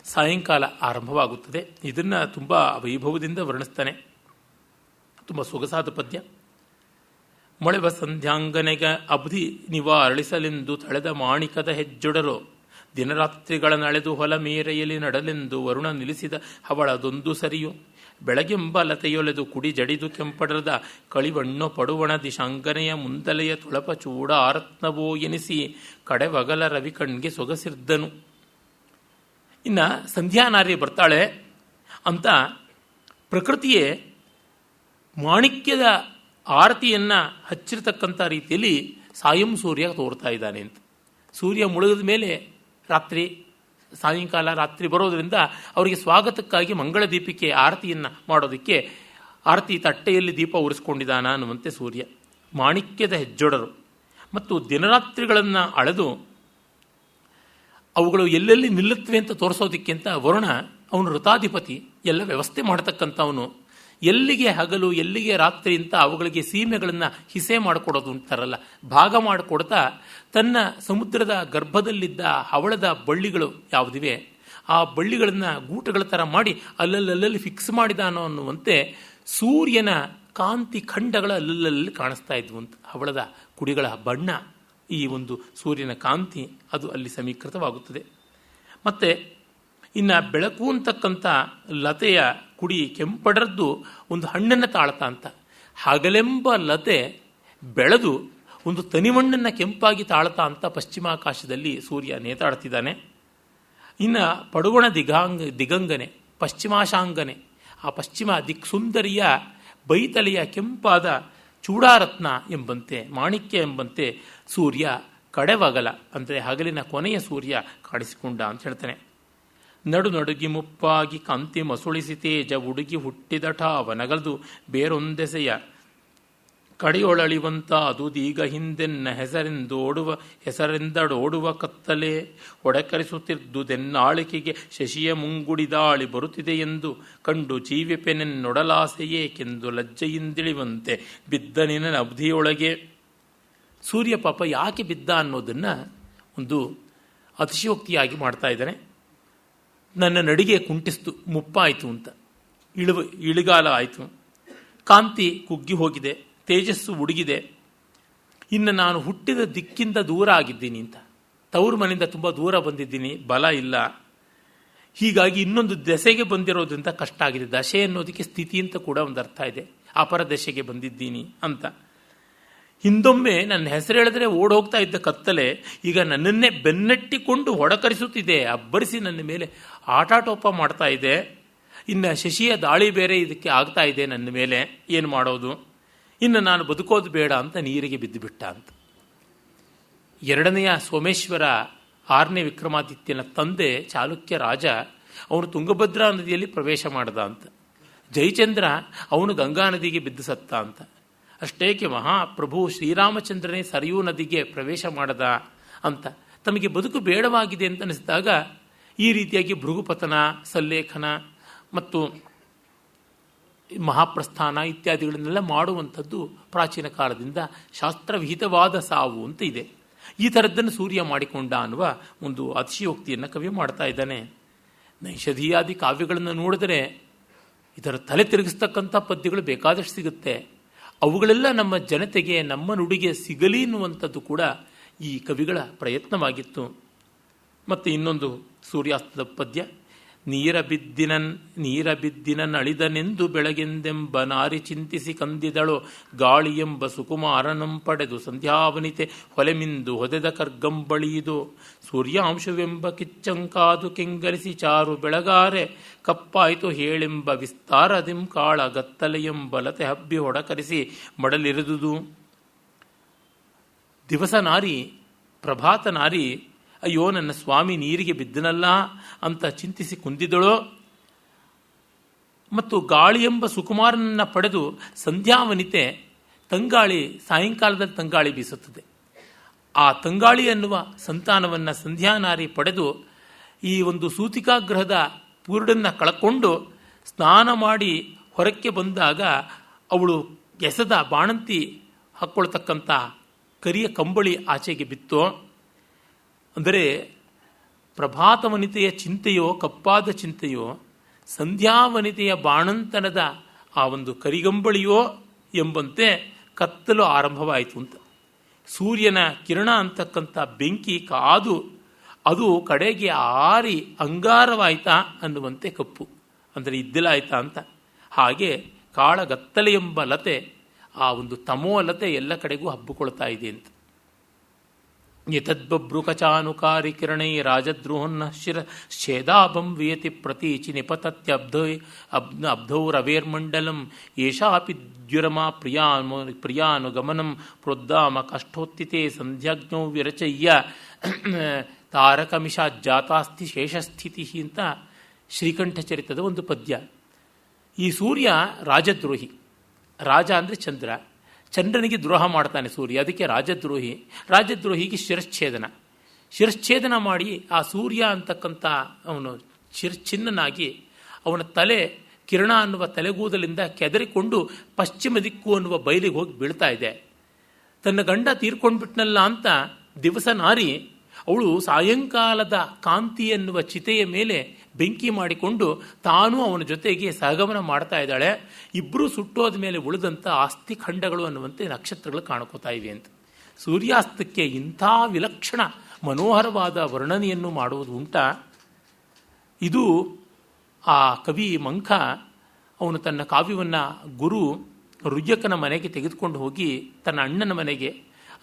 ಸಾಯಂಕಾಲ ಆರಂಭವಾಗುತ್ತದೆ. ಇದನ್ನು ತುಂಬ ವೈಭವದಿಂದ ವರ್ಣಿಸ್ತಾನೆ. ತುಂಬ ಸೊಗಸಾದ ಪದ್ಯ. ಮೊಳೆವ ಸಂಧ್ಯಾಂಗನೆಗ ಅಬ್ಧಿ ನಿವಾರಳಿಸಲೆಂದು ತಳೆದ ಮಾಣಿಕದ ಹೆಜ್ಜೊಡರು ದಿನರಾತ್ರಿಗಳ ನಳೆದು ಹೊಲ ಮೇರೆಯಲ್ಲಿ ನಡಲೆಂದು ವರುಣ ನಿಲ್ಲಿಸಿದ ಹವಳದೊಂದು ಸರಿಯು ಬೆಳಗೆಂಬ ಲತೆಯೊಲೆದು ಕುಡಿ ಜಡಿದು ಕೆಂಪಡರದ ಕಳಿವಣ್ಣು ಪಡುವಣ ದಿಶಾಂಗನೆಯ ಮುಂದಲೆಯ ತುಳಪ ಚೂಡ ಆರತ್ನವೋ ಎನಿಸಿ ಕಡೆವಗಲ ರವಿ ಕಣ್ಗೆ ಸೊಗಸಿರ್ದನು. ಇನ್ನು ಸಂಧ್ಯಾನಾರ್ಯ ಬರ್ತಾಳೆ ಅಂತ ಪ್ರಕೃತಿಯೇ ಮಾಣಿಕ್ಯದ ಆರತಿಯನ್ನು ಹಚ್ಚಿರತಕ್ಕಂಥ ರೀತಿಯಲ್ಲಿ ಸಾಯಂ ಸೂರ್ಯ ತೋರ್ತಾ ಇದ್ದಾನೆ ಅಂತ. ಸೂರ್ಯ ಮುಳುಗಿದ ಮೇಲೆ ರಾತ್ರಿ, ಸಾಯಂಕಾಲ ರಾತ್ರಿ ಬರೋದರಿಂದ ಅವರಿಗೆ ಸ್ವಾಗತಕ್ಕಾಗಿ ಮಂಗಳ ದೀಪಿಕೆ ಆರತಿಯನ್ನು ಮಾಡೋದಕ್ಕೆ ಆರತಿ ತಟ್ಟೆಯಲ್ಲಿ ದೀಪ ಉರಿಸ್ಕೊಂಡಿದ್ದಾನ ಅನ್ನುವಂತೆ ಸೂರ್ಯ. ಮಾಣಿಕ್ಯದ ಹೆಜ್ಜೊಡರು ಮತ್ತು ದಿನರಾತ್ರಿಗಳನ್ನು ಅಳೆದು ಅವುಗಳು ಎಲ್ಲೆಲ್ಲಿ ನಿಲ್ಲುತ್ತವೆ ಅಂತ ತೋರಿಸೋದಕ್ಕೆ ಅಂತ ವರುಣ, ಅವನು ಋತಾಧಿಪತಿ, ಎಲ್ಲ ವ್ಯವಸ್ಥೆ ಮಾಡತಕ್ಕಂಥವನು. ಎಲ್ಲಿಗೆ ಹಗಲು ಎಲ್ಲಿಗೆ ರಾತ್ರಿ ಅಂತ ಅವುಗಳಿಗೆ ಸೀಮೆಗಳನ್ನು ಹಿಸೆ ಮಾಡಿಕೊಡೋದು ಅಂತಾರಲ್ಲ, ಭಾಗ ಮಾಡಿಕೊಡ್ತಾ ತನ್ನ ಸಮುದ್ರದ ಗರ್ಭದಲ್ಲಿದ್ದ ಹವಳದ ಬಳ್ಳಿಗಳು ಯಾವುದಿವೆ ಆ ಬಳ್ಳಿಗಳನ್ನು ಗೂಟಗಳ ಥರ ಮಾಡಿ ಅಲ್ಲಲ್ಲಿ ಫಿಕ್ಸ್ ಮಾಡಿದಾನೋ ಅನ್ನುವಂತೆ ಸೂರ್ಯನ ಕಾಂತಿ ಖಂಡಗಳ ಅಲ್ಲಲ್ಲಿ ಕಾಣಿಸ್ತಾ ಇದ್ವು ಅಂತ. ಹವಳದ ಕುಡಿಗಳ ಬಣ್ಣ, ಈ ಒಂದು ಸೂರ್ಯನ ಕಾಂತಿ ಅದು ಅಲ್ಲಿ ಸಮೀಕೃತವಾಗುತ್ತದೆ. ಮತ್ತು ಇನ್ನು ಬೆಳಕು ಅಂತಕ್ಕಂಥ ಲತೆಯ ಕುಡಿ ಕೆಂಪಡರ್ದು ಒಂದು ಹಣ್ಣನ್ನು ತಾಳ್ತಾ ಅಂತ. ಹಗಲೆಂಬ ಲತೆ ಬೆಳೆದು ಒಂದು ತನಿಮಣ್ಣನ್ನು ಕೆಂಪಾಗಿ ತಾಳ್ತಾ ಅಂತ ಪಶ್ಚಿಮಾಕಾಶದಲ್ಲಿ ಸೂರ್ಯ ನೇತಾಡ್ತಿದ್ದಾನೆ. ಇನ್ನು ಪಡುಗೋಣ ದಿಗಂಗನೆ, ಪಶ್ಚಿಮಾಶಾಂಗನೆ, ಆ ಪಶ್ಚಿಮ ದಿಕ್ಸುಂದರಿಯ ಬೈತಲೆಯ ಕೆಂಪಾದ ಚೂಡಾರತ್ನ ಎಂಬಂತೆ, ಮಾಣಿಕ್ಯ ಎಂಬಂತೆ ಸೂರ್ಯ ಕಡೆವಗಲ ಅಂದರೆ ಹಗಲಿನ ಕೊನೆಯ ಸೂರ್ಯ ಕಾಣಿಸಿಕೊಂಡ ಅಂತ ಹೇಳ್ತಾನೆ. ನಡು ನಡುಗಿ ಮುಪ್ಪಾಗಿ ಕಾಂತಿ ಮಸುಳಿಸಿ ತೇಜ ಉಡುಗಿ ಹುಟ್ಟಿದಠ ಅವನಗಲ್ದು ಬೇರೊಂದೆಸೆಯ ಕಡೆಯೊಳಳಿವಂತ ಅದುದೀಗ ಹಿಂದೆನ್ನ ಹೆಸರೆಂದಡೋಡುವ ಕತ್ತಲೆ ಒಡಕರಿಸುತ್ತಿದ್ದುದೆನ್ನಾಳಿಕೆಗೆ ಶಶಿಯ ಮುಂಗುಡಿದಾಳಿ ಬರುತ್ತಿದೆ ಎಂದು ಕಂಡು ಜೀವಿಪೆನೆನ್ನೊಡಲಾಸೆಯೇಕೆಂದು ಲಜ್ಜೆಯಿಂದಿಳಿವಂತೆ ಬಿದ್ದನಿನ ಅವಧಿಯೊಳಗೆ. ಸೂರ್ಯ ಪಾಪ ಯಾಕೆ ಬಿದ್ದ ಅನ್ನೋದನ್ನು ಒಂದು ಅತಿಶಯೋಕ್ತಿಯಾಗಿ ಮಾಡ್ತಾ ಇದ್ದಾನೆ. ನನ್ನ ನಡಿಗೆ ಕುಂಟಿಸ್ತು, ಮುಪ್ಪಾಯಿತು ಅಂತ, ಇಳಿಗಾಲ ಆಯಿತು, ಕಾಂತಿ ಕುಗ್ಗಿ ಹೋಗಿದೆ, ತೇಜಸ್ಸು ಉಡುಗಿದೆ, ಇನ್ನು ನಾನು ಹುಟ್ಟಿದ ದಿಕ್ಕಿಂದ ದೂರ ಆಗಿದ್ದೀನಿ ಅಂತ, ತವರು ಮನೆಯಿಂದ ತುಂಬ ದೂರ ಬಂದಿದ್ದೀನಿ, ಬಲ ಇಲ್ಲ, ಹೀಗಾಗಿ ಇನ್ನೊಂದು ದೆಸೆಗೆ ಬಂದಿರೋದ್ರಿಂದ ಕಷ್ಟ ಆಗಿದೆ. ದಶೆ ಅನ್ನೋದಕ್ಕೆ ಸ್ಥಿತಿ ಅಂತ ಕೂಡ ಒಂದು ಅರ್ಥ ಇದೆ. ಅಪರ ದಶೆಗೆ ಬಂದಿದ್ದೀನಿ ಅಂತ. ಹಿಂದೊಮ್ಮೆ ನನ್ನ ಹೆಸರು ಹೇಳಿದ್ರೆ ಓಡೋಗ್ತಾ ಇದ್ದ ಕತ್ತಲೆ ಈಗ ನನ್ನನ್ನೇ ಬೆನ್ನಟ್ಟಿಕೊಂಡು ಹೊಡಕರಿಸುತ್ತಿದೆ, ಅಬ್ಬರಿಸಿ ನನ್ನ ಮೇಲೆ ಆಟಾಟೋಪ ಮಾಡ್ತಾ ಇದೆ. ಇನ್ನು ಶಶಿಯ ದಾಳಿ ಬೇರೆ ಇದಕ್ಕೆ ಆಗ್ತಾ ಇದೆ ನನ್ನ ಮೇಲೆ, ಏನು ಮಾಡೋದು, ಇನ್ನು ನಾನು ಬದುಕೋದು ಬೇಡ ಅಂತ ನೀರಿಗೆ ಬಿದ್ದುಬಿಟ್ಟ ಅಂತ. ಎರಡನೆಯ ಸೋಮೇಶ್ವರ 6ನೇ ವಿಕ್ರಮಾದಿತ್ಯನ ತಂದೆ ಚಾಲುಕ್ಯ ರಾಜ, ಅವನು ತುಂಗಭದ್ರಾ ನದಿಯಲ್ಲಿ ಪ್ರವೇಶ ಮಾಡ್ದ ಅಂತ. ಜಯಚಂದ್ರ ಅವನು ಗಂಗಾ ನದಿಗೆ ಬಿದ್ದು ಸತ್ತ ಅಂತ. ಅಷ್ಟೇಕೆ ಮಹಾಪ್ರಭು ಶ್ರೀರಾಮಚಂದ್ರನೇ ಸರಿಯೂ ನದಿಗೆ ಪ್ರವೇಶ ಮಾಡದ ಅಂತ ತಮಗೆ ಬದುಕು ಬೇಡವಾಗಿದೆ ಅಂತ ಅನಿಸಿದಾಗ ಈ ರೀತಿಯಾಗಿ ಭೃಗುಪತನ, ಸಲ್ಲೇಖನ ಮತ್ತು ಮಹಾಪ್ರಸ್ಥಾನ ಇತ್ಯಾದಿಗಳನ್ನೆಲ್ಲ ಮಾಡುವಂಥದ್ದು ಪ್ರಾಚೀನ ಕಾಲದಿಂದ ಶಾಸ್ತ್ರವಿಹಿತವಾದ ಸಾವು ಅಂತ ಇದೆ. ಈ ಥರದ್ದನ್ನು ಸೂರ್ಯ ಮಾಡಿಕೊಂಡ ಅನ್ನುವ ಒಂದು ಅತಿಶಯೋಕ್ತಿಯನ್ನು ಕವಿ ಮಾಡ್ತಾ ಇದ್ದಾನೆ. ನೈಷಧೀಯಾದಿ ಕಾವ್ಯಗಳನ್ನು ನೋಡಿದರೆ ಇದರ ತಲೆ ತಿರುಗಿಸ್ತಕ್ಕಂಥ ಪದ್ಯಗಳು ಬೇಕಾದಷ್ಟು ಸಿಗುತ್ತೆ. ಅವುಗಳೆಲ್ಲ ನಮ್ಮ ಜನತೆಗೆ, ನಮ್ಮ ನುಡಿಗೆ ಸಿಗಲಿ ಎನ್ನುವಂಥದ್ದು ಕೂಡ ಈ ಕವಿಗಳ ಪ್ರಯತ್ನವಾಗಿತ್ತು. ಮತ್ತು ಇನ್ನೊಂದು ಸೂರ್ಯಾಸ್ತದ ಪದ್ಯ, ನೀರ ಬಿದ್ದಿನನ್ ಅಳಿದನೆಂದು ಬೆಳಗೆಂದೆಂಬ ನಾರಿ ಚಿಂತಿಸಿ ಕಂದಿದಳು ಗಾಳಿಯೆಂಬ ಸುಕುಮಾರನಂ ಪಡೆದು ಸಂಧ್ಯಾವನಿತೆ ಹೊಲೆಮಿಂದು ಹೊದೆದ ಕರ್ಗಂಬಳಿಯಿದು ಸೂರ್ಯಾಂಶವೆಂಬ ಕಿಚ್ಚಂಕಾದು ಕೆಂಗರಿಸಿ ಚಾರು ಬೆಳಗಾರೆ ಕಪ್ಪಾಯಿತು ಹೇಳೆಂಬ ವಿಸ್ತಾರದಿಂ ಕಾಳ ಗತ್ತಲೆಯೆಂಬಲತೆ ಹಬ್ಬಿ ಹೊಡಕರಿಸಿ ಮಡಲಿರಿದುದು. ದಿವಸ ನಾರಿ, ಪ್ರಭಾತ ನಾರಿ, ಅಯ್ಯೋ ನನ್ನ ಸ್ವಾಮಿ ನೀರಿಗೆ ಬಿದ್ದನಲ್ಲ ಅಂತ ಚಿಂತಿಸಿ ಕುಂದಿದಳೋ. ಮತ್ತು ಗಾಳಿಯೆಂಬ ಸುಕುಮಾರನನ್ನು ಪಡೆದು ಸಂಧ್ಯಾವನಿತೆ, ತಂಗಾಳಿ, ಸಾಯಂಕಾಲದಲ್ಲಿ ತಂಗಾಳಿ ಬೀಸುತ್ತದೆ. ಆ ತಂಗಾಳಿ ಅನ್ನುವ ಸಂತಾನವನ್ನು ಸಂಧ್ಯಾನಾರಿ ಪಡೆದು ಈ ಒಂದು ಸೂತಿಕಾಗ್ರಹದ ಪೂರ್ಣನ್ನು ಕಳಕೊಂಡು ಸ್ನಾನ ಮಾಡಿ ಹೊರಕ್ಕೆ ಬಂದಾಗ ಅವಳು ಎಸೆದ ಬಾಣಂತಿ ಹಾಕ್ಕೊಳ್ತಕ್ಕಂಥ ಕರಿಯ ಕಂಬಳಿ ಆಚೆಗೆ ಬಿತ್ತೋ. ಅಂದರೆ ಪ್ರಭಾತವನಿತೆಯ ಚಿಂತೆಯೋ, ಕಪ್ಪಾದ ಚಿಂತೆಯೋ, ಸಂಧ್ಯಾವನಿತೆಯ ಬಾಣಂತನದ ಆ ಒಂದು ಕರಿಗಂಬಳಿಯೋ ಎಂಬಂತೆ ಕತ್ತಲು ಆರಂಭವಾಯಿತು ಅಂತ. ಸೂರ್ಯನ ಕಿರಣ ಅಂತಕ್ಕಂಥ ಬೆಂಕಿ ಕಾದು ಅದು ಕಡೆಗೆ ಆರಿ ಅಂಗಾರವಾಯ್ತಾ ಅನ್ನುವಂತೆ ಕಪ್ಪು, ಅಂದರೆ ಇದ್ದಿಲಾಯ್ತಾ ಅಂತ. ಹಾಗೆ ಕಾಳಗತ್ತಲೆ ಎಂಬ ಲತೆ, ಆ ಒಂದು ತಮೋ ಲತೆ ಎಲ್ಲ ಕಡೆಗೂ ಹಬ್ಬಿಕೊಳ್ತಾ ಇದೆ ಅಂತ. ಯತದ್ಬಭ್ರುಕಚಾನುಕಾರಿ ಕಿರಣೈ ರಾಜದ್ರೋಹನ್ನ ಶಿರ ಛೇದಾಭಂ ವಿಯತಿ ಪ್ರತೀಚಿ ನಿಪತತ್ಯಬ್ಧೌರವೇರ್ಮಂಡಲಂ ಏಷಾಪಿ ದ್ಯುರಮಾ ಪ್ರಿಯಾನುಗಮನಂ ಪ್ರೋದ್ದಾಮ ಕಷ್ಟೋತ್ತಿತೆ ಸಂಧ್ಯಾಜ್ಞೌ ವಿರಚಯ್ಯ ತಾರಕಮಿಷಾಜ್ಜಾತಾಸ್ತಿ ಶೇಷಸ್ಥಿತಿ ಅಂತ ಶ್ರೀಕಂಠಚರಿತದ ಒಂದು ಪದ್ಯ. ಈ ಸೂರ್ಯ ರಾಜದ್ರೋಹಿ. ರಾಜ ಅಂದರೆ ಚಂದ್ರ, ಚಂದ್ರನಿಗೆ ದ್ರೋಹ ಮಾಡ್ತಾನೆ ಸೂರ್ಯ, ಅದಕ್ಕೆ ರಾಜದ್ರೋಹಿ. ರಾಜದ್ರೋಹಿಗೆ ಶಿರಶ್ಛೇದನ ಮಾಡಿ ಆ ಸೂರ್ಯ ಅಂತಕ್ಕಂಥ ಅವನು ಚಿನ್ನನಾಗಿ ಅವನ ತಲೆ ಕಿರಣ ಅನ್ನುವ ತಲೆಗೂದಲಿಂದ ಕೆದರಿಕೊಂಡು ಪಶ್ಚಿಮ ದಿಕ್ಕು ಅನ್ನುವ ಬಯಲಿಗೆ ಹೋಗಿ ಬೀಳ್ತಾ ಇದೆ. ತನ್ನ ಗಂಡ ತೀರ್ಕೊಂಡ್ಬಿಟ್ನಲ್ಲ ಅಂತ ದಿವಸ ನಾರಿ ಅವಳು ಸಾಯಂಕಾಲದ ಕಾಂತಿ ಎನ್ನುವ ಚಿತೆಯ ಮೇಲೆ ಬೆಂಕಿ ಮಾಡಿಕೊಂಡು ತಾನೂ ಅವನ ಜೊತೆಗೆ ಸಹಗಮನ ಮಾಡ್ತಾ ಇದ್ದಾಳೆ. ಇಬ್ಬರೂ ಸುಟ್ಟೋದ ಮೇಲೆ ಉಳಿದಂಥ ಆಸ್ತಿ ಖಂಡಗಳು ಅನ್ನುವಂತೆ ನಕ್ಷತ್ರಗಳು ಕಾಣ್ಕೋತಾ ಇವೆ ಅಂತ. ಸೂರ್ಯಾಸ್ತಕ್ಕೆ ಇಂಥ ವಿಲಕ್ಷಣ ಮನೋಹರವಾದ ವರ್ಣನೆಯನ್ನು ಮಾಡುವುದು ಉಂಟ. ಇದು ಆ ಕವಿ ಮಂಖ ಅವನು ತನ್ನ ಕಾವ್ಯವನ್ನು ಗುರು ರುಯ್ಯಕನ ಮನೆಗೆ ತೆಗೆದುಕೊಂಡು ಹೋಗಿ ತನ್ನ ಅಣ್ಣನ ಮನೆಗೆ,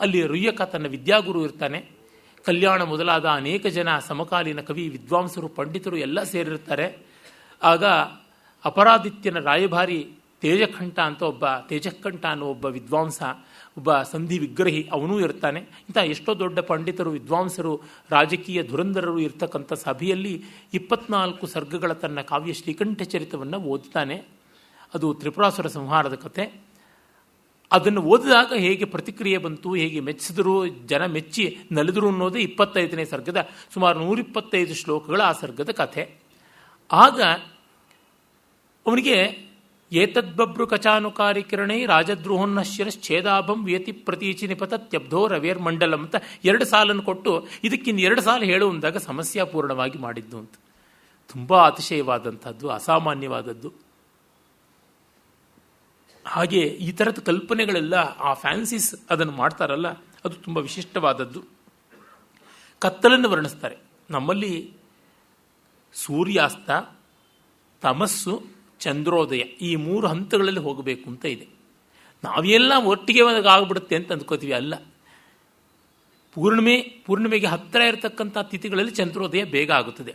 ಅಲ್ಲಿ ರುಯ್ಯಕ ತನ್ನ ವಿದ್ಯಾಗುರು ಇರ್ತಾನೆ, ಕಲ್ಯಾಣ ಮೊದಲಾದ ಅನೇಕ ಜನ ಸಮಕಾಲೀನ ಕವಿ ವಿದ್ವಾಂಸರು ಪಂಡಿತರು ಎಲ್ಲ ಸೇರಿರ್ತಾರೆ. ಆಗ ಅಪರಾದಿತ್ಯನ ರಾಯಭಾರಿ ತೇಜಕಂಠ ಅನ್ನೋ ಒಬ್ಬ ವಿದ್ವಾಂಸ, ಒಬ್ಬ ಸಂಧಿ ವಿಗ್ರಹಿ ಅವನೂ ಇರ್ತಾನೆ. ಇಂಥ ಎಷ್ಟೋ ದೊಡ್ಡ ಪಂಡಿತರು ವಿದ್ವಾಂಸರು ರಾಜಕೀಯ ಧುರಂಧರರು ಇರ್ತಕ್ಕಂಥ ಸಭೆಯಲ್ಲಿ 24 ಸರ್ಗಗಳ ತನ್ನ ಕಾವ್ಯ ಶ್ರೀಕಂಠ ಚರಿತವನ್ನು ಓದ್ತಾನೆ. ಅದು ತ್ರಿಪುರಾಸುರ ಸಂಹಾರದ ಕಥೆ. ಅದನ್ನು ಓದಿದಾಗ ಹೇಗೆ ಪ್ರತಿಕ್ರಿಯೆ ಬಂತು, ಹೇಗೆ ಮೆಚ್ಚಿದ್ರು, ಜನ ಮೆಚ್ಚಿ ನಲಿದ್ರು ಅನ್ನೋದೇ 25ನೇ ಸರ್ಗದ ಸುಮಾರು 125 ಶ್ಲೋಕಗಳ ಆ ಸರ್ಗದ ಕಥೆ. ಆಗ ಅವನಿಗೆ ಏತದ್ಬಬ್ರು ಕಚಾನುಕಾರಿ ಕಿರಣೈ ರಾಜದ್ರೋಹನ್ನಶ್ಯರಶ್ಛೇದಾಭಂ ವ್ಯತಿ ಪ್ರತೀಚಿ ನಿಪತತ್ಯಬ್ಧೋ ರವೇರ್ ಮಂಡಲಂ ಅಂತ 2 ಸಾಲನ್ನು ಕೊಟ್ಟು ಇದಕ್ಕಿನ್ನು 2 ಸಾಲು ಹೇಳು ಅಂದಾಗ ಸಮಸ್ಯಾಪೂರ್ಣವಾಗಿ ಮಾಡಿದ್ದು ಅಂತ. ತುಂಬ ಅತಿಶಯವಾದಂಥದ್ದು, ಅಸಾಮಾನ್ಯವಾದದ್ದು. ಹಾಗೆ ಈ ಥರದ ಕಲ್ಪನೆಗಳೆಲ್ಲ, ಆ ಫ್ಯಾನ್ಸಿಸ್ ಅದನ್ನು ಮಾಡ್ತಾರಲ್ಲ, ಅದು ತುಂಬ ವಿಶಿಷ್ಟವಾದದ್ದು. ಕತ್ತಲನ್ನು ವರ್ಣಿಸ್ತಾರೆ. ನಮ್ಮಲ್ಲಿ ಸೂರ್ಯಾಸ್ತ, ತಮಸ್ಸು, ಚಂದ್ರೋದಯ ಈ 3 ಹಂತಗಳಲ್ಲಿ ಹೋಗಬೇಕು ಅಂತ ಇದೆ. ನಾವೆಲ್ಲ ಒಟ್ಟಿಗೆ ಆಗ್ಬಿಡುತ್ತೆ ಅಂತ ಅಂದ್ಕೋತೀವಿ. ಅಲ್ಲ, ಪೂರ್ಣಿಮೆಗೆ ಹತ್ತಿರ ಇರತಕ್ಕಂಥ ತಿಥಿಗಳಲ್ಲಿ ಚಂದ್ರೋದಯ ಬೇಗ ಆಗುತ್ತದೆ,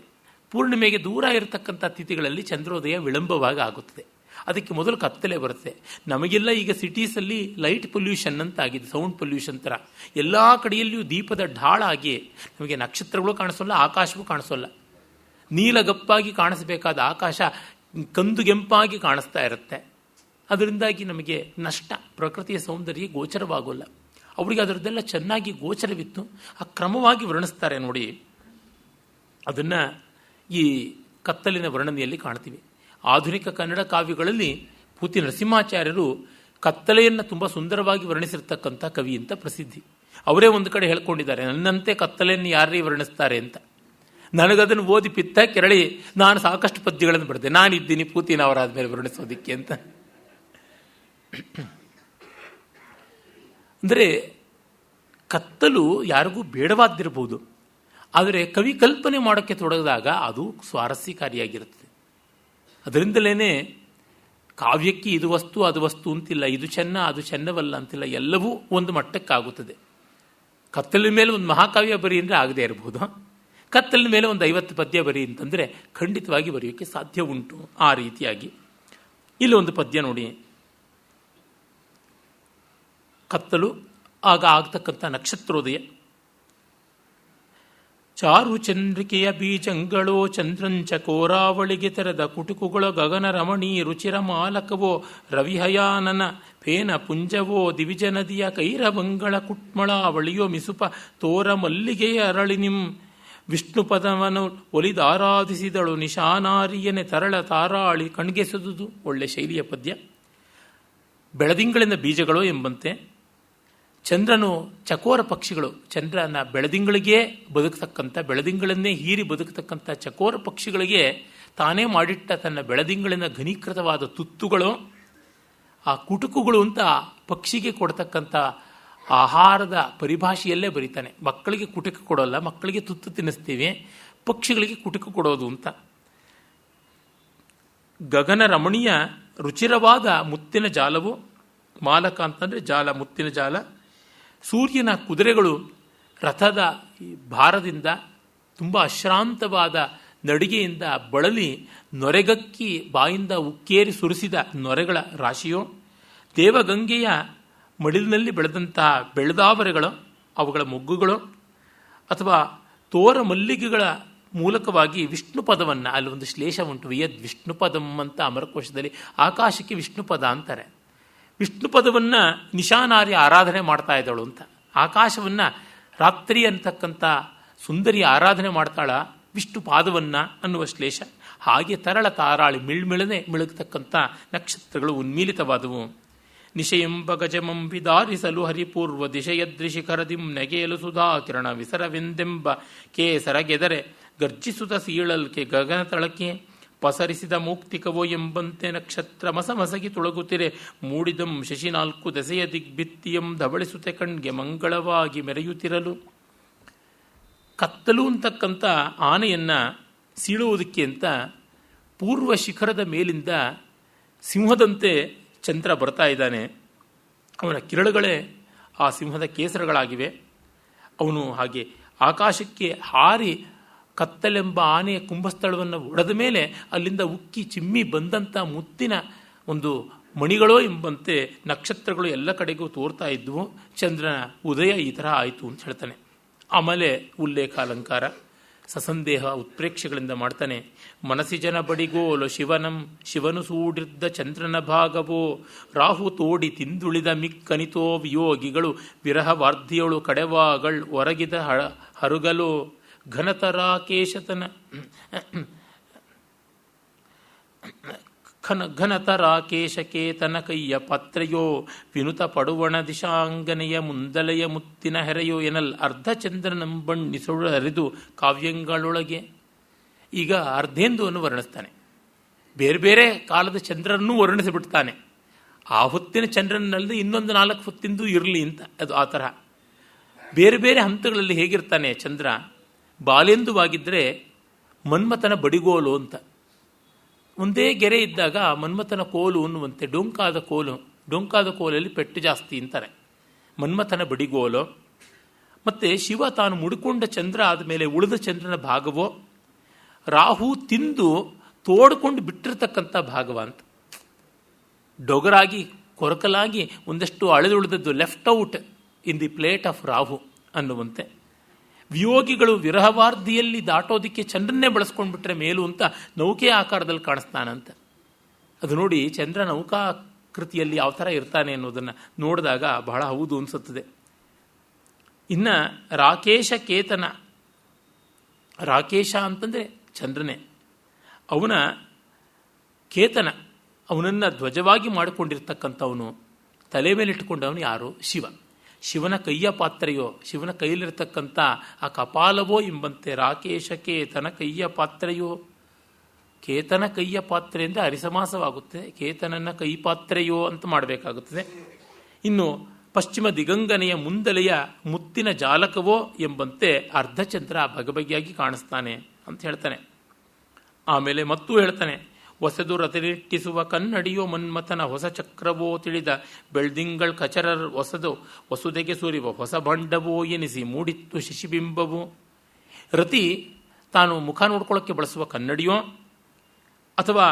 ಪೂರ್ಣಿಮೆಗೆ ದೂರ ಇರತಕ್ಕಂಥ ತಿಥಿಗಳಲ್ಲಿ ಚಂದ್ರೋದಯ ವಿಳಂಬವಾಗಿ ಆಗುತ್ತದೆ. ಅದಕ್ಕೆ ಮೊದಲು ಕತ್ತಲೆ ಬರುತ್ತೆ. ನಮಗೆಲ್ಲ ಈಗ ಸಿಟೀಸಲ್ಲಿ ಲೈಟ್ ಪೊಲ್ಯೂಷನ್ ಅಂತ ಆಗಿದೆ, ಸೌಂಡ್ ಪೊಲ್ಯೂಷನ್ ಥರ. ಎಲ್ಲ ಕಡೆಯಲ್ಲಿಯೂ ದೀಪದ ಢಾಳಾಗಿ ನಮಗೆ ನಕ್ಷತ್ರಗಳು ಕಾಣಿಸೋಲ್ಲ, ಆಕಾಶವೂ ಕಾಣಿಸೋಲ್ಲ. ನೀಲಗಪ್ಪಾಗಿ ಕಾಣಿಸಬೇಕಾದ ಆಕಾಶ ಕಂದುಗೆಂಪಾಗಿ ಕಾಣಿಸ್ತಾ ಇರುತ್ತೆ. ಅದರಿಂದಾಗಿ ನಮಗೆ ನಷ್ಟ, ಪ್ರಕೃತಿಯ ಸೌಂದರ್ಯ ಗೋಚರವಾಗೋಲ್ಲ. ಅವರಿಗೆ ಅದರದ್ದೆಲ್ಲ ಚೆನ್ನಾಗಿ ಗೋಚರವಿತ್ತು. ಆ ಕ್ರಮವಾಗಿ ವರ್ಣಿಸ್ತಾರೆ ನೋಡಿ. ಅದನ್ನು ಈ ಕತ್ತಲಿನ ವರ್ಣನೆಯಲ್ಲಿ ಕಾಣ್ತೀವಿ. ಆಧುನಿಕ ಕನ್ನಡ ಕಾವ್ಯಗಳಲ್ಲಿ ಪೂತಿ ನರಸಿಂಹಾಚಾರ್ಯರು ಕತ್ತಲೆಯನ್ನು ತುಂಬ ಸುಂದರವಾಗಿ ವರ್ಣಿಸಿರ್ತಕ್ಕಂಥ ಕವಿ ಅಂತ ಪ್ರಸಿದ್ಧಿ. ಅವರೇ ಒಂದು ಕಡೆ ಹೇಳ್ಕೊಂಡಿದ್ದಾರೆ, ನನ್ನಂತೆ ಕತ್ತಲೆಯನ್ನು ಯಾರೇ ವರ್ಣಿಸ್ತಾರೆ ಅಂತ. ನನಗದನ್ನು ಓದಿ ಪಿತ್ತ ಕೆರಳಿ ನಾನು ಸಾಕಷ್ಟು ಪದ್ಯಗಳನ್ನು ಬರೆದೆ, ನಾನಿದ್ದೀನಿ ಪೂತಿನವರಾದ ಮೇಲೆ ವರ್ಣಿಸೋದಿಕ್ಕೆ ಅಂತ. ಅಂದರೆ ಕತ್ತಲು ಯಾರಿಗೂ ಬೇಡವಾದ್ದಿರಬಹುದು, ಆದರೆ ಕವಿ ಕಲ್ಪನೆ ಮಾಡೋಕ್ಕೆ ತೊಡಗಿದಾಗ ಅದು ಸ್ವಾರಸ್ಯಕಾರಿಯಾಗಿರುತ್ತದೆ. ಅದರಿಂದಲೇ ಕಾವ್ಯಕ್ಕೆ ಇದು ವಸ್ತು ಅದು ವಸ್ತು ಅಂತಿಲ್ಲ, ಇದು ಚೆನ್ನ ಅದು ಚೆನ್ನವಲ್ಲ ಅಂತಿಲ್ಲ, ಎಲ್ಲವೂ ಒಂದು ಮಟ್ಟಕ್ಕಾಗುತ್ತದೆ. ಕತ್ತಲಿನ ಮೇಲೆ ಒಂದು ಮಹಾಕಾವ್ಯ ಬರಿ ಅಂದರೆ ಆಗದೇ ಇರಬಹುದು, ಕತ್ತಲಿನ ಮೇಲೆ ಒಂದು 50 ಪದ್ಯ ಬರಿ ಅಂತಂದರೆ ಖಂಡಿತವಾಗಿ ಬರೆಯೋಕ್ಕೆ ಸಾಧ್ಯ ಉಂಟು. ಆ ರೀತಿಯಾಗಿ ಇಲ್ಲಿ ಒಂದು ಪದ್ಯ ನೋಡಿ. ಕತ್ತಲು, ಆಗ ಆಗ್ತಕ್ಕಂಥ ನಕ್ಷತ್ರೋದಯ. ಚಾರು ಚಂದ್ರಿಕೆಯ ಬೀಜಂಗಳೋ ಚಂದ್ರಂಚ ಕೋರಾವಳಿಗೆ ತೆರೆದ ಕುಟುಕುಗಳ ಗಗನ ರಮಣೀ ರುಚಿರ ಮಾಲಕವೋ ರವಿಹಯಾನನ ಫೇನ ಪುಂಜವೋ ದಿವಿಜ ನದಿಯ ಕೈರವಂಗಳ ಕುಟ್ಮಳಾವಳಿಯೋ ಮಿಸುಪ ತೋರ ಮಲ್ಲಿಗೆಯ ಅರಳಿನಿಂ ವಿಷ್ಣು ಪದವನ್ನು ಒಲಿದಾರಾಧಿಸಿದಳು ನಿಶಾನಾರಿಯನೆ ತರಳ ತಾರಾಳಿ ಕಣ್ಗೆಸೆದುದು. ಒಳ್ಳೆ ಶೈಲಿಯ ಪದ್ಯ. ಬೆಳದಿಂಗಳಿಂದ ಬೀಜಗಳು ಎಂಬಂತೆ ಚಂದ್ರನು ಚಕೋರ ಪಕ್ಷಿಗಳು, ಚಂದ್ರನ ಬೆಳದಿಂಗಳಿಗೆ ಬದುಕತಕ್ಕಂಥ, ಬೆಳದಿಂಗಳನ್ನೇ ಹೀರಿ ಬದುಕತಕ್ಕಂಥ ಚಕೋರ ಪಕ್ಷಿಗಳಿಗೆ ತಾನೇ ಮಾಡಿಟ್ಟ ತನ್ನ ಬೆಳದಿಂಗಳಿನ ಘನೀಕೃತವಾದ ತುತ್ತುಗಳು, ಆ ಕುಟುಕುಗಳು ಅಂತ ಪಕ್ಷಿಗೆ ಕೊಡ್ತಕ್ಕಂಥ ಆಹಾರದ ಪರಿಭಾಷೆಯಲ್ಲೇ ಬರೀತಾನೆ. ಮಕ್ಕಳಿಗೆ ಕುಟುಕು ಕೊಡೋಲ್ಲ, ಮಕ್ಕಳಿಗೆ ತುತ್ತು ತಿನ್ನಿಸ್ತೀವಿ, ಪಕ್ಷಿಗಳಿಗೆ ಕುಟುಕು ಕೊಡೋದು ಅಂತ. ಗಗನ ರಮಣೀಯ ರುಚಿರವಾದ ಮುತ್ತಿನ ಜಾಲವು, ಮಾಲಕ ಅಂತಂದರೆ ಜಾಲ, ಮುತ್ತಿನ ಜಾಲ. ಸೂರ್ಯನ ಕುದುರೆಗಳು ರಥದ ಭಾರದಿಂದ ತುಂಬ ಅಶ್ರಾಂತವಾದ ನಡಿಗೆಯಿಂದ ಬಳಲಿ ನೊರೆಗಕ್ಕಿ ಬಾಯಿಂದ ಉಕ್ಕೇರಿ ಸುರಿಸಿದ ನೊರೆಗಳ ರಾಶಿಯೋ, ದೇವಗಂಗೆಯ ಮಡಿಲಿನಲ್ಲಿ ಬೆಳೆದಂತಹ ಬೆಳೆದಾವರೆಗಳು, ಅವುಗಳ ಮೊಗ್ಗುಗಳು, ಅಥವಾ ತೋರ ಮಲ್ಲಿಗೆಗಳ ಮೂಲಕವಾಗಿ ವಿಷ್ಣು ಪದವನ್ನು, ಅಲ್ಲಿ ಒಂದು ಶ್ಲೇಷ ಉಂಟು, ಯದ್ ವಿಷ್ಣು ಪದಂ ಅಂತ ಅಮರಕೋಶದಲ್ಲಿ, ಆಕಾಶಕ್ಕೆ ವಿಷ್ಣು ಪದ ಅಂತಾರೆ. ವಿಷ್ಣು ಪದವನ್ನು ನಿಶಾನಾರ್ಯ ಆರಾಧನೆ ಮಾಡ್ತಾ ಇದ್ದಳು ಅಂತ. ಆಕಾಶವನ್ನು ರಾತ್ರಿ ಅಂತಕ್ಕಂಥ ಸುಂದರಿ ಆರಾಧನೆ ಮಾಡ್ತಾಳ ವಿಷ್ಣು ಪಾದವನ್ನು ಅನ್ನುವ ಶ್ಲೇಷ. ಹಾಗೆ ತರಳ ತಾರಾಳಿ ಮಿಳ್ಮಿಳನೆ ಮಿಳುಗತಕ್ಕಂಥ ನಕ್ಷತ್ರಗಳು ಉನ್ಮೀಲಿತವಾದವು. ನಿಶೆಯೆಂಬ ಗಜಮಂಬಿದಾರಿಸಲು ಹರಿಪೂರ್ವ ದಿಶೆಯದ್ರಿಶಿಖರದಿಂ ನೆಗೆಯಲು ಸುಧಾಕಿರಣ ವಿಸರವೆಂದೆಂಬ ಕೇಸರಗೆದರೆ ಗರ್ಜಿಸುತ್ತ ಸೀಳಲ್ಕೆ ಗಗನ ತಳಕೆ ಪಸರಿಸಿದ ಮೌಕ್ತಿಕವೋ ಎಂಬಂತೆ ನಕ್ಷತ್ರ ಮಸಮಸಗಿ ತುಳಗುತ್ತಿರೆ ಮೂಡಿದಂ ಶಶಿ 4 ದೆಸೆಯ ದಿಗ್ಭಿತ್ತಿಯಂ ಧವಳಿಸುತ್ತೆ ಕಣ್ಗೆ ಮಂಗಳವಾಗಿ ಮೆರೆಯುತ್ತಿರಲು. ಕತ್ತಲು ಅಂತಕ್ಕಂಥ ಆನೆಯನ್ನು ಸೀಳುವುದಕ್ಕೆ ಅಂತ ಪೂರ್ವ ಶಿಖರದ ಮೇಲಿಂದ ಸಿಂಹದಂತೆ ಚಂದ್ರ ಬರ್ತಾ ಇದ್ದಾನೆ. ಅವನ ಕಿರಳುಗಳೇ ಆ ಸಿಂಹದ ಕೇಸರಗಳಾಗಿವೆ. ಅವನು ಹಾಗೆ ಆಕಾಶಕ್ಕೆ ಹಾರಿ ಕತ್ತಲೆಂಬ ಆನೆಯ ಕುಂಭಸ್ಥಳವನ್ನು ಒಡೆದ ಮೇಲೆ ಅಲ್ಲಿಂದ ಉಕ್ಕಿ ಚಿಮ್ಮಿ ಬಂದಂಥ ಮುತ್ತಿನ ಒಂದು ಮಣಿಗಳೋ ಎಂಬಂತೆ ನಕ್ಷತ್ರಗಳು ಎಲ್ಲ ಕಡೆಗೂ ತೋರ್ತಾ ಇದ್ವು. ಚಂದ್ರನ ಉದಯ ಈ ಥರ ಆಯಿತು ಅಂತ ಹೇಳ್ತಾನೆ. ಆಮೇಲೆ ಉಲ್ಲೇಖ ಅಲಂಕಾರ ಸಸಂದೇಹ ಉತ್ಪ್ರೇಕ್ಷೆಗಳಿಂದ ಮಾಡ್ತಾನೆ. ಮನಸಿಜನ ಬಡಿಗೋಲು ಶಿವನು ಸೂಡಿದ್ದ ಚಂದ್ರನ ಭಾಗವೋ ರಾಹು ತೋಡಿ ತಿಂದುಳಿದ ಮಿಕ್ಕನಿತೋ ವಿಯೋಗಿಗಳು ವಿರಹವಾರ್ಧಿಯಳು ಕಡೆವಾಗಳ್ ಒರಗಿದ ಹರುಗಲೋ ಘನತರಾಕೇಶತನ ಘನತರಾಕೇಶಕೇತನ ಕೈಯ ಪತ್ರೆಯೋ ವಿನುತ ಪಡುವಣ ದಿಶಾಂಗನೆಯ ಮುಂದಲೆಯ ಮುತ್ತಿನ ಹೆರೆಯೋ ಎನಲ್ ಅರ್ಧಚಂದ್ರನಂಬಣ್ಣಿಸುಳು ಹರಿದು ಕಾವ್ಯಗಳೊಳಗೆ. ಈಗ ಅರ್ಧೇಂದುವನ್ನು ವರ್ಣಿಸ್ತಾನೆ. ಬೇರೆ ಬೇರೆ ಕಾಲದ ಚಂದ್ರನೂ ವರ್ಣಿಸಿಬಿಡ್ತಾನೆ. ಆ ಹೊತ್ತಿನ ಚಂದ್ರನಲ್ಲಿ ಇನ್ನೊಂದು 4 ಹೊತ್ತಿಂದು ಇರಲಿ ಅಂತ. ಅದು ಆ ತರಹ ಬೇರೆ ಬೇರೆ ಹಂತಗಳಲ್ಲಿ ಹೇಗಿರ್ತಾನೆ ಚಂದ್ರ. ಬಾಲೆಂದುವಾಗಿದ್ದರೆ ಮನ್ಮಥನ ಬಡಿಗೋಲು ಅಂತ. ಒಂದೇ ಗೆರೆ ಇದ್ದಾಗ ಮನ್ಮಥನ ಕೋಲು ಅನ್ನುವಂತೆ ಡೊಂಕಾದ ಕೋಲಲ್ಲಿ ಪೆಟ್ಟು ಜಾಸ್ತಿ ಅಂತಾರೆ. ಮನ್ಮಥನ ಬಡಿಗೋಲು. ಮತ್ತು ಶಿವ ತಾನು ಮುಡಿಕೊಂಡ ಚಂದ್ರ ಆದಮೇಲೆ ಉಳಿದ ಚಂದ್ರನ ಭಾಗವೋ ರಾಹು ತಿಂದು ತೋಡ್ಕೊಂಡು ಬಿಟ್ಟಿರ್ತಕ್ಕಂಥ ಭಾಗವ ಅಂತ. ಡೊಗರಾಗಿ ಕೊರಕಲಾಗಿ ಒಂದಷ್ಟು ಅಳೆದುಳಿದದ್ದು left out in the plate of Rahu ಅನ್ನುವಂತೆ. ವಿಯೋಗಿಗಳು ವಿರಹವಾರ್ಧಿಯಲ್ಲಿ ದಾಟೋದಕ್ಕೆ ಚಂದ್ರನ್ನೇ ಬಳಸ್ಕೊಂಡು ಬಿಟ್ರೆ ಮೇಲು ಅಂತ ನೌಕೆ ಆಕಾರದಲ್ಲಿ ಕಾಣಿಸ್ತಾನಂತ. ಅದು ನೋಡಿ ಚಂದ್ರ ನೌಕಾಕೃತಿಯಲ್ಲಿ ಯಾವ ಥರ ಇರ್ತಾನೆ ಅನ್ನೋದನ್ನು ನೋಡಿದಾಗ ಬಹಳ ಹೌದು ಅನಿಸುತ್ತದೆ. ಇನ್ನು ರಾಕೇಶ ಕೇತನ, ರಾಕೇಶ ಅಂತಂದರೆ ಚಂದ್ರನೇ. ಅವನ ಕೇತನ, ಅವನನ್ನು ಧ್ವಜವಾಗಿ ಮಾಡಿಕೊಂಡಿರ್ತಕ್ಕಂಥವನು, ತಲೆ ಮೇಲಿಟ್ಟುಕೊಂಡವನು ಯಾರು? ಶಿವ. ಶಿವನ ಕೈಯ ಪಾತ್ರೆಯೋ, ಶಿವನ ಕೈಯಲ್ಲಿರ್ತಕ್ಕಂಥ ಆ ಕಪಾಲವೋ ಎಂಬಂತೆ ರಾಕೇಶ ಕೇತನ ಕೈಯ ಪಾತ್ರೆಯೋ. ಕೇತನ ಕೈಯ ಪಾತ್ರೆ ಅಂದರೆ ಅರಿಸಮಾಸವಾಗುತ್ತೆ. ಕೇತನನ ಕೈ ಪಾತ್ರೆಯೋ ಅಂತ ಮಾಡಬೇಕಾಗುತ್ತದೆ. ಇನ್ನು ಪಶ್ಚಿಮ ದಿಗಂಗನೆಯ ಮುಂದಲೆಯ ಮುತ್ತಿನ ಜಾಲಕವೋ ಎಂಬಂತೆ ಅರ್ಧಚಂದ್ರ ಬಗೆಬಗೆಯಾಗಿ ಕಾಣಿಸ್ತಾನೆ ಅಂತ ಹೇಳ್ತಾನೆ. ಆಮೇಲೆ ಮತ್ತೂ ಹೇಳ್ತಾನೆ, ಹೊಸದು ರತಿನಿಟ್ಟಿಸುವ ಕನ್ನಡಿಯೋ ಮನ್ಮಥನ ಹೊಸ ಚಕ್ರವೋ ತಿಳಿದ ಬೆಳ್ದಿಂಗಳ್ ಕಚರರ್ ಹೊಸದು ವಸುದೆಗೆ ಸುರಿವ ಹೊಸ ಬಂಡವೋ ಎನಿಸಿ ಮೂಡಿತ್ತು ಶಿಶಿಬಿಂಬವು. ರತಿ ತಾನು ಮುಖ ನೋಡ್ಕೊಳ್ಳೋಕ್ಕೆ ಬಳಸುವ ಕನ್ನಡಿಯೋ ಅಥವಾ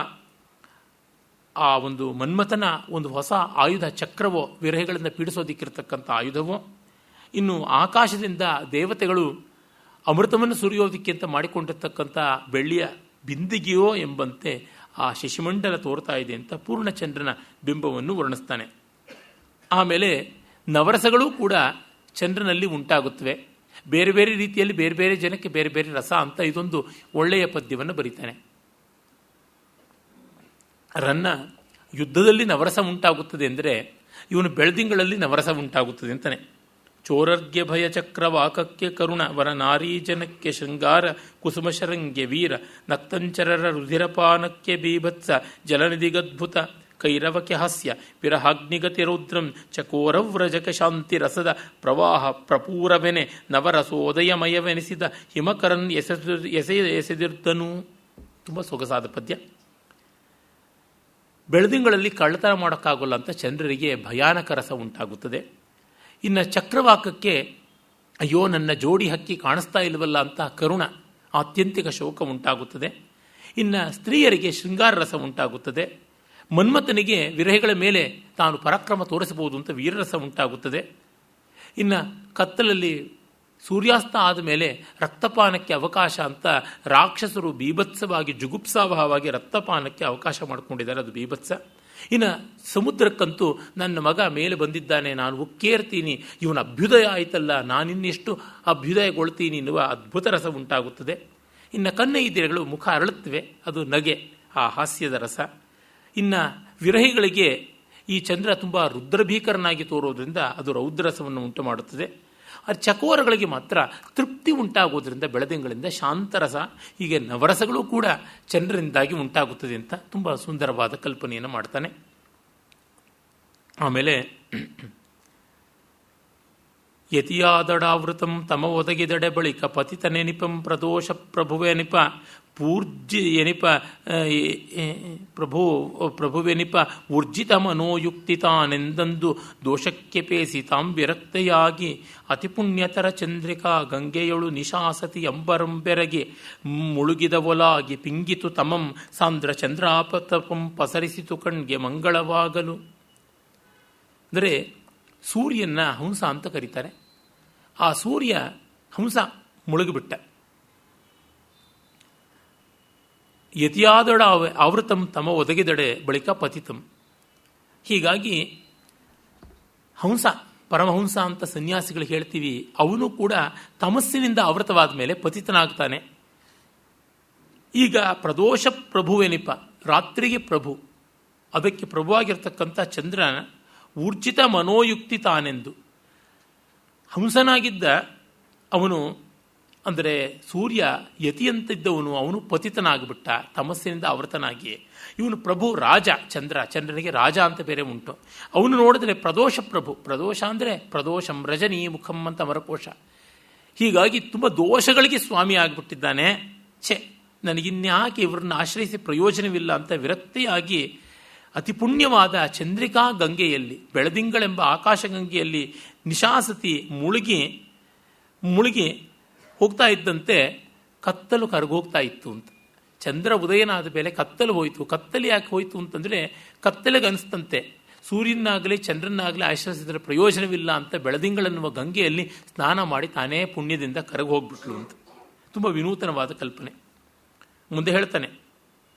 ಆ ಒಂದು ಮನ್ಮಥನ ಒಂದು ಹೊಸ ಆಯುಧ ಚಕ್ರವೋ, ವಿರಹಗಳಿಂದ ಪೀಡಿಸೋದಿಕ್ಕಿರ್ತಕ್ಕಂಥ ಆಯುಧವೋ, ಇನ್ನು ಆಕಾಶದಿಂದ ದೇವತೆಗಳು ಅಮೃತವನ್ನು ಸುರಿಯೋದಕ್ಕೆ ಅಂತ ಮಾಡಿಕೊಂಡಿರ್ತಕ್ಕಂಥ ಬೆಳ್ಳಿಯ ಬಿಂದಿಗೆಯೋ ಎಂಬಂತೆ ಆ ಶಶಿಮಂಡಲ ತೋರ್ತಾ ಇದೆ ಅಂತ ಪೂರ್ಣಚಂದ್ರನ ಬಿಂಬವನ್ನು ವರ್ಣಿಸ್ತಾನೆ. ಆಮೇಲೆ ನವರಸಗಳೂ ಕೂಡ ಚಂದ್ರನಲ್ಲಿ ಉಂಟಾಗುತ್ತವೆ. ಬೇರೆ ಬೇರೆ ರೀತಿಯಲ್ಲಿ ಬೇರೆ ಬೇರೆ ಜನಕ್ಕೆ ಬೇರೆ ಬೇರೆ ರಸ ಅಂತ ಇದೊಂದು ಒಳ್ಳೆಯ ಪದ್ಯವನ್ನು ಬರೀತಾನೆ. ರನ್ನ ಯುದ್ಧದಲ್ಲಿ ನವರಸ ಉಂಟಾಗುತ್ತದೆ ಅಂದರೆ ಇವನು ಬೆಳ್ದಿಂಗಳಲ್ಲಿ ನವರಸ ಉಂಟಾಗುತ್ತದೆ ಅಂತಾನೆ. ಚೋರರ್ಗೆ ಭಯ ಚಕ್ರವಾಕಕ್ಕೆ ಕರುಣ ವರ ನಾರೀ ಜನಕ್ಕೆ ಶೃಂಗಾರ ಕುಸುಮಶರಂಗೆ ವೀರ ನಕ್ತಂಚರರ ರುಧಿರಪಾನಕ್ಕೆ ಬೀಭತ್ಸ ಜಲನಿಧಿಗದ್ಭುತ ಕೈರವಕ್ಕೆ ಹಾಸ್ಯ ವಿರಹಾಗ್ನಿಗತಿ ರೌದ್ರಂ ಚಕೋರವ್ರಜಕ ಶಾಂತಿ ರಸದ ಪ್ರವಾಹ ಪ್ರಪೂರವೆನೆ ನವರಸೋದಯಮಯವೆನಿಸಿದ ಹಿಮಕರನ್ ಎಸೆದಿರ್ದನು. ತುಂಬ ಸೊಗಸಾದ ಪದ್ಯ. ಬೆಳದಿಂಗಳಲ್ಲಿ ಕಳ್ಳತನ ಮಾಡೋಕ್ಕಾಗೋಲ್ಲ ಅಂತ ಚಂದ್ರರಿಗೆ ಭಯಾನಕ ರಸ ಉಂಟಾಗುತ್ತದೆ. ಇನ್ನು ಚಕ್ರವಾಕಕ್ಕೆ ಅಯ್ಯೋ ನನ್ನ ಜೋಡಿ ಹಕ್ಕಿ ಕಾಣಿಸ್ತಾ ಇಲ್ವಲ್ಲ ಅಂತ ಕರುಣ, ಆತ್ಯಂತಿಕ ಶೋಕ ಉಂಟಾಗುತ್ತದೆ. ಇನ್ನು ಸ್ತ್ರೀಯರಿಗೆ ಶೃಂಗಾರ ರಸ ಉಂಟಾಗುತ್ತದೆ. ಮನ್ಮಥನಿಗೆ ವಿರಹಿಗಳ ಮೇಲೆ ತಾನು ಪರಾಕ್ರಮ ತೋರಿಸಬಹುದು ಅಂತ ವೀರರಸ ಉಂಟಾಗುತ್ತದೆ. ಇನ್ನು ಕತ್ತಲಲ್ಲಿ ಸೂರ್ಯಾಸ್ತ ಆದ ಮೇಲೆ ರಕ್ತಪಾನಕ್ಕೆ ಅವಕಾಶ ಅಂತ ರಾಕ್ಷಸರು ಬೀಭತ್ಸವಾಗಿ ಜುಗುಪ್ಸಾವಹವಾಗಿ ರಕ್ತಪಾನಕ್ಕೆ ಅವಕಾಶ ಮಾಡಿಕೊಂಡಿದ್ದಾರೆ, ಅದು ಬೀಭತ್ಸ. ಇನ್ನು ಸಮುದ್ರಕ್ಕಂತೂ ನನ್ನ ಮಗ ಮೇಲೆ ಬಂದಿದ್ದಾನೆ, ನಾನು ಉಕ್ಕೇರ್ತೀನಿ, ಇವನ ಅಭ್ಯುದಯ ಆಯ್ತಲ್ಲ, ನಾನಿನ್ನೆಷ್ಟು ಅಭ್ಯುದಯಗೊಳ್ತೀನಿ ಎನ್ನುವ ಅದ್ಭುತ ರಸ ಉಂಟಾಗುತ್ತದೆ. ಇನ್ನು ಕನ್ನೈದಿರೆಗಳು ಮುಖ ಅರಳುತ್ತವೆ, ಅದು ನಗೆ, ಆ ಹಾಸ್ಯದ ರಸ. ಇನ್ನು ವಿರಹಿಗಳಿಗೆ ಈ ಚಂದ್ರ ತುಂಬ ರುದ್ರಭೀಕರನಾಗಿ ತೋರೋದ್ರಿಂದ ಅದು ರೌದ್ರರಸವನ್ನು ಉಂಟು ಮಾಡುತ್ತದೆ. ಅದು ಚಕೋರಗಳಿಗೆ ಮಾತ್ರ ತೃಪ್ತಿ ಉಂಟಾಗೋದ್ರಿಂದ ಬೆಳದಿಂಗಳಿಂದ ಶಾಂತರಸ. ಹೀಗೆ ನವರಸಗಳು ಕೂಡ ಚಂದ್ರನಿಂದಾಗಿ ಉಂಟಾಗುತ್ತದೆ ಅಂತ ತುಂಬ ಸುಂದರವಾದ ಕಲ್ಪನೆಯನ್ನು ಮಾಡ್ತಾನೆ. ಆಮೇಲೆ ಯತಿಯಾದಡಾವೃತಂ ತಮ ಒದಗಿದಡೆ ಬಳಿಕ ಪತಿತನೆನಿಪಂ ಪ್ರದೋಷ ಪ್ರಭುವೆನಿಪ ಪೂರ್ಜಿ ಎನಿಪ ಪ್ರಭುವೆನಿಪ ಊರ್ಜಿತ ಮನೋಯುಕ್ತಿತಾನೆಂದಂದು ದೋಷಕ್ಕೆ ಪೇಸಿ ತಾಂ ವಿರಕ್ತೆಯಾಗಿ ಅತಿಪುಣ್ಯತರ ಚಂದ್ರಿಕಾ ಗಂಗೆಯೊಳು ನಿಶಾಸತಿ ಅಂಬರಂ ಬೆರಗಿ ಮುಳುಗಿದವೊಲಾಗಿ ಪಿಂಗಿತು ತಮಂ ಸಾಂದ್ರ ಚಂದ್ರಾಪತಪಂ ಪಸರಿಸಿತು ಕಣ್ಗೆ ಮಂಗಳವಾಗಲು. ಅಂದರೆ ಸೂರ್ಯನ ಹಂಸ ಅಂತ ಕರೀತಾರೆ. ಆ ಸೂರ್ಯ ಹಂಸ ಮುಳುಗಿಬಿಟ್ಟ. ಯತಿಯಾದಡ ಆವೃತಂ ತಮ ಒದಗಿದಡೆ ಬಳಿಕ ಪತಿತಂ. ಹೀಗಾಗಿ ಹಂಸ, ಪರಮಹಂಸ ಅಂತ ಸನ್ಯಾಸಿಗಳು ಹೇಳ್ತೀವಿ, ಅವನು ಕೂಡ ತಮಸ್ಸಿನಿಂದ ಆವೃತವಾದ ಮೇಲೆ ಪತಿತನಾಗ್ತಾನೆ. ಈಗ ಪ್ರದೋಷ ಪ್ರಭುವೆನಿಪ, ರಾತ್ರಿಗೆ ಪ್ರಭು, ಅದಕ್ಕೆ ಪ್ರಭುವಾಗಿರ್ತಕ್ಕಂಥ ಚಂದ್ರನ ಊರ್ಜಿತ ಮನೋಯುಕ್ತಿ ತಾನೆಂದು, ಹಂಸನಾಗಿದ್ದ ಅವನು ಅಂದರೆ ಸೂರ್ಯ ಯತಿಯಂತಿದ್ದವನು, ಅವನು ಪತಿತನಾಗಿಬಿಟ್ಟ ತಮಸ್ಸಿನಿಂದ ಆವೃತನಾಗಿ. ಇವನು ಪ್ರಭು ರಾಜ, ಚಂದ್ರನಿಗೆ ರಾಜ ಅಂತ ಬೇರೆ ಉಂಟು. ಅವನು ನೋಡಿದ್ರೆ ಪ್ರದೋಷ ಪ್ರಭು, ಪ್ರದೋಷ ಅಂದರೆ ಪ್ರದೋಷಂ ರಜನಿ ಮುಖಂ ಅಂತ ಮರಕೋಶ. ಹೀಗಾಗಿ ತುಂಬ ದೋಷಗಳಿಗೆ ಸ್ವಾಮಿ ಆಗಿಬಿಟ್ಟಿದ್ದಾನೆ. ನನಗಿನ್ಯಾಕೆ ಇವ್ರನ್ನ ಆಶ್ರಯಿಸಿ ಪ್ರಯೋಜನವಿಲ್ಲ ಅಂತ ವಿರಕ್ತಿಯಾಗಿ ಅತಿ ಪುಣ್ಯವಾದ ಚಂದ್ರಿಕಾ ಗಂಗೆಯಲ್ಲಿ, ಬೆಳದಿಂಗಳೆಂಬ ಆಕಾಶಗಂಗೆಯಲ್ಲಿ ನಿಶಾಸತಿ ಮುಳುಗಿ ಹೋಗ್ತಾ ಇದ್ದಂತೆ ಕತ್ತಲು ಕರಗೋಗ್ತಾ ಇತ್ತು ಅಂತ. ಚಂದ್ರ ಉದಯನಾದ ಮೇಲೆ ಕತ್ತಲು ಹೋಯಿತು. ಕತ್ತಲು ಯಾಕೆ ಹೋಯಿತು ಅಂತಂದರೆ, ಕತ್ತಲೆಗೆ ಅನಿಸ್ತಂತೆ ಸೂರ್ಯನಾಗಲಿ ಚಂದ್ರನಾಗಲಿ ಆಶ್ರಯಿಸಿದರೆ ಪ್ರಯೋಜನವಿಲ್ಲ ಅಂತ ಬೆಳದಿಂಗಳನ್ನುವ ಗಂಗೆಯಲ್ಲಿ ಸ್ನಾನ ಮಾಡಿ ತಾನೇ ಪುಣ್ಯದಿಂದ ಕರಗಿ ಹೋಗ್ಬಿಟ್ಲು ಅಂತ. ತುಂಬ ವಿನೂತನವಾದ ಕಲ್ಪನೆ. ಮುಂದೆ ಹೇಳ್ತಾನೆ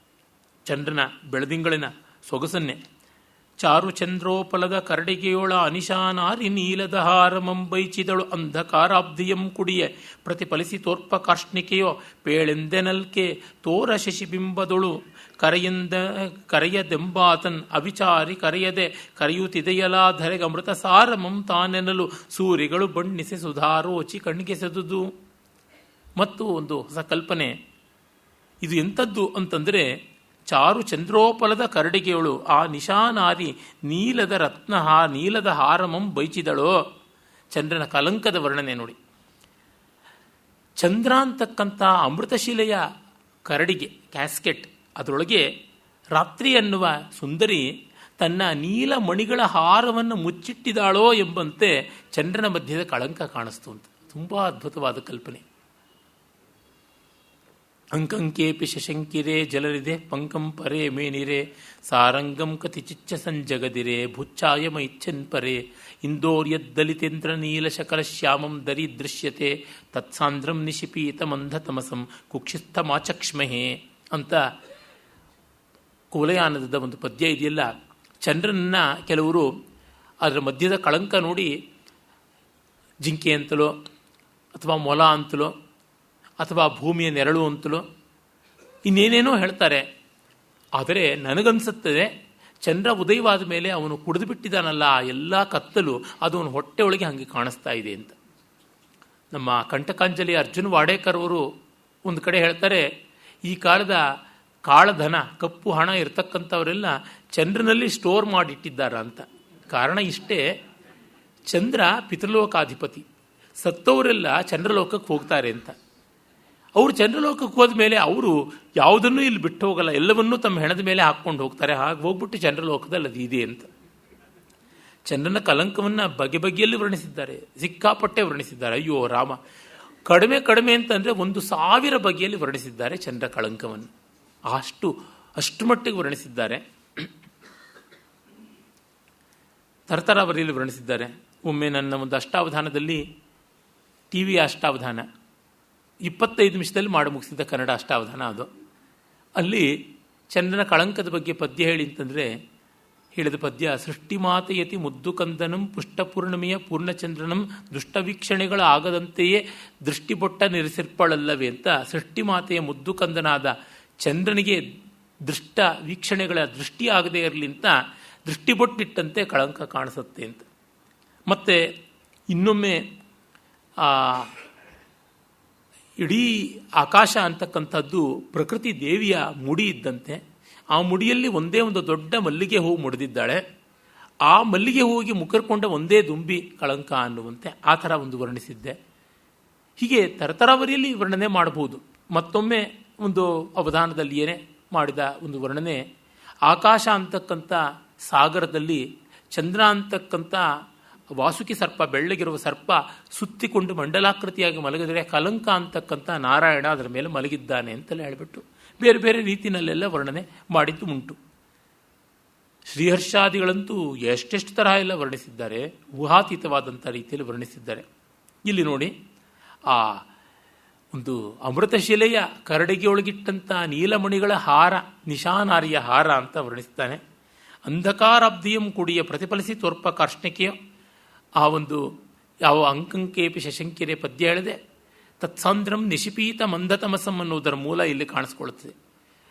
ಚಂದ್ರನ ಬೆಳದಿಂಗಳಿನ ಸೊಗಸನ್ನೇ. ಚಾರು ಚಂದ್ರೋಪಲದ ಕರಡಿಗೆಯೋಳ ಅನಿಶಾನಾರಿ ನೀಲದ ಹಾರಮಂಬೈಚಿದಳು ಅಂಧಕಾರಾಬ್ಧಿಯಂ ಕುಡಿಯೆ ಪ್ರತಿಫಲಿಸಿ ತೋರ್ಪ ಕಾರ್ಷ್ಣಿಕೆಯೋ ಪೇಳೆಂದೆನಲ್ಕೆ ತೋರ ಶಶಿಬಿಂಬದೊಳು ಕರೆಯದೆಂಬಾತನ್ ಅವಿಚಾರಿ ಕರೆಯದೆ ಕರೆಯುತ್ತಿದೆಯಲಾಧರೆಗೆ ಅಮೃತ ಸಾರಮಂ ತಾನೆನಲು ಸೂರಿಗಳು ಬಣ್ಣಿಸಿ ಸುಧಾರೋಚಿ ಕಣ್ಗೆಸೆದುದು. ಮತ್ತು ಒಂದು ಹೊಸ ಕಲ್ಪನೆ. ಇದು ಎಂಥದ್ದು ಅಂತಂದರೆ, ಚಾರು ಚಂದ್ರೋಪಲದ ಕರಡಿಗೆಯಳು ಆ ನಿಶಾನಾರಿ ನೀಲದ ಹಾರಮಂ ಬೈಚಿದಳೋ. ಚಂದ್ರನ ಕಲಂಕದ ವರ್ಣನೆ ನೋಡಿ. ಚಂದ್ರ ಅಂತಕ್ಕಂಥ ಅಮೃತಶಿಲೆಯ ಕರಡಿಗೆ, ಕ್ಯಾಸ್ಕೆಟ್, ಅದರೊಳಗೆ ರಾತ್ರಿ ಅನ್ನುವ ಸುಂದರಿ ತನ್ನ ನೀಲಮಣಿಗಳ ಹಾರವನ್ನು ಮುಚ್ಚಿಟ್ಟಿದ್ದಾಳೋ ಎಂಬಂತೆ ಚಂದ್ರನ ಮಧ್ಯದ ಕಳಂಕ ಕಾಣಿಸ್ತು ಅಂತ. ತುಂಬ ಅದ್ಭುತವಾದ ಕಲ್ಪನೆ. ಅಂಕಂಕೇಪಿ ಶಶಂಕಿರೆ ಜಲರಿದೆ ಪಂಕಂ ಪರೇ ಮೇನಿರೆ ಸಾರಂಗಂ ಕತಿಚಿಚ್ಚ ಸಂಜಗದಿರೆ ಭುಚ್ಚಾಯ ಮೈಚ್ಛನ್ ಪರೇ ಇಂದೋರ್ಯದ್ದಲಿತೇಂದ್ರ ನೀಲ ಶಕಲ ಶ್ಯಾಮಂ ದರಿ ದೃಶ್ಯತೆ ತತ್ಸಾಂದ್ರಂ ನಿಶಿಪೀತ ಮಂಧತಮಸಂ ಕುಕ್ಷಿಸ್ಥಮಾಚಕ್ಷ್ಮಹೇ ಅಂತ ಕುವಲಯಾನದ ಒಂದು ಪದ್ಯ ಇದೆಯಲ್ಲ. ಚಂದ್ರನನ್ನ ಕೆಲವರು ಅದರ ಮಧ್ಯದ ಕಳಂಕ ನೋಡಿ ಜಿಂಕೆ ಅಂತಲೋ ಅಥವಾ ಮೊಲ ಅಂತಲೋ ಅಥವಾ ಭೂಮಿಯ ನೆರಳು ಅಂತಲೋ ಇನ್ನೇನೇನೋ ಹೇಳ್ತಾರೆ. ಆದರೆ ನನಗನ್ಸುತ್ತದೆ ಚಂದ್ರ ಉದಯವಾದ ಮೇಲೆ ಅವನು ಕುಡಿದು ಬಿಟ್ಟಿದ್ದಾನಲ್ಲ, ಎಲ್ಲ ಕತ್ತಲು ಅದು ಅವನ ಹೊಟ್ಟೆ ಒಳಗೆ ಹಾಗೆ ಕಾಣಿಸ್ತಾ ಇದೆ ಅಂತ. ನಮ್ಮ ಕಂಟಕಾಂಜಲಿ ಅರ್ಜುನ್ ವಾಡೇಕರ್ ಅವರು ಒಂದು ಕಡೆ ಹೇಳ್ತಾರೆ, ಈ ಕಾಲದ ಕಾಳಧನ, ಕಪ್ಪು ಹಣ ಇರತಕ್ಕಂಥವರೆಲ್ಲ ಚಂದ್ರನಲ್ಲಿ ಸ್ಟೋರ್ ಮಾಡಿಟ್ಟಿದ್ದಾರ ಅಂತ. ಕಾರಣ ಇಷ್ಟೇ, ಚಂದ್ರ ಪಿತೃಲೋಕಾಧಿಪತಿ, ಸತ್ತವರೆಲ್ಲ ಚಂದ್ರಲೋಕಕ್ಕೆ ಹೋಗ್ತಾರೆ ಅಂತ. ಅವರು ಚಂದ್ರಲೋಕಕ್ಕೆ ಹೋದ ಮೇಲೆ ಅವರು ಯಾವುದನ್ನೂ ಇಲ್ಲಿ ಬಿಟ್ಟು ಹೋಗಲ್ಲ, ಎಲ್ಲವನ್ನೂ ತಮ್ಮ ಹೆಣದ ಮೇಲೆ ಹಾಕ್ಕೊಂಡು ಹೋಗ್ತಾರೆ. ಹಾಗೆ ಹೋಗ್ಬಿಟ್ಟು ಚಂದ್ರಲೋಕದಲ್ಲಿ ಅದು ಇದೆ ಅಂತ. ಚಂದ್ರನ ಕಲಂಕವನ್ನು ಬಗೆ ಬಗೆಯಲ್ಲಿ ವರ್ಣಿಸಿದ್ದಾರೆ, ಸಿಕ್ಕಾಪಟ್ಟೆ ವರ್ಣಿಸಿದ್ದಾರೆ. ಅಯ್ಯೋ ರಾಮ, ಕಡಿಮೆ ಅಂತಂದರೆ 1000 ಬಗೆಯಲ್ಲಿ ವರ್ಣಿಸಿದ್ದಾರೆ ಚಂದ್ರ ಕಳಂಕವನ್ನು. ಅಷ್ಟು ಮಟ್ಟಿಗೆ ವರ್ಣಿಸಿದ್ದಾರೆ. ತರತರಾವರಿಯಲ್ಲಿ ವರ್ಣಿಸಿದ್ದಾರೆ. ಒಮ್ಮೆ ನನ್ನ ಒಂದು ಅಷ್ಟಾವಧಾನದಲ್ಲಿ, ಟಿವಿಯ ಅಷ್ಟಾವಧಾನ 25 ನಿಮಿಷದಲ್ಲಿ ಮಾಡಿ ಮುಗಿಸಿದ್ದ ಕನ್ನಡ ಅಷ್ಟಾವಧಾನ ಅದು. ಅಲ್ಲಿ ಚಂದ್ರನ ಕಳಂಕದ ಬಗ್ಗೆ ಪದ್ಯ ಹೇಳಿ ಅಂತಂದರೆ ಹೇಳಿದ ಪದ್ಯ, ಸೃಷ್ಟಿಮಾತೆಯತಿ ಮುದ್ದು ಕಂದನಂ ಪುಷ್ಟಪೂರ್ಣಿಮೆಯ ಪೂರ್ಣಚಂದ್ರನಂ ದುಷ್ಟವೀಕ್ಷಣೆಗಳ ಆಗದಂತೆಯೇ ದೃಷ್ಟಿಬೊಟ್ಟ ನಿರಿಸಿರ್ಪಳಲ್ಲವೇ ಅಂತ. ಸೃಷ್ಟಿಮಾತೆಯ ಮುದ್ದು ಕಂದನಾದ ಚಂದ್ರನಿಗೆ ದುಷ್ಟ ವೀಕ್ಷಣೆಗಳ ದೃಷ್ಟಿ ಆಗದೇ ಇರಲಿ ಅಂತ ದೃಷ್ಟಿಬೊಟ್ಟಿಟ್ಟಂತೆ ಕಳಂಕ ಕಾಣಿಸುತ್ತೆ ಅಂತ. ಮತ್ತು ಇನ್ನೊಮ್ಮೆ ಇಡೀ ಆಕಾಶ ಅಂತಕ್ಕಂಥದ್ದು ಪ್ರಕೃತಿ ದೇವಿಯ ಮುಡಿ ಇದ್ದಂತೆ. ಆ ಮುಡಿಯಲ್ಲಿ ಒಂದೇ ಒಂದು ದೊಡ್ಡ ಮಲ್ಲಿಗೆ ಹೂವು ಮುಡಿದಿದ್ದಾಳೆ. ಆ ಮಲ್ಲಿಗೆ ಹೂವಿಗೆ ಮುಖರ್ಕೊಂಡ ಒಂದೇ ದುಂಬಿ ಕಳಂಕ ಅನ್ನುವಂತೆ ಆ ಥರ ಒಂದು ವರ್ಣಿಸಿದ್ದೆ. ಹೀಗೆ ತರತರಾವರಿಯಲ್ಲಿ ವರ್ಣನೆ ಮಾಡಬಹುದು. ಮತ್ತೊಮ್ಮೆ ಒಂದು ಅವಧಾನದಲ್ಲಿಯೇ ಮಾಡಿದ ಒಂದು ವರ್ಣನೆ, ಆಕಾಶ ಅಂತಕ್ಕಂಥ ಸಾಗರದಲ್ಲಿ ಚಂದ್ರ ಅಂತಕ್ಕಂಥ ವಾಸುಕಿ ಸರ್ಪ, ಬೆಳ್ಳಗಿರುವ ಸರ್ಪ ಸುತ್ತಿಕೊಂಡು ಮಂಡಲಾಕೃತಿಯಾಗಿ ಮಲಗಿದರೆ ಕಲಂಕ ಅಂತಕ್ಕಂಥ ನಾರಾಯಣ ಅದರ ಮೇಲೆ ಮಲಗಿದ್ದಾನೆ ಅಂತಲೇ ಹೇಳಿಬಿಟ್ಟು ಬೇರೆ ಬೇರೆ ರೀತಿಯಲ್ಲೆಲ್ಲ ವರ್ಣನೆ ಮಾಡಿದ್ದು ಉಂಟು. ಶ್ರೀಹರ್ಷಾದಿಗಳಂತೂ ಎಷ್ಟೆಷ್ಟು ತರಹ ಎಲ್ಲ ವರ್ಣಿಸಿದ್ದಾರೆ, ಊಹಾತೀತವಾದಂಥ ರೀತಿಯಲ್ಲಿ ವರ್ಣಿಸಿದ್ದಾರೆ. ಇಲ್ಲಿ ನೋಡಿ, ಆ ಒಂದು ಅಮೃತಶಿಲೆಯ ಕರಡಿಗೆ ಒಳಗಿಟ್ಟಂಥ ನೀಲಮಣಿಗಳ ಹಾರ, ನಿಶಾನಾರಿಯ ಹಾರ ಅಂತ ವರ್ಣಿಸ್ತಾನೆ. ಅಂಧಕಾರಾಬ್ಧಿಯಂ ಕುಡಿಯ ಪ್ರತಿಫಲಿಸಿ ತೋರ್ಪ ಕಾರ್ಷ್ಣಿಕೆಯೋ, ಆ ಒಂದು ಯಾವ ಅಂಕಂಕೇಪಿ ಶಶಂಕಿರೆ ಪದ್ಯ ಹೇಳಿದೆ, ತತ್ಸಾಂದ್ರಂ ನಿಶಿಪೀತ ಮಂದತಮಸಂ ಅನ್ನೋದರ ಮೂಲ ಇಲ್ಲಿ ಕಾಣಿಸ್ಕೊಳ್ಳುತ್ತದೆ.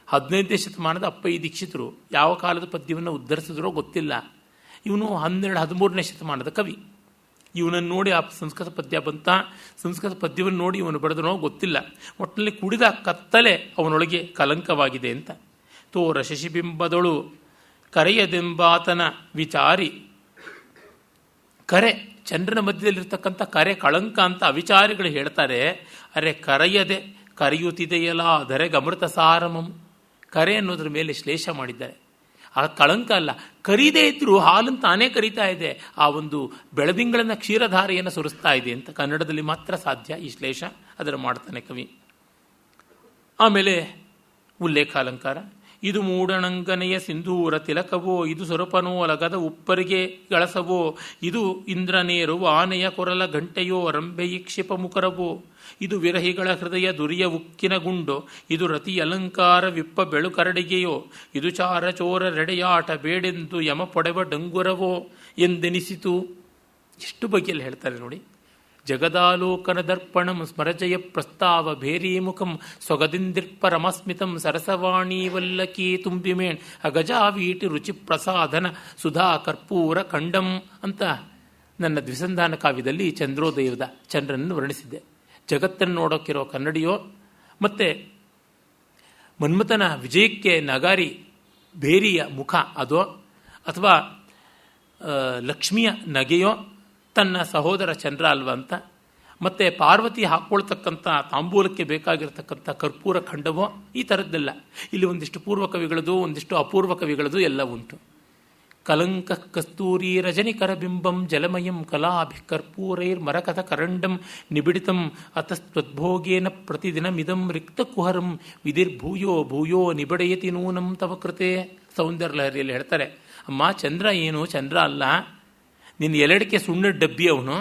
15ನೇ ಶತಮಾನದ ಅಪ್ಪಯ್ಯ ದೀಕ್ಷಿತರು ಯಾವ ಕಾಲದ ಪದ್ಯವನ್ನು ಉದ್ಧರಿಸಿದ್ರೋ ಗೊತ್ತಿಲ್ಲ. ಇವನು 12-13ನೇ ಶತಮಾನದ ಕವಿ. ಇವನನ್ನು ನೋಡಿ ಆ ಸಂಸ್ಕೃತ ಪದ್ಯ ಬಂತ, ಸಂಸ್ಕೃತ ಪದ್ಯವನ್ನು ನೋಡಿ ಇವನು ಬರೆದನೋ ಗೊತ್ತಿಲ್ಲ. ಒಟ್ಟಿನಲ್ಲಿ ಕುಡಿದ ಕತ್ತಲೆ ಅವನೊಳಗೆ ಕಲಂಕವಾಗಿದೆ ಅಂತ. ತೋರ ಶಶಿಬಿಂಬದೊಳು ಕರೆಯದೆಂಬಾತನ ವಿಚಾರಿ, ಕರೆ ಚಂದ್ರನ ಮಧ್ಯದಲ್ಲಿರ್ತಕ್ಕಂಥ ಕರೆ ಕಳಂಕ ಅಂತ ಅವಿಚಾರಿಗಳು ಹೇಳ್ತಾರೆ. ಅರೆ ಕರೆಯದೆ ಕರೆಯುತ್ತಿದೆಯಲ್ಲ ಧರೆಗೆ ಅಮೃತ ಸಾರಮಂ, ಕರೆ ಅನ್ನೋದ್ರ ಮೇಲೆ ಶ್ಲೇಷ ಮಾಡಿದ್ದಾರೆ. ಆ ಕಳಂಕ ಅಲ್ಲ, ಕರೀದೇ ಇದ್ರೂ ಹಾಲನ್ನು ತಾನೇ ಕರೀತಾ ಇದೆ, ಆ ಒಂದು ಬೆಳದಿಂಗಳನ್ನು ಕ್ಷೀರಧಾರೆಯನ್ನು ಸುರಿಸ್ತಾ ಇದೆ ಅಂತ ಕನ್ನಡದಲ್ಲಿ ಮಾತ್ರ ಸಾಧ್ಯ ಈ ಶ್ಲೇಷ. ಅದರ ಮಾಡ್ತಾನೆ ಕವಿ. ಆಮೇಲೆ ಉಲ್ಲೇಖ ಅಲಂಕಾರ. ಇದು ಮೂಡಣಂಗನೆಯ ಸಿಂಧೂರ ತಿಲಕವೋ, ಇದು ಸೊರಪನೋ ಲಗದ ಉಪ್ಪರಿಗೆ ಗಳಸವೋ, ಇದು ಇಂದ್ರನೇರುವ ಆನೆಯ ಕೊರಲ ಗಂಟೆಯೋ, ರಂಭೆಯಿ ಕ್ಷಿಪ ಮುಖರವೋ, ಇದು ವಿರಹಿಗಳ ಹೃದಯ ದುರಿಯ ಉಕ್ಕಿನ ಗುಂಡೋ, ಇದು ರತಿ ಅಲಂಕಾರ ವಿಪ್ಪ ಬೆಳುಕರಡಿಗೆಯೋ, ಇದು ಚಾರ ಚೋರ ರೆಡೆಯಾಟ ಬೇಡೆಂದು ಯಮ ಪೊಡೆವ ಡಂಗುರವೋ ಎಂದೆನಿಸಿತು. ಎಷ್ಟು ಬಗೆಯಲ್ಲಿ ಹೇಳ್ತಾರೆ ನೋಡಿ. ಜಗದಾಲೋಕನ ದರ್ಪಣಂ ಸ್ಮರಜಯ ಪ್ರಸ್ತಾವ ಭೇರೀಮುಖಂ ಸೊಗದಿಂದಿರ್ಪರಮಸ್ಮಿತಂ ಸರಸವಾಣಿ ವಲ್ಲಕಿ ತುಂಬಿಮೇಣ್ ಅಗಜಾವೀಟಿ ರುಚಿ ಪ್ರಸಾದನ ಸುಧಾ ಕರ್ಪೂರ ಖಂಡಂ ಅಂತ ನನ್ನ ದ್ವಿಸಂಧಾನ ಕಾವ್ಯದಲ್ಲಿ ಚಂದ್ರೋದಯದ ಚಂದ್ರನನ್ನು ವರ್ಣಿಸಿದ್ದೆ. ಜಗತ್ತನ್ನು ನೋಡೋಕ್ಕಿರೋ ಕನ್ನಡಿಯೋ, ಮತ್ತು ಮನ್ಮಥನ ವಿಜಯಕ್ಕೆ ನಗಾರಿ ಬೇರಿಯ ಮುಖ ಅದೋ, ಅಥವಾ ಲಕ್ಷ್ಮಿಯ ನಗೆಯೋ ತನ್ನ ಸಹೋದರ ಚಂದ್ರ ಅಲ್ವ ಅಂತ, ಮತ್ತು ಪಾರ್ವತಿ ಹಾಕ್ಕೊಳ್ತಕ್ಕಂಥ ತಾಂಬೂಲಕ್ಕೆ ಬೇಕಾಗಿರ್ತಕ್ಕಂಥ ಕರ್ಪೂರ ಖಂಡವೋ, ಈ ಥರದ್ದೆಲ್ಲ ಇಲ್ಲಿ ಒಂದಿಷ್ಟು ಪೂರ್ವ ಕವಿಗಳದು, ಒಂದಿಷ್ಟು ಅಪೂರ್ವ ಕವಿಗಳದು ಎಲ್ಲ ಉಂಟು. ಕಲಂಕ ಕಸ್ತೂರಿ ರಜನಿಕರ ಬಿಂಬಂ ಜಲಮಯಂ ಕಲಾಭಿ ಕರ್ಪೂರೈರ್ ಮರಕಥ ಕರಂಡಂ ನಿಬಿಡಿತಂ ಅತಸ್ತ್ವದ್ಭೋಗೇನ ಪ್ರತಿದಿನಮಿದಂ ರಿಕ್ತಕುಹರಂ ವಿಧಿರ್ಭೂಯೋ ಭೂಯೋ ನಿಬಡೆಯತಿ ನೂನಂ ತವ ಕೃತೆ. ಸೌಂದರ್ಯ ಲಹರಿಯಲ್ಲಿ ಹೇಳ್ತಾರೆ, ಅಮ್ಮ ಚಂದ್ರ ಏನು ಚಂದ್ರ ಅಲ್ಲ, ನಿನ್ನ ಎಲ್ಲಡಿಕೆ ಸುಣ್ಣದ ಡಬ್ಬಿ, ಅವನು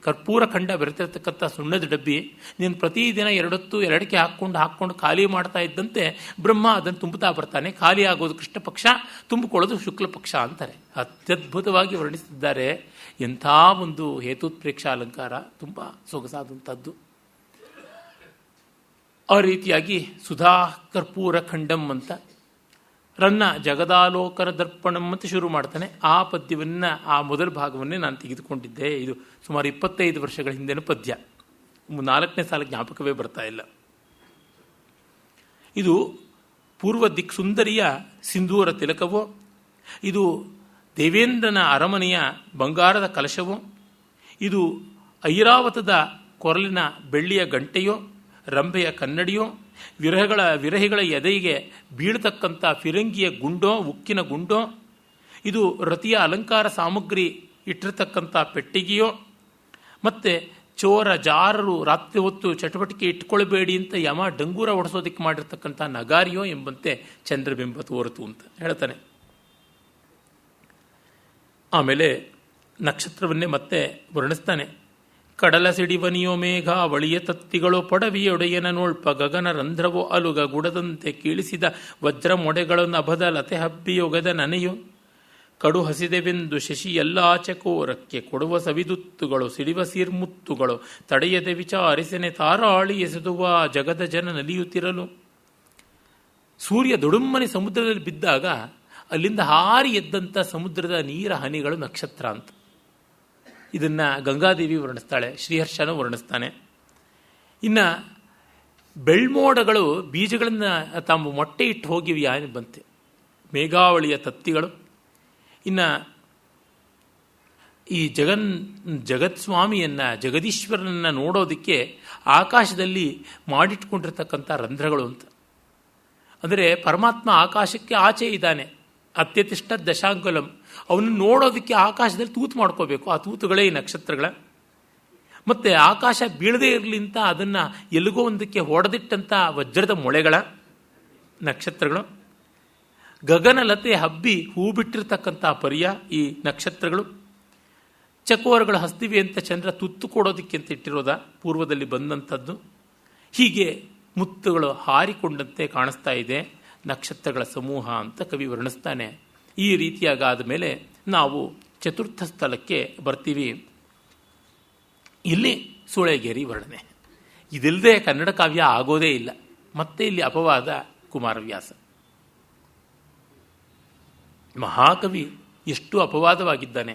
ಕರ್ಪೂರ ಖಂಡ ಬೆರೆತಿರ್ತಕ್ಕಂಥ ಸುಣ್ಣದ ಡಬ್ಬಿ. ನೀನು ಪ್ರತಿದಿನ ಎರಡೊತ್ತು ಎರಡಿಕೆ ಹಾಕ್ಕೊಂಡು ಖಾಲಿ ಮಾಡ್ತಾ ಇದ್ದಂತೆ ಬ್ರಹ್ಮ ಅದನ್ನು ತುಂಬುತ್ತಾ ಬರ್ತಾನೆ. ಖಾಲಿ ಆಗೋದು ಕೃಷ್ಣ ಪಕ್ಷ, ತುಂಬಿಕೊಳ್ಳೋದು ಶುಕ್ಲ ಪಕ್ಷ ಅಂತಾರೆ. ಅತ್ಯದ್ಭುತವಾಗಿ ವರ್ಣಿಸಿದ್ದಾರೆ. ಎಂಥ ಒಂದು ಹೇತುತ್ಪ್ರೇಕ್ಷಾ ಅಲಂಕಾರ, ತುಂಬ ಸೊಗಸಾದಂಥದ್ದು. ಆ ರೀತಿಯಾಗಿ ಸುಧಾ ಕರ್ಪೂರ ಖಂಡಂ ಅಂತ ರನ್ನ ಜಗದಾಲೋಕರ ದರ್ಪಣಂ ಅಂತ ಶುರು ಮಾಡ್ತಾನೆ. ಆ ಪದ್ಯವನ್ನು, ಆ ಮೊದಲ ಭಾಗವನ್ನೇ ನಾನು ತೆಗೆದುಕೊಂಡಿದ್ದೆ. ಇದು ಸುಮಾರು 25 ವರ್ಷಗಳ ಹಿಂದಿನ ಪದ್ಯ. 4ನೇ ಸಾಲ ಜ್ಞಾಪಕವೇ ಬರ್ತಾ ಇಲ್ಲ. ಇದು ಪೂರ್ವ ದಿಕ್ ಸುಂದರಿಯ ಸಿಂಧೂರ ತಿಲಕವೋ, ಇದು ದೇವೇಂದ್ರನ ಅರಮನೆಯ ಬಂಗಾರದ ಕಲಶವೋ, ಇದು ಐರಾವತದ ಕೊರಲಿನ ಬೆಳ್ಳಿಯ ಗಂಟೆಯೋ, ರಂಭೆಯ ಕನ್ನಡಿಯೋ, ವಿರಹಿಗಳ ಎದೆಗೆ ಬೀಳ್ತಕ್ಕಂಥ ಫಿರಂಗಿಯ ಗುಂಡೋ, ಉಕ್ಕಿನ ಗುಂಡೋ, ಇದು ರತಿಯ ಅಲಂಕಾರ ಸಾಮಗ್ರಿ ಇಟ್ಟಿರ್ತಕ್ಕಂಥ ಪೆಟ್ಟಿಗೆಯೋ, ಮತ್ತು ಚೋರ ಜಾರರು ರಾತ್ರಿ ಹೊತ್ತು ಚಟುವಟಿಕೆ ಇಟ್ಕೊಳ್ಬೇಡಿ ಅಂತ ಯಮ ಡಂಗೂರ ಹೊಡೆಸೋದಕ್ಕೆ ಮಾಡಿರ್ತಕ್ಕಂಥ ನಗಾರಿಯೋ ಎಂಬಂತೆ ಚಂದ್ರಬಿಂಬ ತೋರಿತು ಅಂತ ಹೇಳ್ತಾನೆ. ಆಮೇಲೆ ನಕ್ಷತ್ರವನ್ನೇ ಮತ್ತೆ ವರ್ಣಿಸ್ತಾನೆ. ಕಡಲ ಸಿಡಿವನಿಯೋ ಮೇಘ ವಳಿಯ ತತ್ತಿಗಳು ಪೊಡವಿಯೊಡೆಯನ ನೋಳ್ಪ ಗಗನ ರಂಧ್ರವೋ ಅಲುಗ ಗುಡದಂತೆ ಕೀಳಿಸಿದ ವಜ್ರ ಮೊಡೆಗಳು ನಭದ ಲತೆ ಹಬ್ಬಿಯೊಗದ ನನೆಯು ಕಡು ಹಸಿದೆವೆಂದು ಶಶಿ ಎಲ್ಲಾಚಕೋರಕ್ಕೆ ಕೊಡುವ ಸವಿದುತ್ತುಗಳು ಸಿಡಿವ ಸೀರ್ಮುತ್ತುಗಳು ತಡೆಯದೆ ವಿಚಾರಿಸನೆ ತಾರಾಳಿ ಎಸೆದುವ ಜಗದ ಜನ ನಲಿಯುತ್ತಿರಲು. ಸೂರ್ಯ ದೊಡುಮ್ಮನೆ ಸಮುದ್ರದಲ್ಲಿ ಬಿದ್ದಾಗ ಅಲ್ಲಿಂದ ಹಾರಿ ಎದ್ದಂಥ ಸಮುದ್ರದ ನೀರ ಹನಿಗಳು ನಕ್ಷತ್ರ ಅಂತ. ಇದನ್ನು ಗಂಗಾದೇವಿ ವರ್ಣಿಸ್ತಾಳೆ, ಶ್ರೀಹರ್ಷನೂ ವರ್ಣಿಸ್ತಾನೆ. ಇನ್ನು ಬೆಳ್ಮೋಡಗಳು ಬೀಜಗಳನ್ನು ತಾವು ಮೊಟ್ಟೆ ಇಟ್ಟು ಹೋಗಿವೆಯಾ ಬಂತೆ, ಮೇಘಾವಳಿಯ ತತ್ತಿಗಳು. ಇನ್ನು ಈ ಜಗತ್ಸ್ವಾಮಿಯನ್ನು ಜಗದೀಶ್ವರನನ್ನು ನೋಡೋದಕ್ಕೆ ಆಕಾಶದಲ್ಲಿ ಮಾಡಿಟ್ಕೊಂಡಿರ್ತಕ್ಕಂಥ ರಂಧ್ರಗಳು ಅಂತ. ಅಂದರೆ ಪರಮಾತ್ಮ ಆಕಾಶಕ್ಕೆ ಆಚೆ ಇದ್ದಾನೆ, ಅತ್ಯತಿಷ್ಠ ದಶಾಂಗುಲಂ. ಅವನನ್ನು ನೋಡೋದಕ್ಕೆ ಆಕಾಶದಲ್ಲಿ ತೂತು ಮಾಡ್ಕೋಬೇಕು. ಆ ತೂತುಗಳೇ ಈ ನಕ್ಷತ್ರಗಳ. ಮತ್ತು ಆಕಾಶ ಬೀಳದೇ ಇರಲಿ ಅಂತ ಅದನ್ನು ಎಲ್ಲಿಗೋ ಒಂದಕ್ಕೆ ಹೊಡೆದಿಟ್ಟಂಥ ವಜ್ರದ ಮೊಳೆಗಳ ನಕ್ಷತ್ರಗಳು. ಗಗನಲತೆ ಹಬ್ಬಿ ಹೂ ಬಿಟ್ಟಿರ್ತಕ್ಕಂಥ ಪರಿಯ ಈ ನಕ್ಷತ್ರಗಳು. ಚಕೋರಗಳು ಹಸ್ತಿವೆ ಅಂತ ಚಂದ್ರ ತುತ್ತು ಕೊಡೋದಕ್ಕೆ ಅಂತ ಇಟ್ಟಿರೋದ ಪೂರ್ವದಲ್ಲಿ ಬಂದಂಥದ್ದು. ಹೀಗೆ ಮುತ್ತುಗಳು ಹಾರಿಕೊಂಡಂತೆ ಕಾಣಿಸ್ತಾ ಇದೆ ನಕ್ಷತ್ರಗಳ ಸಮೂಹ ಅಂತ ಕವಿ ವರ್ಣಿಸ್ತಾನೆ. ಈ ರೀತಿಯಾಗಾದ ಮೇಲೆ ನಾವು ಚತುರ್ಥ ಸ್ಥಳಕ್ಕೆ ಬರ್ತೀವಿ. ಇಲ್ಲಿ ಸೂಳೆಗೇರಿ ವರ್ಣನೆ. ಇದಿಲ್ಲದೆ ಕನ್ನಡ ಕಾವ್ಯ ಆಗೋದೇ ಇಲ್ಲ. ಮತ್ತೆ ಇಲ್ಲಿ ಅಪವಾದ ಕುಮಾರವ್ಯಾಸ. ಮಹಾಕವಿ ಎಷ್ಟು ಅಪವಾದವಾಗಿದ್ದಾನೆ.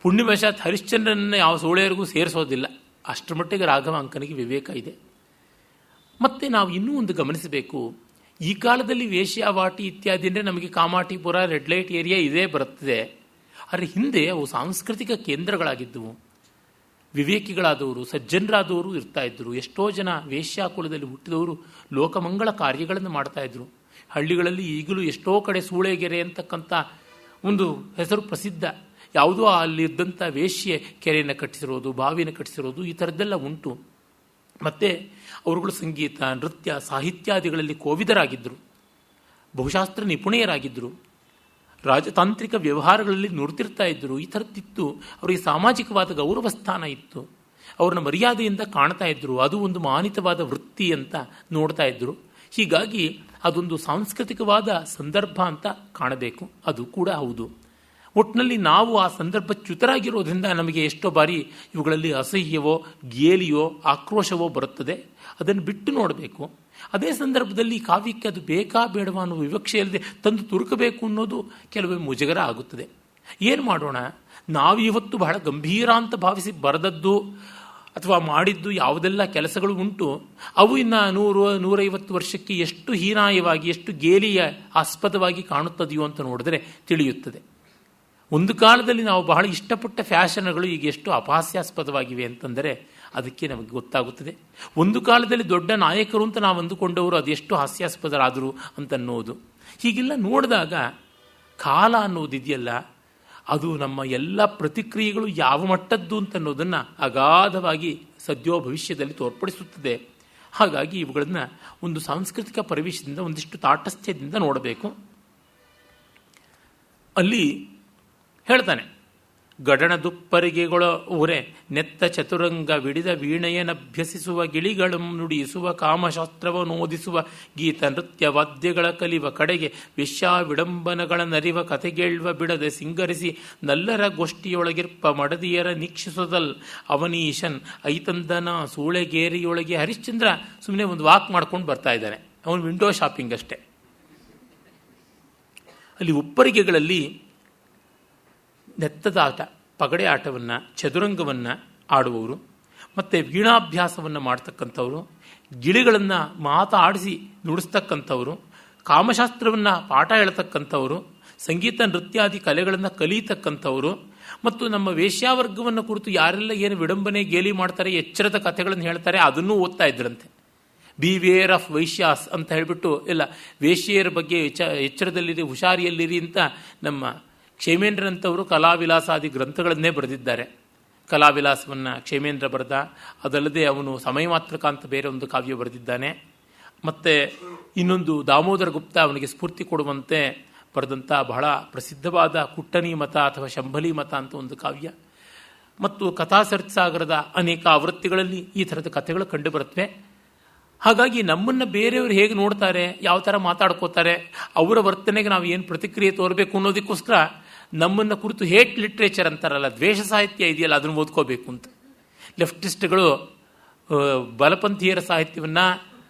ಪುಣ್ಯವಶಾತ್ ಹರಿಶ್ಚಂದ್ರನನ್ನು ಯಾವ ಸೂಳೆಯರಿಗೂ ಸೇರಿಸೋದಿಲ್ಲ. ಅಷ್ಟರ ಮಟ್ಟಿಗೆ ರಾಘವ ಅಂಕನಿಗೆ ವಿವೇಕ ಇದೆ. ಮತ್ತು ನಾವು ಇನ್ನೂ ಒಂದು ಗಮನಿಸಬೇಕು. ಈ ಕಾಲದಲ್ಲಿ ವೇಶ್ಯಾವಾಟಿ ಇತ್ಯಾದಿ ಅಂದರೆ ನಮಗೆ ಕಾಮಾಟಿಪುರ, ರೆಡ್ ಲೈಟ್ ಏರಿಯಾ ಇದೇ ಬರುತ್ತದೆ. ಆದರೆ ಹಿಂದೆ ಅವು ಸಾಂಸ್ಕೃತಿಕ ಕೇಂದ್ರಗಳಾಗಿದ್ದವು. ವಿವೇಕಿಗಳಾದವರು, ಸಜ್ಜನರಾದವರು ಇರ್ತಾ ಇದ್ದರು. ಎಷ್ಟೋ ಜನ ವೇಶ್ಯಾಕುಲದಲ್ಲಿ ಹುಟ್ಟಿದವರು ಲೋಕಮಂಗಳ ಕಾರ್ಯಗಳನ್ನು ಮಾಡ್ತಾಯಿದ್ರು. ಹಳ್ಳಿಗಳಲ್ಲಿ ಈಗಲೂ ಎಷ್ಟೋ ಕಡೆ ಸೂಳೆಗೆರೆ ಅಂತಕ್ಕಂಥ ಒಂದು ಹೆಸರು ಪ್ರಸಿದ್ಧ. ಯಾವುದೋ ಅಲ್ಲಿದ್ದಂಥ ವೇಶ್ಯೆ ಕೆರೆಯನ್ನು ಕಟ್ಟಿಸಿರೋದು, ಬಾವಿನ ಕಟ್ಟಿಸಿರೋದು, ಈ ಥರದ್ದೆಲ್ಲ ಉಂಟು. ಮತ್ತು ಅವರುಗಳು ಸಂಗೀತ, ನೃತ್ಯ, ಸಾಹಿತ್ಯಾದಿಗಳಲ್ಲಿ ಕೋವಿದರಾಗಿದ್ದರು. ಬಹುಶಾಸ್ತ್ರ ನಿಪುಣೆಯರಾಗಿದ್ದರು. ರಾಜತಾಂತ್ರಿಕ ವ್ಯವಹಾರಗಳಲ್ಲಿ ನುರಿತಿರ್ತಾ ಇದ್ದರು. ಈ ಥರದ್ದಿತ್ತು. ಅವರಿಗೆ ಸಾಮಾಜಿಕವಾದ ಗೌರವ ಸ್ಥಾನ ಇತ್ತು. ಅವ್ರನ್ನ ಮರ್ಯಾದೆಯಿಂದ ಕಾಣ್ತಾ ಇದ್ದರು. ಅದು ಒಂದು ಮಾನಿತವಾದ ವೃತ್ತಿ ಅಂತ ನೋಡ್ತಾ ಇದ್ದರು. ಹೀಗಾಗಿ ಅದೊಂದು ಸಾಂಸ್ಕೃತಿಕವಾದ ಸಂದರ್ಭ ಅಂತ ಕಾಣಬೇಕು. ಅದು ಕೂಡ ಹೌದು. ಒಟ್ಟಿನಲ್ಲಿ ನಾವು ಆ ಸಂದರ್ಭ ಚ್ಯುತರಾಗಿರೋದ್ರಿಂದ ನಮಗೆ ಎಷ್ಟೋ ಬಾರಿ ಇವುಗಳಲ್ಲಿ ಅಸಹ್ಯವೋ, ಗೇಲಿಯೋ, ಆಕ್ರೋಶವೋ ಬರುತ್ತದೆ. ಅದನ್ನು ಬಿಟ್ಟು ನೋಡಬೇಕು. ಅದೇ ಸಂದರ್ಭದಲ್ಲಿ ಕಾವ್ಯಕ್ಕೆ ಅದು ಬೇಕಾ ಬೇಡವಾ ಅನ್ನೋ ವಿವಕ್ಷೆಯಲ್ಲದೆ ತಂದು ತುರುಕಬೇಕು ಅನ್ನೋದು ಕೆಲವೊಮ್ಮೆ ಮುಜುಗರ ಆಗುತ್ತದೆ. ಏನು ಮಾಡೋಣ? ನಾವಿವತ್ತು ಬಹಳ ಗಂಭೀರ ಅಂತ ಭಾವಿಸಿ ಬರೆದದ್ದು ಅಥವಾ ಮಾಡಿದ್ದು ಯಾವುದೆಲ್ಲ ಕೆಲಸಗಳು ಉಂಟು, ಅವು ಇನ್ನು 100-150 ವರ್ಷಕ್ಕೆ ಎಷ್ಟು ಹೀನಾಯವಾಗಿ, ಎಷ್ಟು ಗೇಲಿಯ ಆಸ್ಪದವಾಗಿ ಕಾಣುತ್ತದೆಯೋ ಅಂತ ನೋಡಿದ್ರೆ ತಿಳಿಯುತ್ತದೆ. ಒಂದು ಕಾಲದಲ್ಲಿ ನಾವು ಬಹಳ ಇಷ್ಟಪಟ್ಟ ಫ್ಯಾಷನ್ಗಳು ಈಗ ಎಷ್ಟು ಅಪಹಾಸ್ಯಾಸ್ಪದವಾಗಿವೆ ಅಂತಂದರೆ ಅದಕ್ಕೆ ನಮಗೆ ಗೊತ್ತಾಗುತ್ತದೆ. ಒಂದು ಕಾಲದಲ್ಲಿ ದೊಡ್ಡ ನಾಯಕರು ಅಂತ ನಾವು ಅಂದುಕೊಂಡವರು ಅದೆಷ್ಟು ಹಾಸ್ಯಾಸ್ಪದರಾದರು ಅಂತನ್ನೋದು. ಹೀಗೆಲ್ಲ ನೋಡಿದಾಗ ಕಾಲ ಅನ್ನೋದಿದೆಯಲ್ಲ, ಅದು ನಮ್ಮ ಎಲ್ಲ ಪ್ರತಿಕ್ರಿಯೆಗಳು ಯಾವ ಮಟ್ಟದ್ದು ಅಂತನ್ನೋದನ್ನು ಅಗಾಧವಾಗಿ ಸದ್ಯೋ ಭವಿಷ್ಯದಲ್ಲಿ ತೋರ್ಪಡಿಸುತ್ತದೆ. ಹಾಗಾಗಿ ಇವುಗಳನ್ನು ಒಂದು ಸಾಂಸ್ಕೃತಿಕ ಪರಿವೇಶದಿಂದ, ಒಂದಿಷ್ಟು ತಾಟಸ್ಥ್ಯದಿಂದ ನೋಡಬೇಕು. ಅಲ್ಲಿ ಹೇಳ್ತಾನೆ, ಗಡಣ ದುಪ್ಪರಿಗೆಗಳ ಊರೆ ನೆತ್ತ ಚತುರಂಗ ವಿಡಿದ ವೀಣೆಯನಭ್ಯಸಿಸುವ ಗಿಳಿಗಳು ನುಡಿಸುವ ಕಾಮಶಾಸ್ತ್ರವನ್ನೋದಿಸುವ ಗೀತ ನೃತ್ಯ ವಾದ್ಯಗಳ ಕಲಿವ ಕಡೆಗೆ ವೇಶ್ಯಾ ವಿಡಂಬನಗಳ ನರಿವ ಕತೆಗೇಳುವ ಬಿಡದೆ ಸಿಂಗರಿಸಿ ನಲ್ಲರ ಗೋಷ್ಠಿಯೊಳಗಿರ್ಪ ಮಡದಿಯರ ನಿಕ್ಷಿಸೋದಲ್ ಅವನೀಶನ್ ಐತಂದನ ಸೂಳೆಗೇರಿಯೊಳಗೆ. ಹರಿಶ್ಚಂದ್ರ ಸುಮ್ಮನೆ ಒಂದು ವಾಕ್ ಮಾಡ್ಕೊಂಡು ಬರ್ತಾ ಇದ್ದಾನೆ. ಅವನು ವಿಂಡೋ ಶಾಪಿಂಗ್ ಅಷ್ಟೇ. ಅಲ್ಲಿ ಉಪ್ಪರಿಗೆಗಳಲ್ಲಿ ನೆತ್ತದ ಆಟ, ಪಗಡೆ ಆಟವನ್ನು, ಚದುರಂಗವನ್ನು ಆಡುವವರು, ಮತ್ತು ವೀಣಾಭ್ಯಾಸವನ್ನು ಮಾಡ್ತಕ್ಕಂಥವ್ರು, ಗಿಳಿಗಳನ್ನು ಮಾತಾಡಿಸಿ ನುಡಿಸ್ತಕ್ಕಂಥವ್ರು, ಕಾಮಶಾಸ್ತ್ರವನ್ನು ಪಾಠ ಹೇಳ್ತಕ್ಕಂಥವ್ರು, ಸಂಗೀತ ನೃತ್ಯಾದಿ ಕಲೆಗಳನ್ನು ಕಲಿಯತಕ್ಕಂಥವ್ರು, ಮತ್ತು ನಮ್ಮ ವೇಶ್ಯಾವರ್ಗವನ್ನು ಕುರಿತು ಯಾರೆಲ್ಲ ಏನು ವಿಡಂಬನೆ ಗೇಲಿ ಮಾಡ್ತಾರೆ, ಎಚ್ಚರದ ಕಥೆಗಳನ್ನು ಹೇಳ್ತಾರೆ, ಅದನ್ನೂ ಓದ್ತಾ ಇದ್ರಂತೆ. ಬಿವೇರ್ ಆಫ್ ವೈಶ್ಯಾಸ್ ಅಂತ ಹೇಳಿಬಿಟ್ಟು ಎಲ್ಲ ವೇಶ್ಯೆಯರ ಬಗ್ಗೆ ಎಚ್ಚರದಲ್ಲಿರಿ, ಹುಷಾರಿಯಲ್ಲಿರಿ ಅಂತ ನಮ್ಮ ಕ್ಷೇಮೇಂದ್ರನಂಥವರು ಕಲಾವಿಲಾಸಾದಿ ಗ್ರಂಥಗಳನ್ನೇ ಬರೆದಿದ್ದಾರೆ. ಕಲಾವಿಲಾಸವನ್ನು ಕ್ಷೇಮೇಂದ್ರ ಬರೆದ. ಅದಲ್ಲದೆ ಅವನು ಸಮಯ ಮಾತ್ರಕ ಅಂತ ಬೇರೆ ಒಂದು ಕಾವ್ಯ ಬರೆದಿದ್ದಾನೆ. ಮತ್ತು ಇನ್ನೊಂದು ದಾಮೋದರ ಗುಪ್ತ ಅವನಿಗೆ ಸ್ಫೂರ್ತಿ ಕೊಡುವಂತೆ ಬರೆದಂಥ ಬಹಳ ಪ್ರಸಿದ್ಧವಾದ ಕುಟ್ಟನಿ ಮತ ಅಥವಾ ಶಂಭಲಿ ಮತ ಅಂತ ಒಂದು ಕಾವ್ಯ. ಮತ್ತು ಕಥಾಸರಿತ್ಸಾಗರದ ಅನೇಕ ಆವೃತ್ತಿಗಳಲ್ಲಿ ಈ ಥರದ ಕಥೆಗಳು ಕಂಡುಬರುತ್ತವೆ. ಹಾಗಾಗಿ ನಮ್ಮನ್ನು ಬೇರೆಯವರು ಹೇಗೆ ನೋಡ್ತಾರೆ, ಯಾವ ಥರ ಮಾತಾಡ್ಕೋತಾರೆ, ಅವರ ವರ್ತನೆಗೆ ನಾವು ಏನು ಪ್ರತಿಕ್ರಿಯೆ ತೋರಬೇಕು ಅನ್ನೋದಕ್ಕೋಸ್ಕರ ನಮ್ಮನ್ನು ಕುರಿತು ಹೇಟ್ ಲಿಟ್ರೇಚರ್ ಅಂತಾರಲ್ಲ, ದ್ವೇಷ ಸಾಹಿತ್ಯ ಇದೆಯಲ್ಲ, ಅದನ್ನು ಓದ್ಕೋಬೇಕು ಅಂತ ಲೆಫ್ಟಿಸ್ಟ್ಗಳು ಬಲಪಂಥೀಯರ ಸಾಹಿತ್ಯವನ್ನು,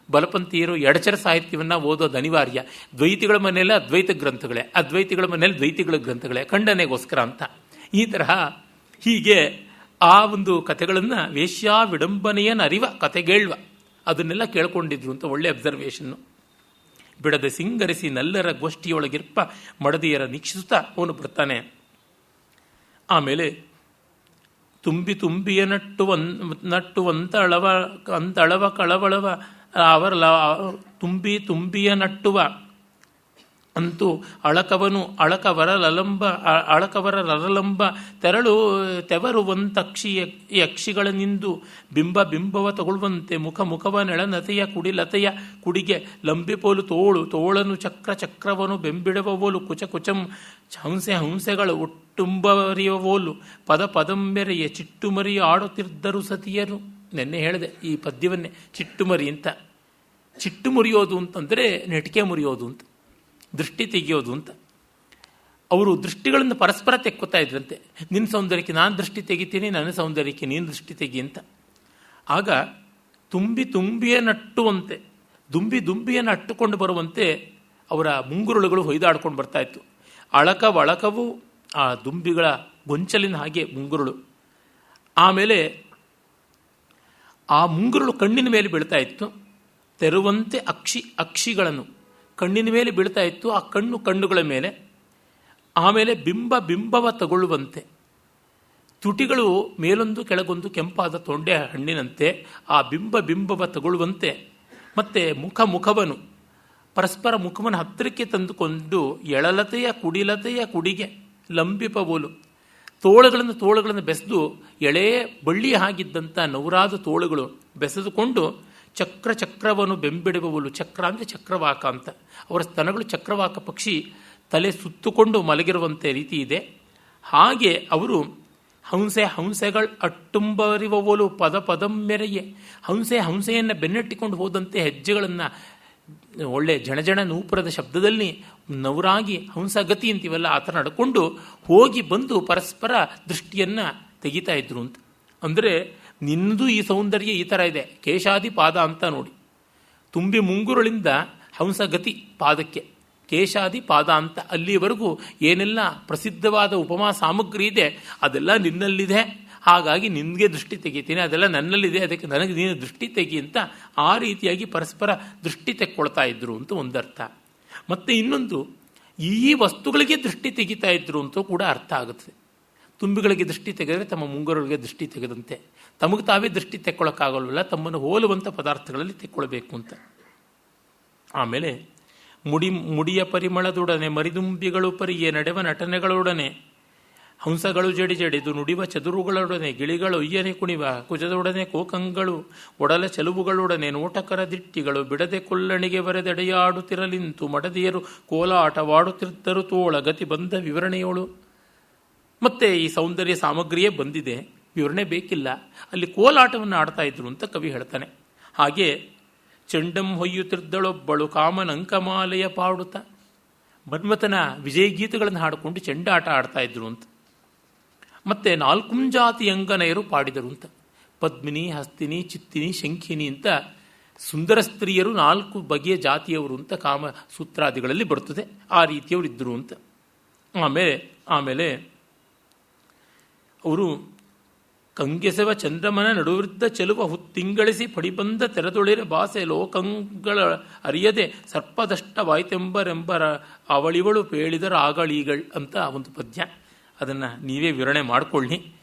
ಬಲಪಂಥೀಯರು ಎಡಚರ ಸಾಹಿತ್ಯವನ್ನು ಓದೋದು ಅನಿವಾರ್ಯ. ದ್ವೈತಿಗಳ ಮನೆಯಲ್ಲ ಅದ್ವೈತ ಗ್ರಂಥಗಳೇ, ಅದ್ವೈತಿಗಳ ಮನೆಯಲ್ಲಿ ದ್ವೈತಿಗಳ ಗ್ರಂಥಗಳೇ, ಖಂಡನೆಗೋಸ್ಕರ ಅಂತ. ಈ ತರಹ ಹೀಗೆ ಆ ಒಂದು ಕಥೆಗಳನ್ನು ವೇಶ್ಯಾ ವಿಡಂಬನೆಯನ್ನು ಅರಿವ ಕಥೆಗೇಳುವ ಅದನ್ನೆಲ್ಲ ಕೇಳ್ಕೊಂಡಿದ್ರು ಅಂತ ಒಳ್ಳೆ ಅಬ್ಸರ್ವೇಷನ್ನು. ಬಿಡದೆ ಸಿಂಗರಿಸಿ ನಲ್ಲರ ಗೋಷ್ಠಿಯೊಳಗಿರ್ಪ ಮಡದಿಯರ ನಿಕ್ಷಿಸುತ್ತಾ ಅವನು ಬರ್ತಾನೆ. ಆಮೇಲೆ ತುಂಬಿಯ ಅಂತಳವ ಕಳವಳವ ಅವರ ತುಂಬಿಯ ನಟ್ಟುವ ಅಂತೂ ಅಳಕವರ ರರಲಂಬ ತೆವರುವಂತಕ್ಷಿ ಯಕ್ಷಿಗಳ ನಿಂದು ಬಿಂಬವ ತಗೊಳ್ಳುವಂತೆ ಮುಖವ ನೆಳನತೆಯ ಕುಡಿಲತೆಯ ಕುಡಿಗೆ ಲಂಬಿಪೋಲು ತೋಳನು ಚಕ್ರವನು ಬೆಂಬಿಡವೋಲು ಕುಚಂ ಹಂಸೆಗಳು ಒಟ್ಟುಂಬರಿಯವೋಲು ಪದಂಬೆರೆಯ ಚಿಟ್ಟುಮರಿ ಆಡುತ್ತಿದ್ದರು ಸತಿಯರು. ನೆನ್ನೆ ಹೇಳಿದೆ ಈ ಪದ್ಯವನ್ನೇ, ಚಿಟ್ಟುಮರಿ ಅಂತ. ಚಿಟ್ಟು ಮುರಿಯೋದು ಅಂತಂದರೆ ನೆಟಿಕೆ ಮುರಿಯೋದು ಅಂತ, ದೃಷ್ಟಿ ತೆಗೆಯೋದು ಅಂತ. ಅವರು ದೃಷ್ಟಿಗಳನ್ನು ಪರಸ್ಪರ ತೆಕ್ಕೋತಾ ಇದ್ರಂತೆ. ನಿನ್ನ ಸೌಂದರ್ಯಕ್ಕೆ ನಾನು ದೃಷ್ಟಿ ತೆಗಿತೀನಿ, ನನ್ನ ಸೌಂದರ್ಯಕ್ಕೆ ನೀನು ದೃಷ್ಟಿ ತೆಗಿ ಅಂತ. ಆಗ ತುಂಬಿಯ ನಟ್ಟುವಂತೆ, ದುಂಬಿಯನ್ನು ಅಟ್ಟುಕೊಂಡು ಬರುವಂತೆ ಅವರ ಮುಂಗುರುಳುಗಳು ಹೊಯ್ದಾಡ್ಕೊಂಡು ಬರ್ತಾ ಇತ್ತು. ಅಳಕವು ಆ ದುಂಬಿಗಳ ಗೊಂಚಲಿನ ಹಾಗೆ ಮುಂಗುರುಳು. ಆಮೇಲೆ ಆ ಮುಂಗುರುಳು ಕಣ್ಣಿನ ಮೇಲೆ ಬೀಳ್ತಾ ಇತ್ತು. ತೆರುವಂತೆ ಅಕ್ಷಿಗಳನ್ನು ಕಣ್ಣಿನ ಮೇಲೆ ಬೀಳ್ತಾ ಇತ್ತು, ಆ ಕಣ್ಣುಗಳ ಮೇಲೆ. ಆಮೇಲೆ ಬಿಂಬವ ತಗೊಳ್ಳುವಂತೆ, ತುಟಿಗಳು ಮೇಲೊಂದು ಕೆಳಗೊಂದು ಕೆಂಪಾದ ತೊಂಡೆ ಹಣ್ಣಿನಂತೆ ಆ ಬಿಂಬವ ತಗೊಳ್ಳುವಂತೆ. ಮತ್ತು ಮುಖವನ್ನು ಪರಸ್ಪರ ಮುಖವನ್ನು ಹತ್ತಿರಕ್ಕೆ ತಂದುಕೊಂಡು ಎಳಲತೆಯ ಕುಡಿಲತೆಯ ಕುಡಿಗೆ ಲಂಬಿಪಬೋಲು ತೋಳುಗಳನ್ನು ಬೆಸೆದು ಎಳೆ ಬಳ್ಳಿ ಆಗಿದ್ದಂಥ ನವರಾದ ತೋಳುಗಳು ಬೆಸೆದುಕೊಂಡು ಚಕ್ರವನ್ನು ಬೆಂಬಿಡುವವಳು. ಚಕ್ರ ಅಂದರೆ ಚಕ್ರವಾಕ ಅಂತ. ಅವರ ಸ್ತನಗಳು ಚಕ್ರವಾಕ ಪಕ್ಷಿ ತಲೆ ಸುತ್ತುಕೊಂಡು ಮಲಗಿರುವಂತೆ ರೀತಿ ಇದೆ. ಹಾಗೆ ಅವರು ಹಂಸೆಗಳು ಅಟ್ಟುಂಬರಿವವೋಲು ಪದಂಮೆರೆಯೇ, ಹಂಸೆಯನ್ನು ಬೆನ್ನಟ್ಟಿಕೊಂಡು ಹೋದಂತೆ ಹೆಜ್ಜೆಗಳನ್ನು ಒಳ್ಳೆ ಜಣಜಣ ನೂಪುರದ ಶಬ್ದದಲ್ಲಿ ನವರಾಗಿ ಹಂಸಗತಿ ಅಂತೀವಲ್ಲ ಆ ಥರ ನಡ್ಕೊಂಡು ಹೋಗಿ ಬಂದು ಪರಸ್ಪರ ದೃಷ್ಟಿಯನ್ನು ತೆಗಿತಾ ಇದ್ರು ಅಂತ. ಅಂದರೆ ನಿನ್ನದು ಈ ಸೌಂದರ್ಯ ಈ ಥರ ಇದೆ, ಕೇಶಾದಿ ಪಾದ ಅಂತ ನೋಡಿ. ತುಂಬಿ ಮುಂಗುರುಳಿಂದ ಹಂಸಗತಿ ಪಾದಕ್ಕೆ, ಕೇಶಾದಿ ಪಾದ ಅಂತ ಅಲ್ಲಿವರೆಗೂ ಏನೆಲ್ಲ ಪ್ರಸಿದ್ಧವಾದ ಉಪಮಾ ಸಾಮಗ್ರಿ ಇದೆ ಅದೆಲ್ಲ ನಿನ್ನಲ್ಲಿದೆ, ಹಾಗಾಗಿ ನಿನಗೆ ದೃಷ್ಟಿ ತೆಗಿತೀನಿ, ಅದೆಲ್ಲ ನನ್ನಲ್ಲಿದೆ, ಅದಕ್ಕೆ ನನಗೆ ನೀನು ದೃಷ್ಟಿ ತೆಗಿ ಅಂತ ಆ ರೀತಿಯಾಗಿ ಪರಸ್ಪರ ದೃಷ್ಟಿ ತೆಕ್ಕೊಳ್ತಾ ಇದ್ರು ಅಂತ ಒಂದರ್ಥ. ಮತ್ತು ಇನ್ನೊಂದು, ಈ ವಸ್ತುಗಳಿಗೆ ದೃಷ್ಟಿ ತೆಗಿತಾ ಇದ್ರು ಅಂತ ಕೂಡ ಅರ್ಥ ಆಗುತ್ತೆ. ತುಂಬಿಗಳಿಗೆ ದೃಷ್ಟಿ ತೆಗೆದರೆ ತಮ್ಮ ಮುಂಗರುಗಳಿಗೆ ದೃಷ್ಟಿ ತೆಗೆದಂತೆ, ತಮಗೆ ತಾವೇ ದೃಷ್ಟಿ ತೆಕ್ಕೊಳ್ಳೋಕ್ಕಾಗಲ್ವಲ್ಲ, ತಮ್ಮನ್ನು ಹೋಲುವಂಥ ಪದಾರ್ಥಗಳಲ್ಲಿ ತೆಕ್ಕೊಳ್ಬೇಕು ಅಂತ. ಆಮೇಲೆ ಮುಡಿಯ ಪರಿಮಳದೊಡನೆ ಮರಿದುಂಬಿಗಳು ಪರಿಯೇ ನಡೆವ ನಟನೆಗಳೊಡನೆ ಹಂಸಗಳು ಜಡಿದು ನುಡಿವ ಚದುರುಗಳೊಡನೆ ಗಿಳಿಗಳು ಒಯ್ಯನೆ ಕುಣಿವ ಕುಜದೊಡನೆ ಕೋಕಂಗಳು ಒಡಲ ಚೆಲುವುಗಳೊಡನೆ ನೋಟಕರ ದಿಟ್ಟಿಗಳು ಬಿಡದೆ ಕೊಲ್ಲಣಿಗೆ ಬರೆದೆಡೆಯಾಡುತ್ತಿರಲಿಂತು ಮಡದಿಯರು ಕೋಲಾಟವಾಡುತ್ತಿದ್ದರು ತೋಳ ಗತಿ ಬಂದ ವಿವರಣೆಯೋಳು. ಮತ್ತೆ ಈ ಸೌಂದರ್ಯ ಸಾಮಗ್ರಿಯೇ ಬಂದಿದೆ, ವಿವರಣೆ ಬೇಕಿಲ್ಲ. ಅಲ್ಲಿ ಕೋಲಾಟವನ್ನು ಆಡ್ತಾ ಇದ್ರು ಅಂತ ಕವಿ ಹೇಳ್ತಾನೆ. ಹಾಗೆ ಚೆಂಡಂ ಹೊಯ್ಯುತ್ತಿದ್ದಳೊಬ್ಬಳು ಕಾಮನಂಕಮಾಲೆಯ ಪಾಡುತ್ತ, ಮನ್ಮಥನ ವಿಜಯ ಗೀತೆಗಳನ್ನು ಹಾಡಿಕೊಂಡು ಚೆಂಡಾಟ ಆಡ್ತಾ ಇದ್ರು ಅಂತ. ಮತ್ತೆ 4 ಜಾತಿ ಅಂಗನೆಯರು ಪಾಡಿದರು ಅಂತ. ಪದ್ಮಿನಿ, ಹಸ್ತಿನಿ, ಚಿತ್ತಿನಿ, ಶಂಖಿನಿ ಅಂತ ಸುಂದರ ಸ್ತ್ರೀಯರು 4 ಬಗೆಯ ಜಾತಿಯವರು ಅಂತ ಕಾಮ ಸೂತ್ರಾದಿಗಳಲ್ಲಿ ಬರ್ತದೆ. ಆ ರೀತಿಯವರು ಇದ್ದರು ಅಂತ. ಆಮೇಲೆ ಅವರು ಕಂಗೆಸೆವ ಚಂದ್ರಮನ ನಡುವೃದ್ಧ ಚೆಲುವ ಹುತ್ತಿಂಗಳಿಸಿ ಪಡಿಬಂದ ತೆರೆದೊಳಿರ ಬಾಸೆ ಲೋಕಂಗಳ ಅರಿಯದೆ ಸರ್ಪದಷ್ಟವಾಯ್ತೆಂಬರೆಂಬರ ಅವಳಿವಳು ಪೇಳಿದರ ಆಗಳೀಗಳ್ ಅಂತ ಒಂದು ಪದ್ಯ. ಅದನ್ನು ನೀವೇ ವಿವರಣೆ ಮಾಡಿಕೊಳ್ಳಿ,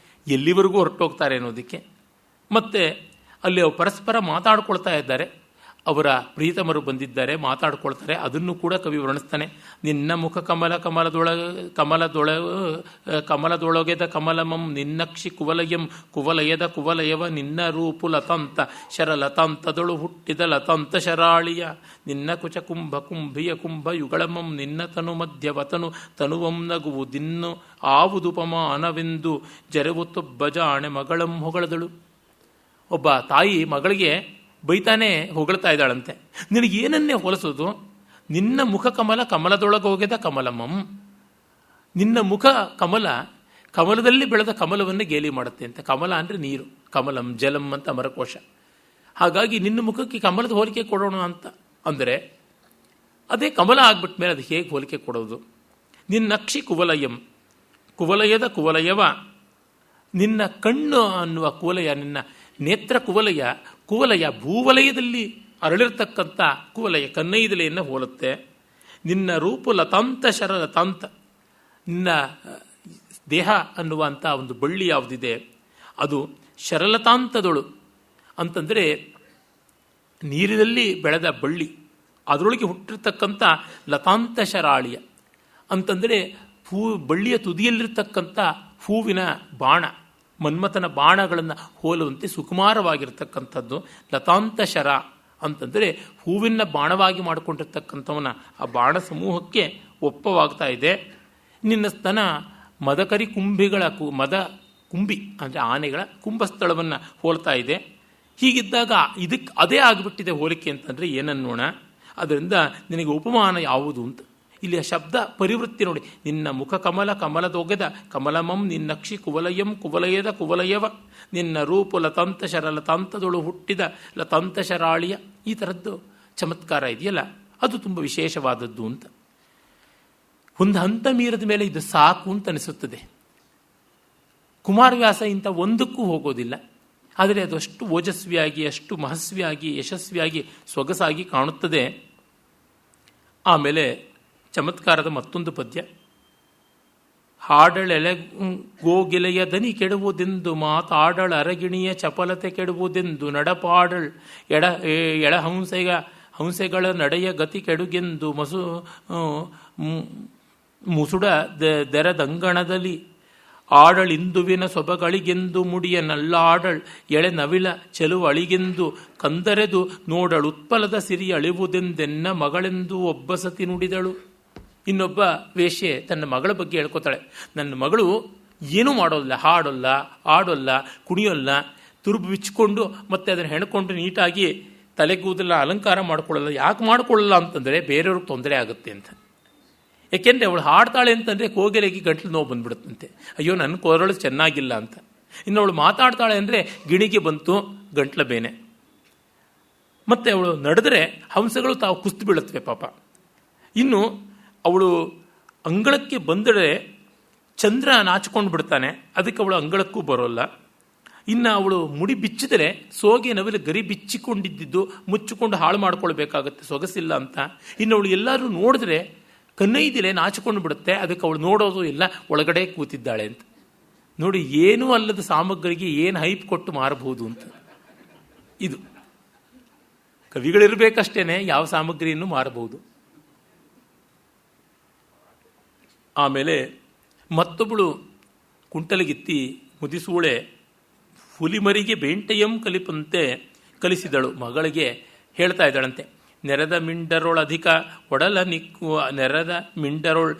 ಎಲ್ಲಿವರೆಗೂ ಹೊರಟೋಗ್ತಾರೆ ಅನ್ನೋದಕ್ಕೆ. ಮತ್ತು ಅಲ್ಲಿ ಪರಸ್ಪರ ಮಾತಾಡ್ಕೊಳ್ತಾ ಇದ್ದಾರೆ, ಅವರ ಪ್ರೀತಮರು ಬಂದಿದ್ದಾರೆ, ಮಾತಾಡ್ಕೊಳ್ತಾರೆ. ಅದನ್ನು ಕೂಡ ಕವಿ ವರ್ಣಿಸ್ತಾನೆ. ನಿನ್ನ ಮುಖ ಕಮಲದೊಳಗೆದ ಕಮಲಮಂ ನಿನ್ನಕ್ಷಿ ಕುವಲಯದ ಕುವಲಯವ ನಿನ್ನ ರೂಪು ಲತಾಂತ ಶರಲತಾಂತದೊಳು ಹುಟ್ಟಿದ ಲತಾಂತ ಶರಾಳಿಯ ನಿನ್ನ ಕುಚ ಕುಂಭಿಯ ಕುಂಭ ಯುಗಳಮಂ ನಿನ್ನ ತನು ಮಧ್ಯವತನು ತನುವಂ ನಗುವು ದಿನ್ನು ಆವುದುಪಮಾನವೆಂದು ಜರೆವೊತ್ತೊಬ್ಬ ಜಾಣೆ ಮಗಳಂ ಹೊಗಳದಳು. ಒಬ್ಬ ತಾಯಿ ಮಗಳಿಗೆ ಬೈತಾನೆ ಹೊಗಳ್ತಾ ಇದ್ದಾಳಂತೆ, ನಿನಗೇನನ್ನೇ ಹೋಲಿಸೋದು, ನಿನ್ನ ಮುಖ ಕಮಲದೊಳಗೋಗೆದ ಕಮಲಮಂ, ನಿನ್ನ ಮುಖ ಕಮಲದಲ್ಲಿ ಬೆಳೆದ ಕಮಲವನ್ನೇ ಗೇಲಿ ಮಾಡುತ್ತೆ ಅಂತ. ಕಮಲ ಅಂದರೆ ನೀರು, ಕಮಲಂ ಜಲಂ ಅಂತ ಅಮರಕೋಶ. ಹಾಗಾಗಿ ನಿನ್ನ ಮುಖಕ್ಕೆ ಕಮಲದ ಹೋಲಿಕೆ ಕೊಡೋಣ ಅಂತ ಅಂದರೆ ಅದೇ ಕಮಲ ಆಗ್ಬಿಟ್ಟ ಮೇಲೆ ಅದು ಹೇಗೆ ಹೋಲಿಕೆ ಕೊಡೋದು? ನಿನ್ನಕ್ಷಿ ಕುವಲಯದ ಕುವಲಯವ, ನಿನ್ನ ಕಣ್ಣು ಅನ್ನುವ ಕುವಲಯ, ನಿನ್ನ ನೇತ್ರ ಕುವಲಯ ಭೂವಲಯದಲ್ಲಿ ಅರಳಿರ್ತಕ್ಕಂಥ ಕುವಲಯ ಕನ್ನೈದಲೆಯನ್ನು ಹೋಲುತ್ತೆ. ನಿನ್ನ ರೂಪು ಲತಾಂತ ಶರ ಲತಾಂತ, ನಿನ್ನ ದೇಹ ಅನ್ನುವಂಥ ಒಂದು ಬಳ್ಳಿ ಯಾವುದಿದೆ ಅದು ಶರಲತಾಂತದಳು ಅಂತಂದರೆ ನೀರಿನಲ್ಲಿ ಬೆಳೆದ ಬಳ್ಳಿ, ಅದರೊಳಗೆ ಹುಟ್ಟಿರ್ತಕ್ಕಂಥ ಲತಾಂತ ಶರಾಳಿಯ ಅಂತಂದರೆ ಬಳ್ಳಿಯ ತುದಿಯಲ್ಲಿರ್ತಕ್ಕಂಥ ಹೂವಿನ ಬಾಣ, ಮನ್ಮಥನ ಬಾಣಗಳನ್ನು ಹೋಲುವಂತೆ ಸುಕುಮಾರವಾಗಿರ್ತಕ್ಕಂಥದ್ದು ಲತಾಂತ ಶರ ಅಂತಂದರೆ ಹೂವಿನ ಬಾಣವಾಗಿ ಮಾಡಿಕೊಂಡಿರ್ತಕ್ಕಂಥವನ ಆ ಬಾಣ ಸಮೂಹಕ್ಕೆ ಒಪ್ಪವಾಗ್ತಾ ಇದೆ. ನಿನ್ನ ಸ್ತನ ಮದಕರಿ ಕುಂಭಿಗಳ ಮದ ಕುಂಭಿ ಅಂದರೆ ಆನೆಗಳ ಕುಂಭಸ್ಥಳವನ್ನು ಹೋಲ್ತಾ ಇದೆ. ಹೀಗಿದ್ದಾಗ ಇದಕ್ಕೆ ಅದೇ ಆಗಿಬಿಟ್ಟಿದೆ ಹೋಲಿಕೆ ಅಂತಂದರೆ ಏನನ್ನೋಣ. ಅದರಿಂದ ನಿನಗೆ ಉಪಮಾನ ಯಾವುದು ಅಂತ ಇಲ್ಲಿ ಶಬ್ದ ಪರಿವೃತ್ತಿ ನೋಡಿ. ನಿನ್ನ ಮುಖ ಕಮಲ ಕಮಲದೊಗೆದ ಕಮಲಮಂ ನಿನ್ನಕ್ಷಿ ಕುವಲಯಂ ಕುವಲಯದ ಕುವಲಯವ ನಿನ್ನ ರೂಪು ಲತಾಂತ ಲತಾಂತದೊಳು ಹುಟ್ಟಿದ ಲತಾಂತ ಶರಾಳಿಯ ಈ ಥರದ್ದು ಚಮತ್ಕಾರ ಇದೆಯಲ್ಲ, ಅದು ತುಂಬ ವಿಶೇಷವಾದದ್ದು ಅಂತ. ಒಂದು ಹಂತ ಮೀರಿದ ಮೇಲೆ ಇದು ಸಾಕು ಅಂತ ಅನಿಸುತ್ತದೆ. ಕುಮಾರವ್ಯಾಸ ಇಂಥ ಒಂದಕ್ಕೂ ಹೋಗೋದಿಲ್ಲ, ಆದರೆ ಅದು ಅಷ್ಟು ಓಜಸ್ವಿಯಾಗಿ, ಅಷ್ಟು ಮಹಸ್ವಿಯಾಗಿ, ಯಶಸ್ವಿಯಾಗಿ, ಸೊಗಸಾಗಿ ಕಾಣುತ್ತದೆ. ಆಮೇಲೆ ಚಮತ್ಕಾರದ ಮತ್ತೊಂದು ಪದ್ಯ. ಹಾಡಳೆಲೆ ಗೋಗಿಲೆಯ ದನಿ ಕೆಡುವುದೆಂದು ಮಾತಾಡಳ ಅರಗಿಣಿಯ ಚಪಲತೆ ಕೆಡುವುದೆಂದು ನಡಪಾಡಳ್ ಎಳ ಹಂಸೆಗಳ ನಡೆಯ ಗತಿ ಕೆಡುಗೆಂದು ಮುಸುಡ ದೆರದಂಗಣದಲ್ಲಿ ಆಡಳಿಂದುವಿನ ಸೊಬಗಳಿಗೆಂದು ಮುಡಿಯ ನಲ್ಲಾಡಳ್ ಎಳೆ ನವಿಲ ಚೆಲುವಳಿಗೆಂದು ಕಂದರೆದು ನೋಡಳು ಉತ್ಪಲದ ಸಿರಿ ಅಳಿವುದೆಂದೆನ್ನ ಮಗಳೆಂದು ಒಬ್ಬ ಸತಿ ನುಡಿದಳು. ಇನ್ನೊಬ್ಬ ವೇಶ್ಯೆ ತನ್ನ ಮಗಳ ಬಗ್ಗೆ ಹೇಳ್ಕೊತಾಳೆ. ನನ್ನ ಮಗಳು ಏನೂ ಮಾಡೋಲ್ಲ, ಹಾಡೋಲ್ಲ, ಆಡೋಲ್ಲ, ಕುಣಿಯೋಲ್ಲ, ತುರುಬು ಬಿಚ್ಚಿಕೊಂಡು ಮತ್ತೆ ಅದನ್ನು ಹೆಣ್ಕೊಂಡು ನೀಟಾಗಿ ತಲೆಗೂದೆಲ್ಲ ಅಲಂಕಾರ ಮಾಡ್ಕೊಳ್ಳಲ್ಲ. ಯಾಕೆ ಮಾಡ್ಕೊಳ್ಳಲ್ಲ ಅಂತಂದರೆ ಬೇರೆಯವ್ರಿಗೆ ತೊಂದರೆ ಆಗುತ್ತೆ ಅಂತ. ಯಾಕೆಂದರೆ ಅವಳು ಹಾಡ್ತಾಳೆ ಅಂತಂದರೆ ಕೋಗಿಲೆಗೆ ಗಂಟ್ಲು ನೋವು ಬಂದ್ಬಿಡುತ್ತಂತೆ, ಅಯ್ಯೋ ನನ್ನ ಕೊರಳು ಚೆನ್ನಾಗಿಲ್ಲ ಅಂತ. ಇನ್ನು ಅವಳು ಮಾತಾಡ್ತಾಳೆ ಅಂದರೆ ಗಿಣಿಗೆ ಬಂತು ಗಂಟ್ಲ ಬೇನೆ. ಮತ್ತು ಅವಳು ನಡೆದ್ರೆ ಹಂಸಗಳು ತಾವು ಕುಸ್ತು ಬೀಳುತ್ತವೆ ಪಾಪ. ಇನ್ನು ಅವಳು ಅಂಗಳಕ್ಕೆ ಬಂದರೆ ಚಂದ್ರ ನಾಚಿಕೊಂಡು ಬಿಡ್ತಾನೆ, ಅದಕ್ಕೆ ಅವಳು ಅಂಗಳಕ್ಕೂ ಬರೋಲ್ಲ. ಇನ್ನು ಅವಳು ಮುಡಿ ಬಿಚ್ಚಿದರೆ ಸೋಗೆ ನವಿಲು ಗರಿ ಬಿಚ್ಚಿಕೊಂಡಿದ್ದು ಮುಚ್ಚಿಕೊಂಡು ಹಾಳು ಮಾಡ್ಕೊಳ್ಬೇಕಾಗತ್ತೆ, ಸೊಗಸಿಲ್ಲ ಅಂತ. ಇನ್ನು ಅವಳು ಎಲ್ಲರೂ ನೋಡಿದ್ರೆ ಕನ್ನೈದಿಲೆ ನಾಚಿಕೊಂಡು ಬಿಡುತ್ತೆ, ಅದಕ್ಕೆ ಅವಳು ನೋಡೋದು ಇಲ್ಲ, ಒಳಗಡೆ ಕೂತಿದ್ದಾಳೆ ಅಂತ. ನೋಡಿ, ಏನೂ ಅಲ್ಲದ ಸಾಮಗ್ರಿಗೆ ಏನು ಹೈಪ್ ಕೊಟ್ಟು ಮಾರಬಹುದು ಅಂತ. ಇದು ಕವಿಗಳಿರಬೇಕಷ್ಟೇನೆ ಯಾವ ಸಾಮಗ್ರಿಯನ್ನು ಮಾರಬಹುದು. ಆಮೇಲೆ ಮತ್ತೊಬ್ಬಳು ಕುಂಟಲಗಿತ್ತಿ ಮುದಿಸೂಳೆ ಹುಲಿಮರಿಗೆ ಬೇಂಟೆಯಂ ಕಲಿಪಂತೆ ಕಲಿಸಿದಳು. ಮಗಳಿಗೆ ಹೇಳ್ತಾ ಇದ್ದಾಳಂತೆ, ನೆರೆದ ಮಿಂಡರೊಳ ಅಧಿಕ ಒಡಲ ನಿಕ್ಕು, ನೆರೆದ ಮಿಂಡರೊಳ್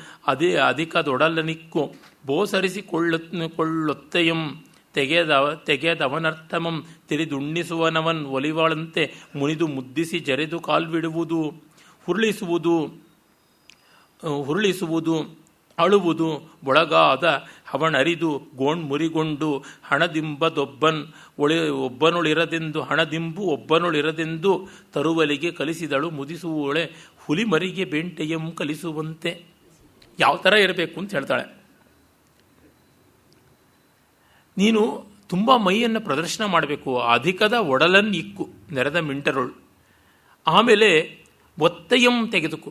ಅಧಿಕದೊಡಲ ನಿಕ್ಕು ಬೋಸರಿಸಿಕೊಳ್ಳೊತ್ತೆಯಂ ತೆಗೆದವನರ್ಥಮಂ ತಿರಿದುಣ್ಣಿಸುವನವನ್ ಒಲಿವಾಳಂತೆ ಮುನಿದು ಮುದ್ದಿಸಿ ಜರೆದು ಕಾಲ್ಬಿಡುವುದು, ಹುರುಳಿಸುವುದು ಅಳುವುದು ಬೊಳಗಾದ ಹವಣರಿದು ಮುರಿಗೊಂಡು ಒಬ್ಬನೊಳಿರದೆಂದು ಹಣದಿಂಬು ಒಬ್ಬನೊಳಿರದೆಂದು ತರುವಲಿಗೆ ಕಲಿಸಿದಳು ಮುದಿಸುವಳೆ ಹುಲಿಮರಿಗೆ ಬೆಂಟೆಯಂ ಕಲಿಸುವಂತೆ. ಯಾವ ಥರ ಇರಬೇಕು ಅಂತ ಹೇಳ್ತಾಳೆ. ನೀನು ತುಂಬ ಮೈಯನ್ನು ಪ್ರದರ್ಶನ ಮಾಡಬೇಕು. ಅಧಿಕದ ಒಡಲನ್ ಇಕ್ಕು ನೆರೆದ ಮಿಂಟರೊಳು. ಆಮೇಲೆ ಒತ್ತೆಯಂ ತೆಗೆದುಕು.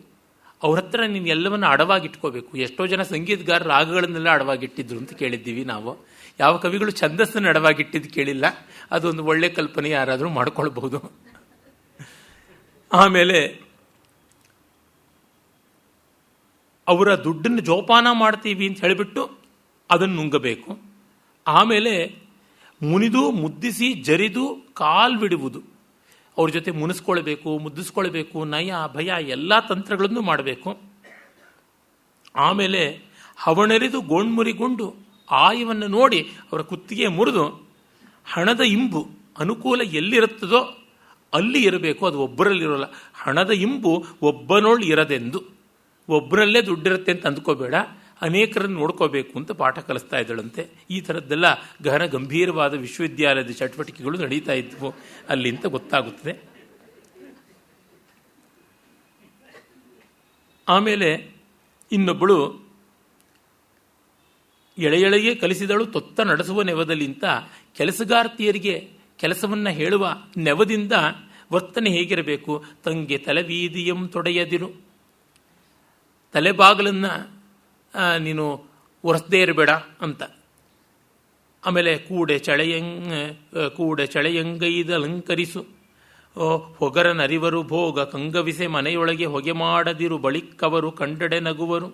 ಅವ್ರ ಹತ್ರ ನೀನು ಎಲ್ಲವನ್ನ ಅಡವಾಗಿಟ್ಕೋಬೇಕು. ಎಷ್ಟೋ ಜನ ಸಂಗೀತಗಾರ ರಾಗಗಳನ್ನೆಲ್ಲ ಅಡವಾಗಿಟ್ಟಿದ್ರು ಅಂತ ಕೇಳಿದ್ದೀವಿ ನಾವು. ಯಾವ ಕವಿಗಳು ಛಂದಸ್ಸನ್ನು ಅಡವಾಗಿಟ್ಟಿದ್ದು ಕೇಳಿಲ್ಲ. ಅದೊಂದು ಒಳ್ಳೆ ಕಲ್ಪನೆ, ಯಾರಾದರೂ ಮಾಡ್ಕೊಳ್ಬಹುದು. ಆಮೇಲೆ ಅವರ ದುಡ್ಡನ್ನು ಜೋಪಾನ ಮಾಡ್ತೀವಿ ಅಂತ ಹೇಳಿಬಿಟ್ಟು ಅದನ್ನು ನುಂಗಬೇಕು. ಆಮೇಲೆ ಮುನಿದು ಮುದ್ದಿಸಿ ಜರಿದು ಕಾಲ್ಬಿಡುವುದು. ಅವ್ರ ಜೊತೆ ಮುನಿಸ್ಕೊಳ್ಬೇಕು, ಮುದ್ದಿಸ್ಕೊಳ್ಬೇಕು, ನಯ ಭಯ ಎಲ್ಲ ತಂತ್ರಗಳನ್ನು ಮಾಡಬೇಕು. ಆಮೇಲೆ ಹವಣೆರಿದು ಗೋಣ್ಮುರಿಗೊಂಡು ಆಯವನ್ನು ನೋಡಿ ಅವರ ಕುತ್ತಿಗೆ ಮುರಿದು ಹಣದ ಇಂಬು ಅನುಕೂಲ ಎಲ್ಲಿರುತ್ತದೋ ಅಲ್ಲಿ ಇರಬೇಕು, ಅದು ಒಬ್ಬರಲ್ಲಿರೋಲ್ಲ. ಹಣದ ಇಂಬು ಒಬ್ಬನೋಳು ಇರದೆಂದು, ಒಬ್ಬರಲ್ಲೇ ದುಡ್ಡಿರುತ್ತೆ ಅಂತ ಅಂದ್ಕೋಬೇಡ, ಅನೇಕರನ್ನು ನೋಡ್ಕೋಬೇಕು ಅಂತ ಪಾಠ ಕಲಿಸ್ತಾ ಇದ್ದಳಂತೆ. ಈ ಥರದ್ದೆಲ್ಲ ಗಹನ ಗಂಭೀರವಾದ ವಿಶ್ವವಿದ್ಯಾಲಯದ ಚಟುವಟಿಕೆಗಳು ನಡೀತಾ ಇದ್ವು ಅಲ್ಲಿ ಅಂತ ಗೊತ್ತಾಗುತ್ತದೆ. ಆಮೇಲೆ ಇನ್ನೊಬ್ಬಳು ಎಳೆಯೆಳೆಗೆ ಕಲಿಸಿದಳು ತೊತ್ತ ನಡೆಸುವ ನೆವದಲ್ಲಿ ಅಂತ ಕೆಲಸಗಾರ್ತಿಯರಿಗೆ ಕೆಲಸವನ್ನು ಹೇಳುವ ನೆವದಿಂದ ವರ್ತನೆ ಹೇಗಿರಬೇಕು. ತಂಗೆ ತಲೆವೀದಿಯಂ ತೊಡೆಯದಿರು, ತಲೆಬಾಗಲನ್ನು ನೀನು ಒರೆಸದೇ ಇರಬೇಡ ಅಂತ. ಆಮೇಲೆ ಕೂಡೆ ಚಳೆಯಂಗೈದ ಅಲಂಕರಿಸು, ಹೊಗರನರಿವರು ಭೋಗ ಕಂಗವಿಸೆ ಮನೆಯೊಳಗೆ ಹೊಗೆ ಮಾಡದಿರು ಬಳಿಕ್ಕವರು ಕಂಡಡೆ ನಗುವರು.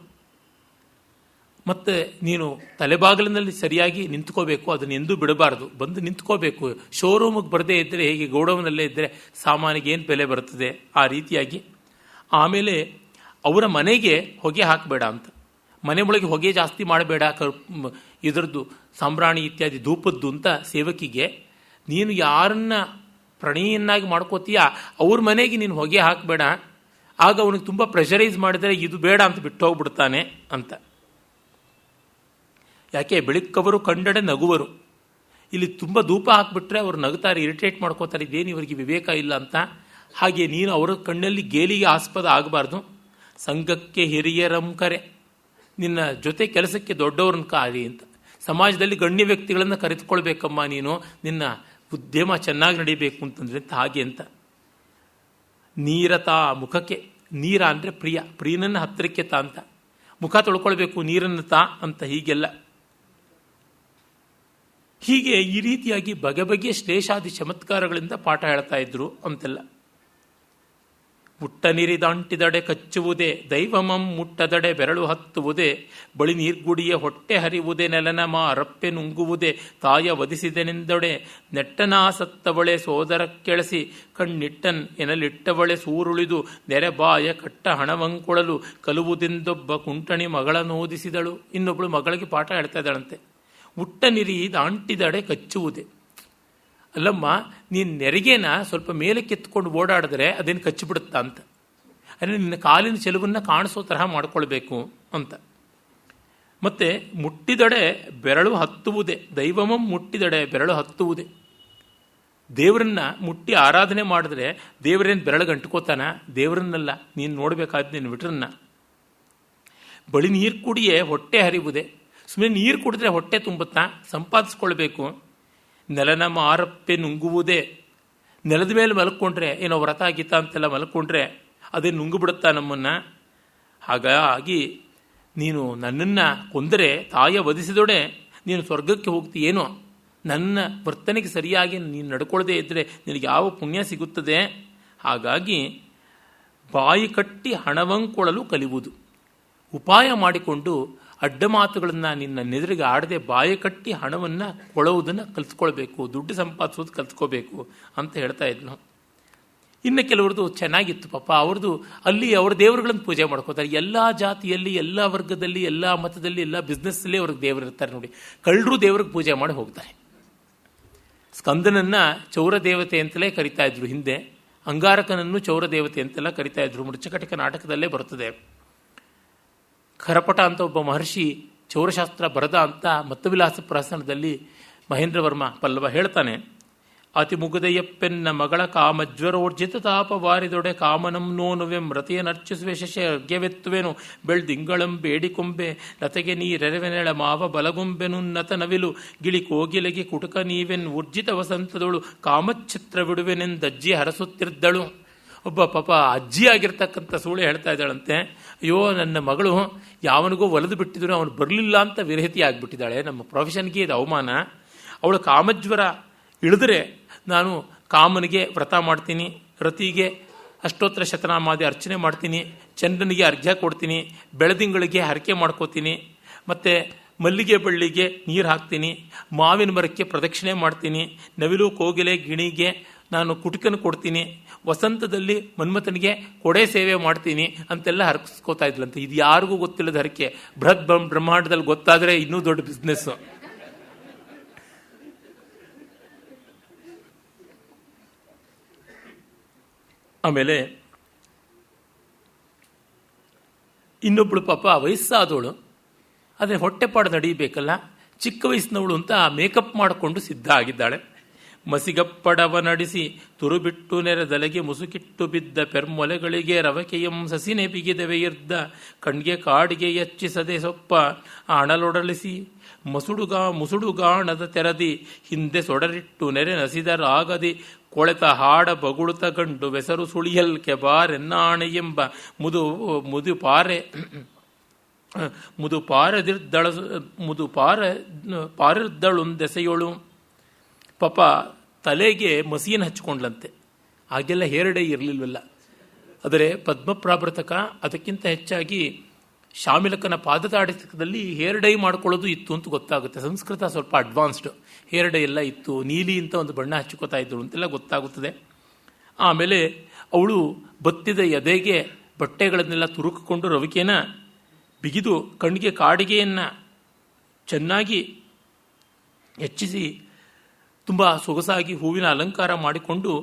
ಮತ್ತು ನೀನು ತಲೆಬಾಗಿಲಿನಲ್ಲಿ ಸರಿಯಾಗಿ ನಿಂತ್ಕೋಬೇಕು, ಅದನ್ನು ಎಂದೂ ಬಿಡಬಾರ್ದು, ಬಂದು ನಿಂತ್ಕೋಬೇಕು. ಶೋರೂಮಿಗೆ ಬರದೇ ಇದ್ದರೆ ಹೇಗೆ ಗೌಡವನಲ್ಲೇ ಇದ್ದರೆ ಸಾಮಾನಿಗೆ ಏನು ಬೆಲೆ ಬರ್ತದೆ, ಆ ರೀತಿಯಾಗಿ. ಆಮೇಲೆ ಅವರ ಮನೆಗೆ ಹೊಗೆ ಹಾಕಬೇಡ ಅಂತ, ಮನೆ ಒಳಗೆ ಹೊಗೆ ಜಾಸ್ತಿ ಮಾಡಬೇಡ, ಇದರದ್ದು ಸಾಂಬ್ರಾಣಿ ಇತ್ಯಾದಿ ಧೂಪದ್ದು ಅಂತ. ಸೇವಕಿಗೆ ನೀನು ಯಾರನ್ನ ಪ್ರಣಯಿಯನ್ನಾಗಿ ಮಾಡ್ಕೋತೀಯ ಅವ್ರ ಮನೆಗೆ ನೀನು ಹೊಗೆ ಹಾಕಬೇಡ, ಆಗ ಅವನಿಗೆ ತುಂಬ ಪ್ರೆಷರೈಸ್ ಮಾಡಿದರೆ ಇದು ಬೇಡ ಅಂತ ಬಿಟ್ಟು ಹೋಗ್ಬಿಡ್ತಾನೆ ಅಂತ. ಯಾಕೆ ಬೆಳಕವರು ಕಂಡಡೆ ನಗುವರು, ಇಲ್ಲಿ ತುಂಬ ಧೂಪ ಹಾಕಿಬಿಟ್ರೆ ಅವ್ರು ನಗುತ್ತಾರೆ, ಇರಿಟೇಟ್ ಮಾಡ್ಕೋತಾರೆ, ಇದೇನು ಇವರಿಗೆ ವಿವೇಕ ಇಲ್ಲ ಅಂತ. ಹಾಗೆ ನೀನು ಅವರ ಕಣ್ಣಲ್ಲಿ ಗೇಲಿಗೆ ಆಸ್ಪದ ಆಗಬಾರ್ದು. ಸಂಘಕ್ಕೆ ಹಿರಿಯರಂ ಕರೆ, ನಿನ್ನ ಜೊತೆ ಕೆಲಸಕ್ಕೆ ದೊಡ್ಡವ್ರನ್ನ ಕಾರಿ ಅಂತ. ಸಮಾಜದಲ್ಲಿ ಗಣ್ಯ ವ್ಯಕ್ತಿಗಳನ್ನು ಕರೆದುಕೊಳ್ಬೇಕಮ್ಮ ನೀನು, ನಿನ್ನ ಉದ್ಯಮ ಚೆನ್ನಾಗಿ ನಡೀಬೇಕು ಅಂತಂದ್ರೆ ಹಾಗೆ ಅಂತ. ನೀರತಾ ಮುಖಕ್ಕೆ, ನೀರ ಅಂದರೆ ಪ್ರಿಯ, ಪ್ರಿಯನನ್ನು ಹತ್ತಿರಕ್ಕೆ ತಾ ಅಂತ. ಮುಖ ತೊಳ್ಕೊಳ್ಬೇಕು ನೀರನ್ನು ತಾ ಅಂತ. ಹೀಗೆಲ್ಲ ಹೀಗೆ ಈ ರೀತಿಯಾಗಿ ಬಗೆ ಬಗೆಯ ಶ್ಲೇಷಾದಿ ಚಮತ್ಕಾರಗಳಿಂದ ಪಾಠ ಹೇಳ್ತಾ ಇದ್ರು ಅಂತೆಲ್ಲ. ಮುಟ್ಟ ನೀರಿದಾಂಟಿದಡೆ ಕಚ್ಚುವುದೇ ದೈವಮಂ ಮುಟ್ಟದಡೆ ಬೆರಳು ಹತ್ತುವುದೇ, ಬಳಿ ನೀರ್ಗುಡಿಯ ಹೊಟ್ಟೆ ಹರಿವುದೇ ನೆಲನಮ ಅರಪ್ಪೆ ನುಂಗುವುದೇ, ತಾಯ ವಧಿಸಿದೆನೆಂದೊಡೆ ನೆಟ್ಟನಾ ಸತ್ತವಳೆ ಸೋದರ ಕೆಳಸಿ ಕಣ್ಣಿಟ್ಟನ್ ಎನಲಿಟ್ಟವಳೆ ಸೂರುಳಿದು ನೆರೆಬಾಯ ಕಟ್ಟ ಹಣವಂಕೊಳಲು ಕಲುವುದೆಂದೊಬ್ಬ ಕುಂಟಣಿ ಮಗಳನ್ನೋದಿಸಿದಳು. ಇನ್ನೊಬ್ಬಳು ಮಗಳಿಗೆ ಪಾಠ ಹೇಳ್ತಾ ಇದ್ದಾಳಂತೆ. ಮುಟ್ಟ ನೀರಿ ದಾಂಟಿದಡೆ ಕಚ್ಚುವುದೇ, ಅಲ್ಲಮ್ಮ ನೀನು ನೆರಿಗೆನ ಸ್ವಲ್ಪ ಮೇಲೆ ಕೆತ್ಕೊಂಡು ಓಡಾಡಿದ್ರೆ ಅದೇನು ಕಚ್ಚಿಬಿಡುತ್ತಾ ಅಂತ. ಅಂದರೆ ನಿನ್ನ ಕಾಲಿನ ಚೆಲುವನ್ನು ಕಾಣಿಸೋ ತರಹ ಮಾಡ್ಕೊಳ್ಬೇಕು ಅಂತ. ಮತ್ತೆ ಮುಟ್ಟಿದಡೆ ಬೆರಳು ಹತ್ತುವುದೇ, ದೈವಮಂ ಮುಟ್ಟಿದಡೆ ಬೆರಳು ಹತ್ತುವುದೇ. ದೇವರನ್ನ ಮುಟ್ಟಿ ಆರಾಧನೆ ಮಾಡಿದ್ರೆ ದೇವರೇನು ಬೆರಳಿಗೆ ಅಂಟ್ಕೋತಾನ? ದೇವರನ್ನೆಲ್ಲ ನೀನು ನೋಡಬೇಕಾದ ನೀನು ವಿಟ್ರನ್ನ. ಬಳಿ ನೀರು ಕುಡಿಯೇ ಹೊಟ್ಟೆ ಹರಿವುದೇ, ಸುಮ್ಮನೆ ನೀರು ಕುಡಿದ್ರೆ ಹೊಟ್ಟೆ ತುಂಬುತ್ತಾ? ಸಂಪಾದಿಸ್ಕೊಳ್ಬೇಕು. ನೆಲನಮ ಆರಪ್ಪೆ ನುಂಗುವುದೇ, ನೆಲದ ಮೇಲೆ ಮಲ್ಕೊಂಡ್ರೆ ಏನೋ ವ್ರತ ಗೀತ ಅಂತೆಲ್ಲ ಮಲ್ಕೊಂಡ್ರೆ ಅದೇ ನುಂಗುಬಿಡುತ್ತಾ ನಮ್ಮನ್ನು. ಹಾಗಾಗಿ ನೀನು ನನ್ನನ್ನು ಕೊಂದರೆ ತಾಯ ವಧಿಸಿದೊಡೆ ನೀನು ಸ್ವರ್ಗಕ್ಕೆ ಹೋಗ್ತೀಯೇನೋ. ನನ್ನ ವರ್ತನೆಗೆ ಸರಿಯಾಗಿ ನೀನು ನಡ್ಕೊಳ್ಳದೆ ಇದ್ದರೆ ನಿನಗೆ ಯಾವ ಪುಣ್ಯ ಸಿಗುತ್ತದೆ? ಹಾಗಾಗಿ ಬಾಯಿ ಕಟ್ಟಿ ಹಣವಂಕೊಳಲು ಕಲಿಯುವುದು, ಉಪಾಯ ಮಾಡಿಕೊಂಡು ಅಡ್ಡ ಮಾತುಗಳನ್ನು ನಿನ್ನ ನೆದರಿಗೆ ಆಡದೆ ಬಾಯಿ ಕಟ್ಟಿ ಹಣವನ್ನು ಕೊಳುವುದನ್ನು ಕಲಿತ್ಕೊಳ್ಬೇಕು, ದುಡ್ಡು ಸಂಪಾದಿಸೋದು ಕಲಿತ್ಕೋಬೇಕು ಅಂತ ಹೇಳ್ತಾ ಇದ್ನು. ಇನ್ನು ಕೆಲವ್ರದ್ದು ಚೆನ್ನಾಗಿತ್ತು ಪಾಪ, ಅವ್ರದ್ದು ಅಲ್ಲಿ ಅವ್ರ ದೇವರುಗಳನ್ನು ಪೂಜೆ ಮಾಡ್ಕೋತಾರೆ. ಎಲ್ಲ ಜಾತಿಯಲ್ಲಿ, ಎಲ್ಲ ವರ್ಗದಲ್ಲಿ, ಎಲ್ಲ ಮತದಲ್ಲಿ, ಎಲ್ಲ ಬಿಸ್ನೆಸ್ಸಲ್ಲಿ ಅವ್ರಿಗೆ ದೇವರು ಇರ್ತಾರೆ ನೋಡಿ. ಕಳ್ಳರು ದೇವ್ರಿಗೆ ಪೂಜೆ ಮಾಡಿ ಹೋಗ್ತಾರೆ. ಸ್ಕಂದನನ್ನು ಚೌರ ದೇವತೆ ಅಂತಲೇ ಕರಿತಾ ಇದ್ರು ಹಿಂದೆ, ಅಂಗಾರಕನನ್ನು ಚೌರ ದೇವತೆ ಅಂತೆಲ್ಲ ಕರಿತಾ ಇದ್ರು. ಮೃಚ್ಛಕಟಿಕ ನಾಟಕದಲ್ಲೇ ಬರುತ್ತದೆ. ಖರಪಟ ಅಂತ ಒಬ್ಬ ಮಹರ್ಷಿ ಚೌರಶಾಸ್ತ್ರ ಬರದ ಅಂತ ಮತ್ತವಿಲಾಸ ಪ್ರಹಸನದಲ್ಲಿ ಮಹೇಂದ್ರ ವರ್ಮ ಪಲ್ಲವ ಹೇಳ್ತಾನೆ. ಅತಿ ಮುಗುದೆಯಪ್ಪೆನ್ನ ಮಗಳ ಕಾಮಜ್ವರೋರ್ಜಿತ ತಾಪ ವಾರಿದೊಡೆ ಕಾಮನಂ ನೋನುವೆಂ ರತಿಯನರ್ಚಿಸುವೆ ಶಶ ಅರ್ಘ್ಯವೆತ್ತುವೆನು ಬೆಳ್ದಿಂಗಳಂ ಬೇಡಿಕೊಂಬೆ ಲತೆಗೆ ನೀರೆರವೆನೆಳ ಮಾವ ಬಲಗೊಂಬೆನುನ್ನತ ನವಿಲು ಗಿಳಿ ಕೋಗಿಲೆಗೆ ಕುಟುಕ ನೀವೆನ್ ಊರ್ಜಿತ ವಸಂತದೊಳು ಕಾಮಚ್ಛಿತ್ರ ಬಿಡುವೆನೆಂದಜ್ಜಿ ಹರಸುತ್ತಿದ್ದಳು. ಒಬ್ಬ ಪಾಪ ಅಜ್ಜಿಯಾಗಿರ್ತಕ್ಕಂಥ ಸೂಳೆ ಹೇಳ್ತಾ ಇದ್ದಾಳಂತೆ, ಅಯ್ಯೋ ನನ್ನ ಮಗಳು ಯಾವನಿಗೋ ಒಲಿದು ಬಿಟ್ಟಿದ್ರು, ಅವನು ಬರಲಿಲ್ಲ ಅಂತ ವಿರಹಿತಿ ಆಗಿಬಿಟ್ಟಿದ್ದಾಳೆ, ನಮ್ಮ ಪ್ರೊಫೆಷನ್ಗೆ ಇದು ಅವಮಾನ. ಅವಳು ಕಾಮಜ್ವರ ಇಳಿದ್ರೆ ನಾನು ಕಾಮನಿಗೆ ವ್ರತ ಮಾಡ್ತೀನಿ, ರತಿಗೆ ಅಷ್ಟೋತ್ತರ ಶತನಾಮಾದಿ ಅರ್ಚನೆ ಮಾಡ್ತೀನಿ, ಚಂದ್ರನಿಗೆ ಅರ್ಘ್ಯ ಕೊಡ್ತೀನಿ, ಬೆಳದಿಂಗಳಿಗೆ ಹರಕೆ ಮಾಡ್ಕೋತೀನಿ, ಮತ್ತು ಮಲ್ಲಿಗೆ ಬಳ್ಳಿಗೆ ನೀರು ಹಾಕ್ತೀನಿ, ಮಾವಿನ ಮರಕ್ಕೆ ಪ್ರದಕ್ಷಿಣೆ ಮಾಡ್ತೀನಿ, ನವಿಲು ಕೋಗಿಲೆ ಗಿಣಿಗೆ ನಾನು ಕುಟುಕನ ಕೊಡ್ತೀನಿ, ವಸಂತದಲ್ಲಿ ಮನ್ಮಥನಿಗೆ ಕೊಡೆ ಸೇವೆ ಮಾಡ್ತೀನಿ ಅಂತೆಲ್ಲ ಹರಕಿಸ್ಕೋತಾ ಇದ್ಲಂತೆ. ಇದು ಯಾರಿಗೂ ಗೊತ್ತಿಲ್ಲದ ಹರಕೆ. ಬೃಹತ್ ಬ್ರಹ್ಮಾಂಡದಲ್ಲಿ ಗೊತ್ತಾದರೆ ಇನ್ನೂ ದೊಡ್ಡ ಬಿಸ್ನೆಸ್ಸು. ಆಮೇಲೆ ಇನ್ನೊಬ್ಬಳು ಪಾಪ ವಯಸ್ಸಾದವಳು, ಆದರೆ ಹೊಟ್ಟೆಪಾಡು ನಡೀಬೇಕಲ್ಲ, ಚಿಕ್ಕ ವಯಸ್ಸಿನವಳು ಅಂತ ಮೇಕಪ್ ಮಾಡಿಕೊಂಡು ಸಿದ್ಧ ಆಗಿದ್ದಾಳೆ. ಮಸಿಗಪ್ಪಡವ ನಡೆಸಿ ತುರುಬಿಟ್ಟು ನೆರೆದಲೆಗೆ ಮುಸುಕಿಟ್ಟು ಬಿದ್ದ ಪೆರ್ಮೊಲೆಗಳಿಗೆ ರವಕೆಯಂ ಸಸಿನೆ ಬಿಗಿದವೆಯಿರ್ದ ಕಣ್ಗೆ ಕಾಡಿಗೆ ಎಚ್ಚಿಸದೆ ಸೊಪ್ಪ ಅಣಲೊಡಲಿಸಿ ಮುಸುಡುಗಾಣದ ತೆರದಿ ಹಿಂದೆ ಸೊಡರಿಟ್ಟು ನೆರೆ ನಸಿದರಾಗದಿ ಕೊಳೆತ ಹಾಡ ಬಗುಳುತ ಗಂಡು ಬೆಸರು ಸುಳಿಯಲ್ಕೆ ಬಾರೆನ್ನಾಣೆ ಎಂಬ ಮುದು ಪಾರೆ ಪಾರಿರ್ದಳೊಂದೆಸೆಯೋಳು. ಪಾಪ ತಲೆಗೆ ಮಸಿಯನ್ನು ಹಚ್ಕೊಂಡ್ಲಂತೆ. ಆಗೆಲ್ಲ ಹೇರ್ ಡೈ ಇರಲಿಲ್ವಲ್ಲ. ಆದರೆ ಪದ್ಮಪ್ರಾಭೃತಕ ಅದಕ್ಕಿಂತ ಹೆಚ್ಚಾಗಿ ಶಾಮಿಲಕನ ಪಾದತಾಡಿತಕದಲ್ಲಿ ಹೇರ್ ಡೈ ಮಾಡ್ಕೊಳ್ಳೋದು ಇತ್ತು ಅಂತ ಗೊತ್ತಾಗುತ್ತೆ. ಸಂಸ್ಕೃತ ಸ್ವಲ್ಪ ಅಡ್ವಾನ್ಸ್ಡ್, ಹೇರ್ ಡೈ ಎಲ್ಲ ಇತ್ತು. ನೀಲಿ ಅಂತ ಒಂದು ಬಣ್ಣ ಹಚ್ಕೋತಾ ಇದ್ರು ಅಂತೆಲ್ಲ ಗೊತ್ತಾಗುತ್ತದೆ. ಆಮೇಲೆ ಅವಳು ಬತ್ತಿದ ಎದೆಗೆ ಬಟ್ಟೆಗಳನ್ನೆಲ್ಲ ತುರುಕಿಕೊಂಡು ರವಿಕೆನ ಬಿಗಿದು ಕಣ್ಣಿಗೆ ಕಾಡಿಗೆಯನ್ನು ಚೆನ್ನಾಗಿ ಹೆಚ್ಚಿಸಿ ತುಂಬ ಸೊಗಸಾಗಿ ಹೂವಿನ ಅಲಂಕಾರ ಮಾಡಿಕೊಂಡು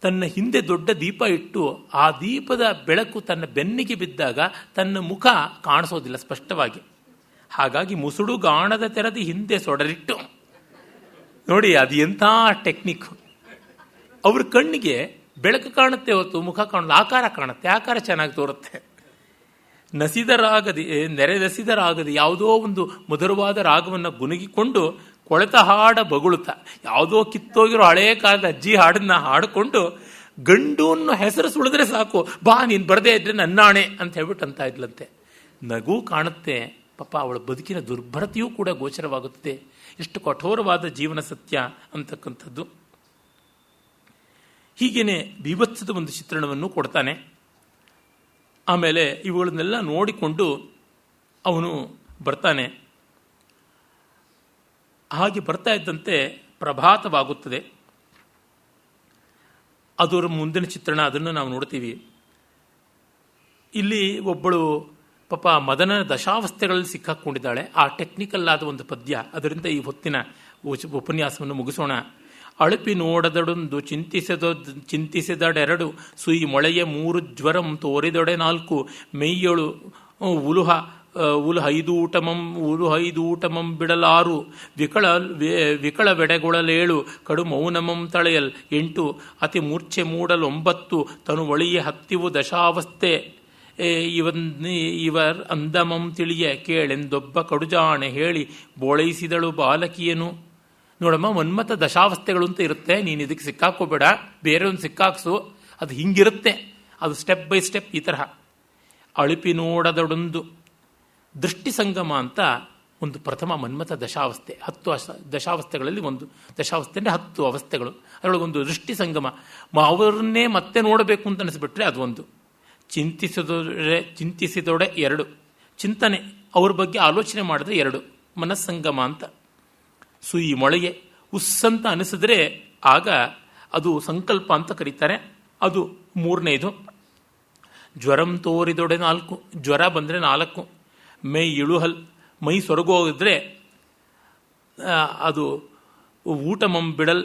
ತನ್ನ ಹಿಂದೆ ದೊಡ್ಡ ದೀಪ ಇಟ್ಟು ಆ ದೀಪದ ಬೆಳಕು ತನ್ನ ಬೆನ್ನಿಗೆ ಬಿದ್ದಾಗ ತನ್ನ ಮುಖ ಕಾಣಿಸೋದಿಲ್ಲ ಸ್ಪಷ್ಟವಾಗಿ. ಹಾಗಾಗಿ ಮುಸುಡು ಗಾಣದ ತೆರದಿ ಹಿಂದೆ ಸೊಡರಿಟ್ಟು, ನೋಡಿ ಅದು ಎಂಥ ಟೆಕ್ನಿಕ್. ಅವ್ರ ಕಣ್ಣಿಗೆ ಬೆಳಕು ಕಾಣುತ್ತೆ ಹೊತ್ತು ಮುಖ ಕಾಣಲ್ಲ, ಆಕಾರ ಕಾಣುತ್ತೆ, ಆಕಾರ ಚೆನ್ನಾಗಿ ತೋರುತ್ತೆ. ನೆರೆದಸಿದ ರಾಗದಿ ಯಾವುದೋ ಒಂದು ಮಧುರವಾದ ರಾಗವನ್ನು ಗುನುಗಿಕೊಂಡು ಕೊಳೆತ ಹಾಡ ಬಗುಳುತ್ತ ಯಾವುದೋ ಕಿತ್ತೋಗಿರೋ ಹಳೇ ಕಾಲದ ಅಜ್ಜಿ ಹಾಡನ್ನ ಹಾಡಿಕೊಂಡು ಗಂಡು ಹೆಸರು ಸುಳಿದ್ರೆ ಸಾಕು, ಬಾ ನೀನು ಬರದೇ ಇದ್ರೆ ನನ್ನಾಣೆ ಅಂತ ಹೇಳ್ಬಿಟ್ಟು ಅಂತ ಇದ್ಲಂತೆ. ನಗು ಕಾಣುತ್ತೆ. ಪಾಪ ಅವಳ ಬದುಕಿನ ದುರ್ಭರತೆಯೂ ಕೂಡ ಗೋಚರವಾಗುತ್ತದೆ. ಎಷ್ಟು ಕಠೋರವಾದ ಜೀವನ ಸತ್ಯ ಅಂತಕ್ಕಂಥದ್ದು. ಹೀಗೇನೆ ಬೀಭತ್ಸದ ಒಂದು ಚಿತ್ರಣವನ್ನು ಕೊಡ್ತಾನೆ. ಆಮೇಲೆ ಇವುಗಳನ್ನೆಲ್ಲ ನೋಡಿಕೊಂಡು ಅವನು ಬರ್ತಾನೆ. ಹಾಗೆ ಬರ್ತಾ ಇದ್ದಂತೆ ಪ್ರಭಾತವಾಗುತ್ತದೆ. ಅದರ ಮುಂದಿನ ಚಿತ್ರಣ, ಅದನ್ನು ನಾವು ನೋಡ್ತೀವಿ. ಇಲ್ಲಿ ಒಬ್ಬಳು ಪಾಪ ಮದನ ದಶಾವಸ್ಥೆಗಳಲ್ಲಿ ಸಿಕ್ಕಾಕೊಂಡಿದ್ದಾಳೆ. ಆ ಟೆಕ್ನಿಕಲ್ ಆದ ಒಂದು ಪದ್ಯ, ಅದರಿಂದ ಈ ಹೊತ್ತಿನ ಉಪನ್ಯಾಸವನ್ನು ಮುಗಿಸೋಣ. ಅಳಪಿ ನೋಡದಡೊಂದು ಚಿಂತಿಸಿದಡೆರಡು ಸುಯಿ ಮೊಳೆಯ 3 ಜ್ವರಂ ತೋರಿದೊಡೆ 4 ಮೆಯ್ಯಳು ಉಲು 5 ಬಿಡಲಾರು ವಿಕಳವೆಡೆಗೊಳಲೇಳು ಕಡು ಮೌನಮಂ ತಳೆಯಲ್ 8 ಅತಿ ಮೂರ್ಛೆ ಮೂಡಲ್ 9 ತನು ಒಳಿಯ ಹತ್ತಿವು ದಶಾವಸ್ಥೆ ಇವರ್ ಅಂದಮಂ ತಿಳಿಯ ಕೇಳೆಂದೊಬ್ಬ ಕಡುಜಾಣೆ ಹೇಳಿ ಬೋಳೈಸಿದಳು ಬಾಲಕಿಯನು. ನೋಡಮ್ಮ, ಮನ್ಮಥ ದಶಾವಸ್ಥೆಗಳು ಅಂತ ಇರುತ್ತೆ, ನೀನು ಇದಕ್ಕೆ ಸಿಕ್ಕಾಕೋಬೇಡ, ಬೇರೆ ಒಂದು ಸಿಕ್ಕಾಕ್ಸು, ಅದು ಹಿಂಗಿರುತ್ತೆ, ಅದು ಸ್ಟೆಪ್ ಬೈ ಸ್ಟೆಪ್ ಈ ತರಹ. ಅಳಿಪಿ ನೋಡದೊಡೊಂದು ದೃಷ್ಟಿ ಸಂಗಮ ಅಂತ ಒಂದು ಪ್ರಥಮ ಮನ್ಮಥ ದಶಾವಸ್ಥೆ. 10 ದಶಾವಸ್ಥೆಗಳಲ್ಲಿ ಒಂದು ದಶಾವಸ್ಥೆ ಅಂದರೆ 10 ಅವಸ್ಥೆಗಳು. ಅದರೊಳಗೊಂದು ದೃಷ್ಟಿ ಸಂಗಮ, ಅವರನ್ನೇ ಮತ್ತೆ ನೋಡಬೇಕು ಅಂತ ಅನಿಸ್ಬಿಟ್ರೆ ಅದು ಒಂದು. ಚಿಂತಿಸಿದೊಡೆ 2 ಚಿಂತನೆ, ಅವ್ರ ಬಗ್ಗೆ ಆಲೋಚನೆ ಮಾಡಿದ್ರೆ 2 ಮನಸ್ಸಂಗಮ ಅಂತ. ಸುಯಿ ಮೊಳೆಗೆ ಉಸ್ಸಂತ ಅನಿಸಿದ್ರೆ ಆಗ ಅದು ಸಂಕಲ್ಪ ಅಂತ ಕರೀತಾರೆ, ಅದು 3ನೇದು. ಜ್ವರಂ ತೋರಿದೊಡೆ 4 ಜ್ವರ ಬಂದರೆ 4. ಮೈ ಇಳುಹಲ್ ಮೈ ಸೊರಗೋಗಿದ್ರೆ ಅದು ಊಟಮಂ ಬಿಡಲ್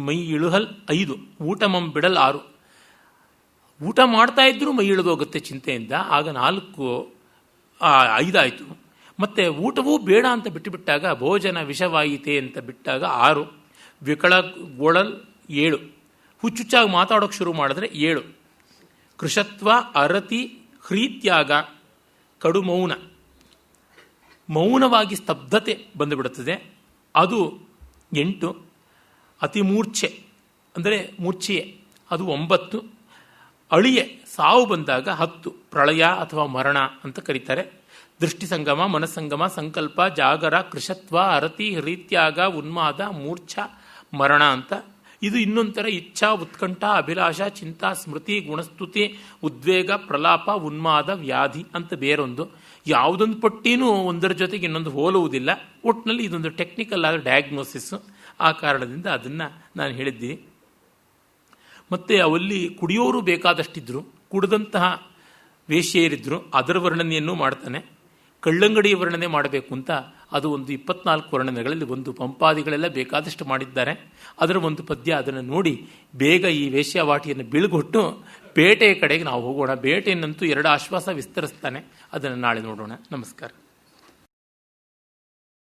ಮೈ ಇಳುಹಲ್ 5 ಊಟಮಂ ಬಿಡಲ್ 6. ಊಟ ಮಾಡ್ತಾ ಇದ್ರೂ ಮೈ ಇಳಿದೋಗುತ್ತೆ ಚಿಂತೆಯಿಂದ, ಆಗ 4 5 ಆಯಿತು. ಮತ್ತು ಊಟವೂ ಬೇಡ ಅಂತ ಬಿಟ್ಟುಬಿಟ್ಟಾಗ ಭೋಜನ ವಿಷವಾಯಿತೆ ಅಂತ ಬಿಟ್ಟಾಗ 6. ವಿಕಳಗೊಳಲ್ 7 ಹುಚ್ಚುಚ್ಚಾಗಿ ಮಾತಾಡೋಕ್ಕೆ ಶುರು ಮಾಡಿದ್ರೆ 7. ಕೃಷತ್ವ ಅರತಿ ಹ್ರೀತ್ಯಾಗ ಕಡು ಮೌನವಾಗಿ ಸ್ತಬ್ಧತೆ ಬಂದುಬಿಡುತ್ತದೆ, ಅದು 8. ಅತಿ ಮೂರ್ಛೆ ಅಂದರೆ ಮೂರ್ಛೆಯೇ, ಅದು 9. ಅಳಿಯೆ ಸಾವು ಬಂದಾಗ 10 ಪ್ರಳಯ ಅಥವಾ ಮರಣ ಅಂತ ಕರೀತಾರೆ. ದೃಷ್ಟಿ ಸಂಗಮ, ಮನಸ್ಸಂಗಮ, ಸಂಕಲ್ಪ, ಜಾಗರ, ಕೃಷತ್ವ, ಅರತಿ, ಹೃತ್ಯಾಗ, ಉನ್ಮಾದ, ಮೂರ್ಛ, ಮರಣ ಅಂತ. ಇದು ಇನ್ನೊಂಥರ ಇಚ್ಛಾ, ಉತ್ಕಂಠ, ಅಭಿಲಾಷ, ಚಿಂತಾ, ಸ್ಮೃತಿ, ಗುಣಸ್ತುತಿ, ಉದ್ವೇಗ, ಪ್ರಲಾಪ, ಉನ್ಮಾದ, ವ್ಯಾಧಿ ಅಂತ ಬೇರೊಂದು. ಯಾವುದೊಂದು ಪಟ್ಟಿನೂ ಒಂದರ ಜೊತೆಗೆ ಇನ್ನೊಂದು ಹೋಲುವುದಿಲ್ಲ. ಒಟ್ಟಿನಲ್ಲಿ ಇದೊಂದು ಟೆಕ್ನಿಕಲ್ ಆದ ಡಯಾಗ್ನೋಸಿಸ್. ಆ ಕಾರಣದಿಂದ ಅದನ್ನು ನಾನು ಹೇಳಿದ್ದೀನಿ. ಮತ್ತು ಅವಲ್ಲಿ ಕುಡಿಯೋರು ಬೇಕಾದಷ್ಟಿದ್ರು, ಕುಡಿದಂತಹ ವೇಶ್ಯೆಯರಿದ್ದರು, ಅದರ ವರ್ಣನೆಯನ್ನು ಮಾಡ್ತಾನೆ. ಕಳ್ಳಂಗಡಿಯ ವರ್ಣನೆ ಮಾಡಬೇಕು ಅಂತ ಅದು ಒಂದು 24 ವರ್ಣನೆಗಳಲ್ಲಿ ಒಂದು ಪಂಪಾದಿಗಳೆಲ್ಲ ಬೇಕಾದಷ್ಟು ಮಾಡಿದ್ದಾರೆ. ಅದರ ಒಂದು ಪದ್ಯ, ಅದನ್ನು ನೋಡಿ ಬೇಗ ಈ ವೇಶ್ಯಾವಾಟಿಯನ್ನು ಬೀಳ್ಗೊಟ್ಟು ಬೇಟೆಯ ಕಡೆಗೆ ನಾವು ಹೋಗೋಣ. ಬೇಟೆಯನ್ನಂತೂ 2 ಆಶ್ವಾಸ ವಿಸ್ತರಿಸ್ತಾನೆ. ಅದನ್ನು ನಾಳೆ ನೋಡೋಣ. ನಮಸ್ಕಾರ.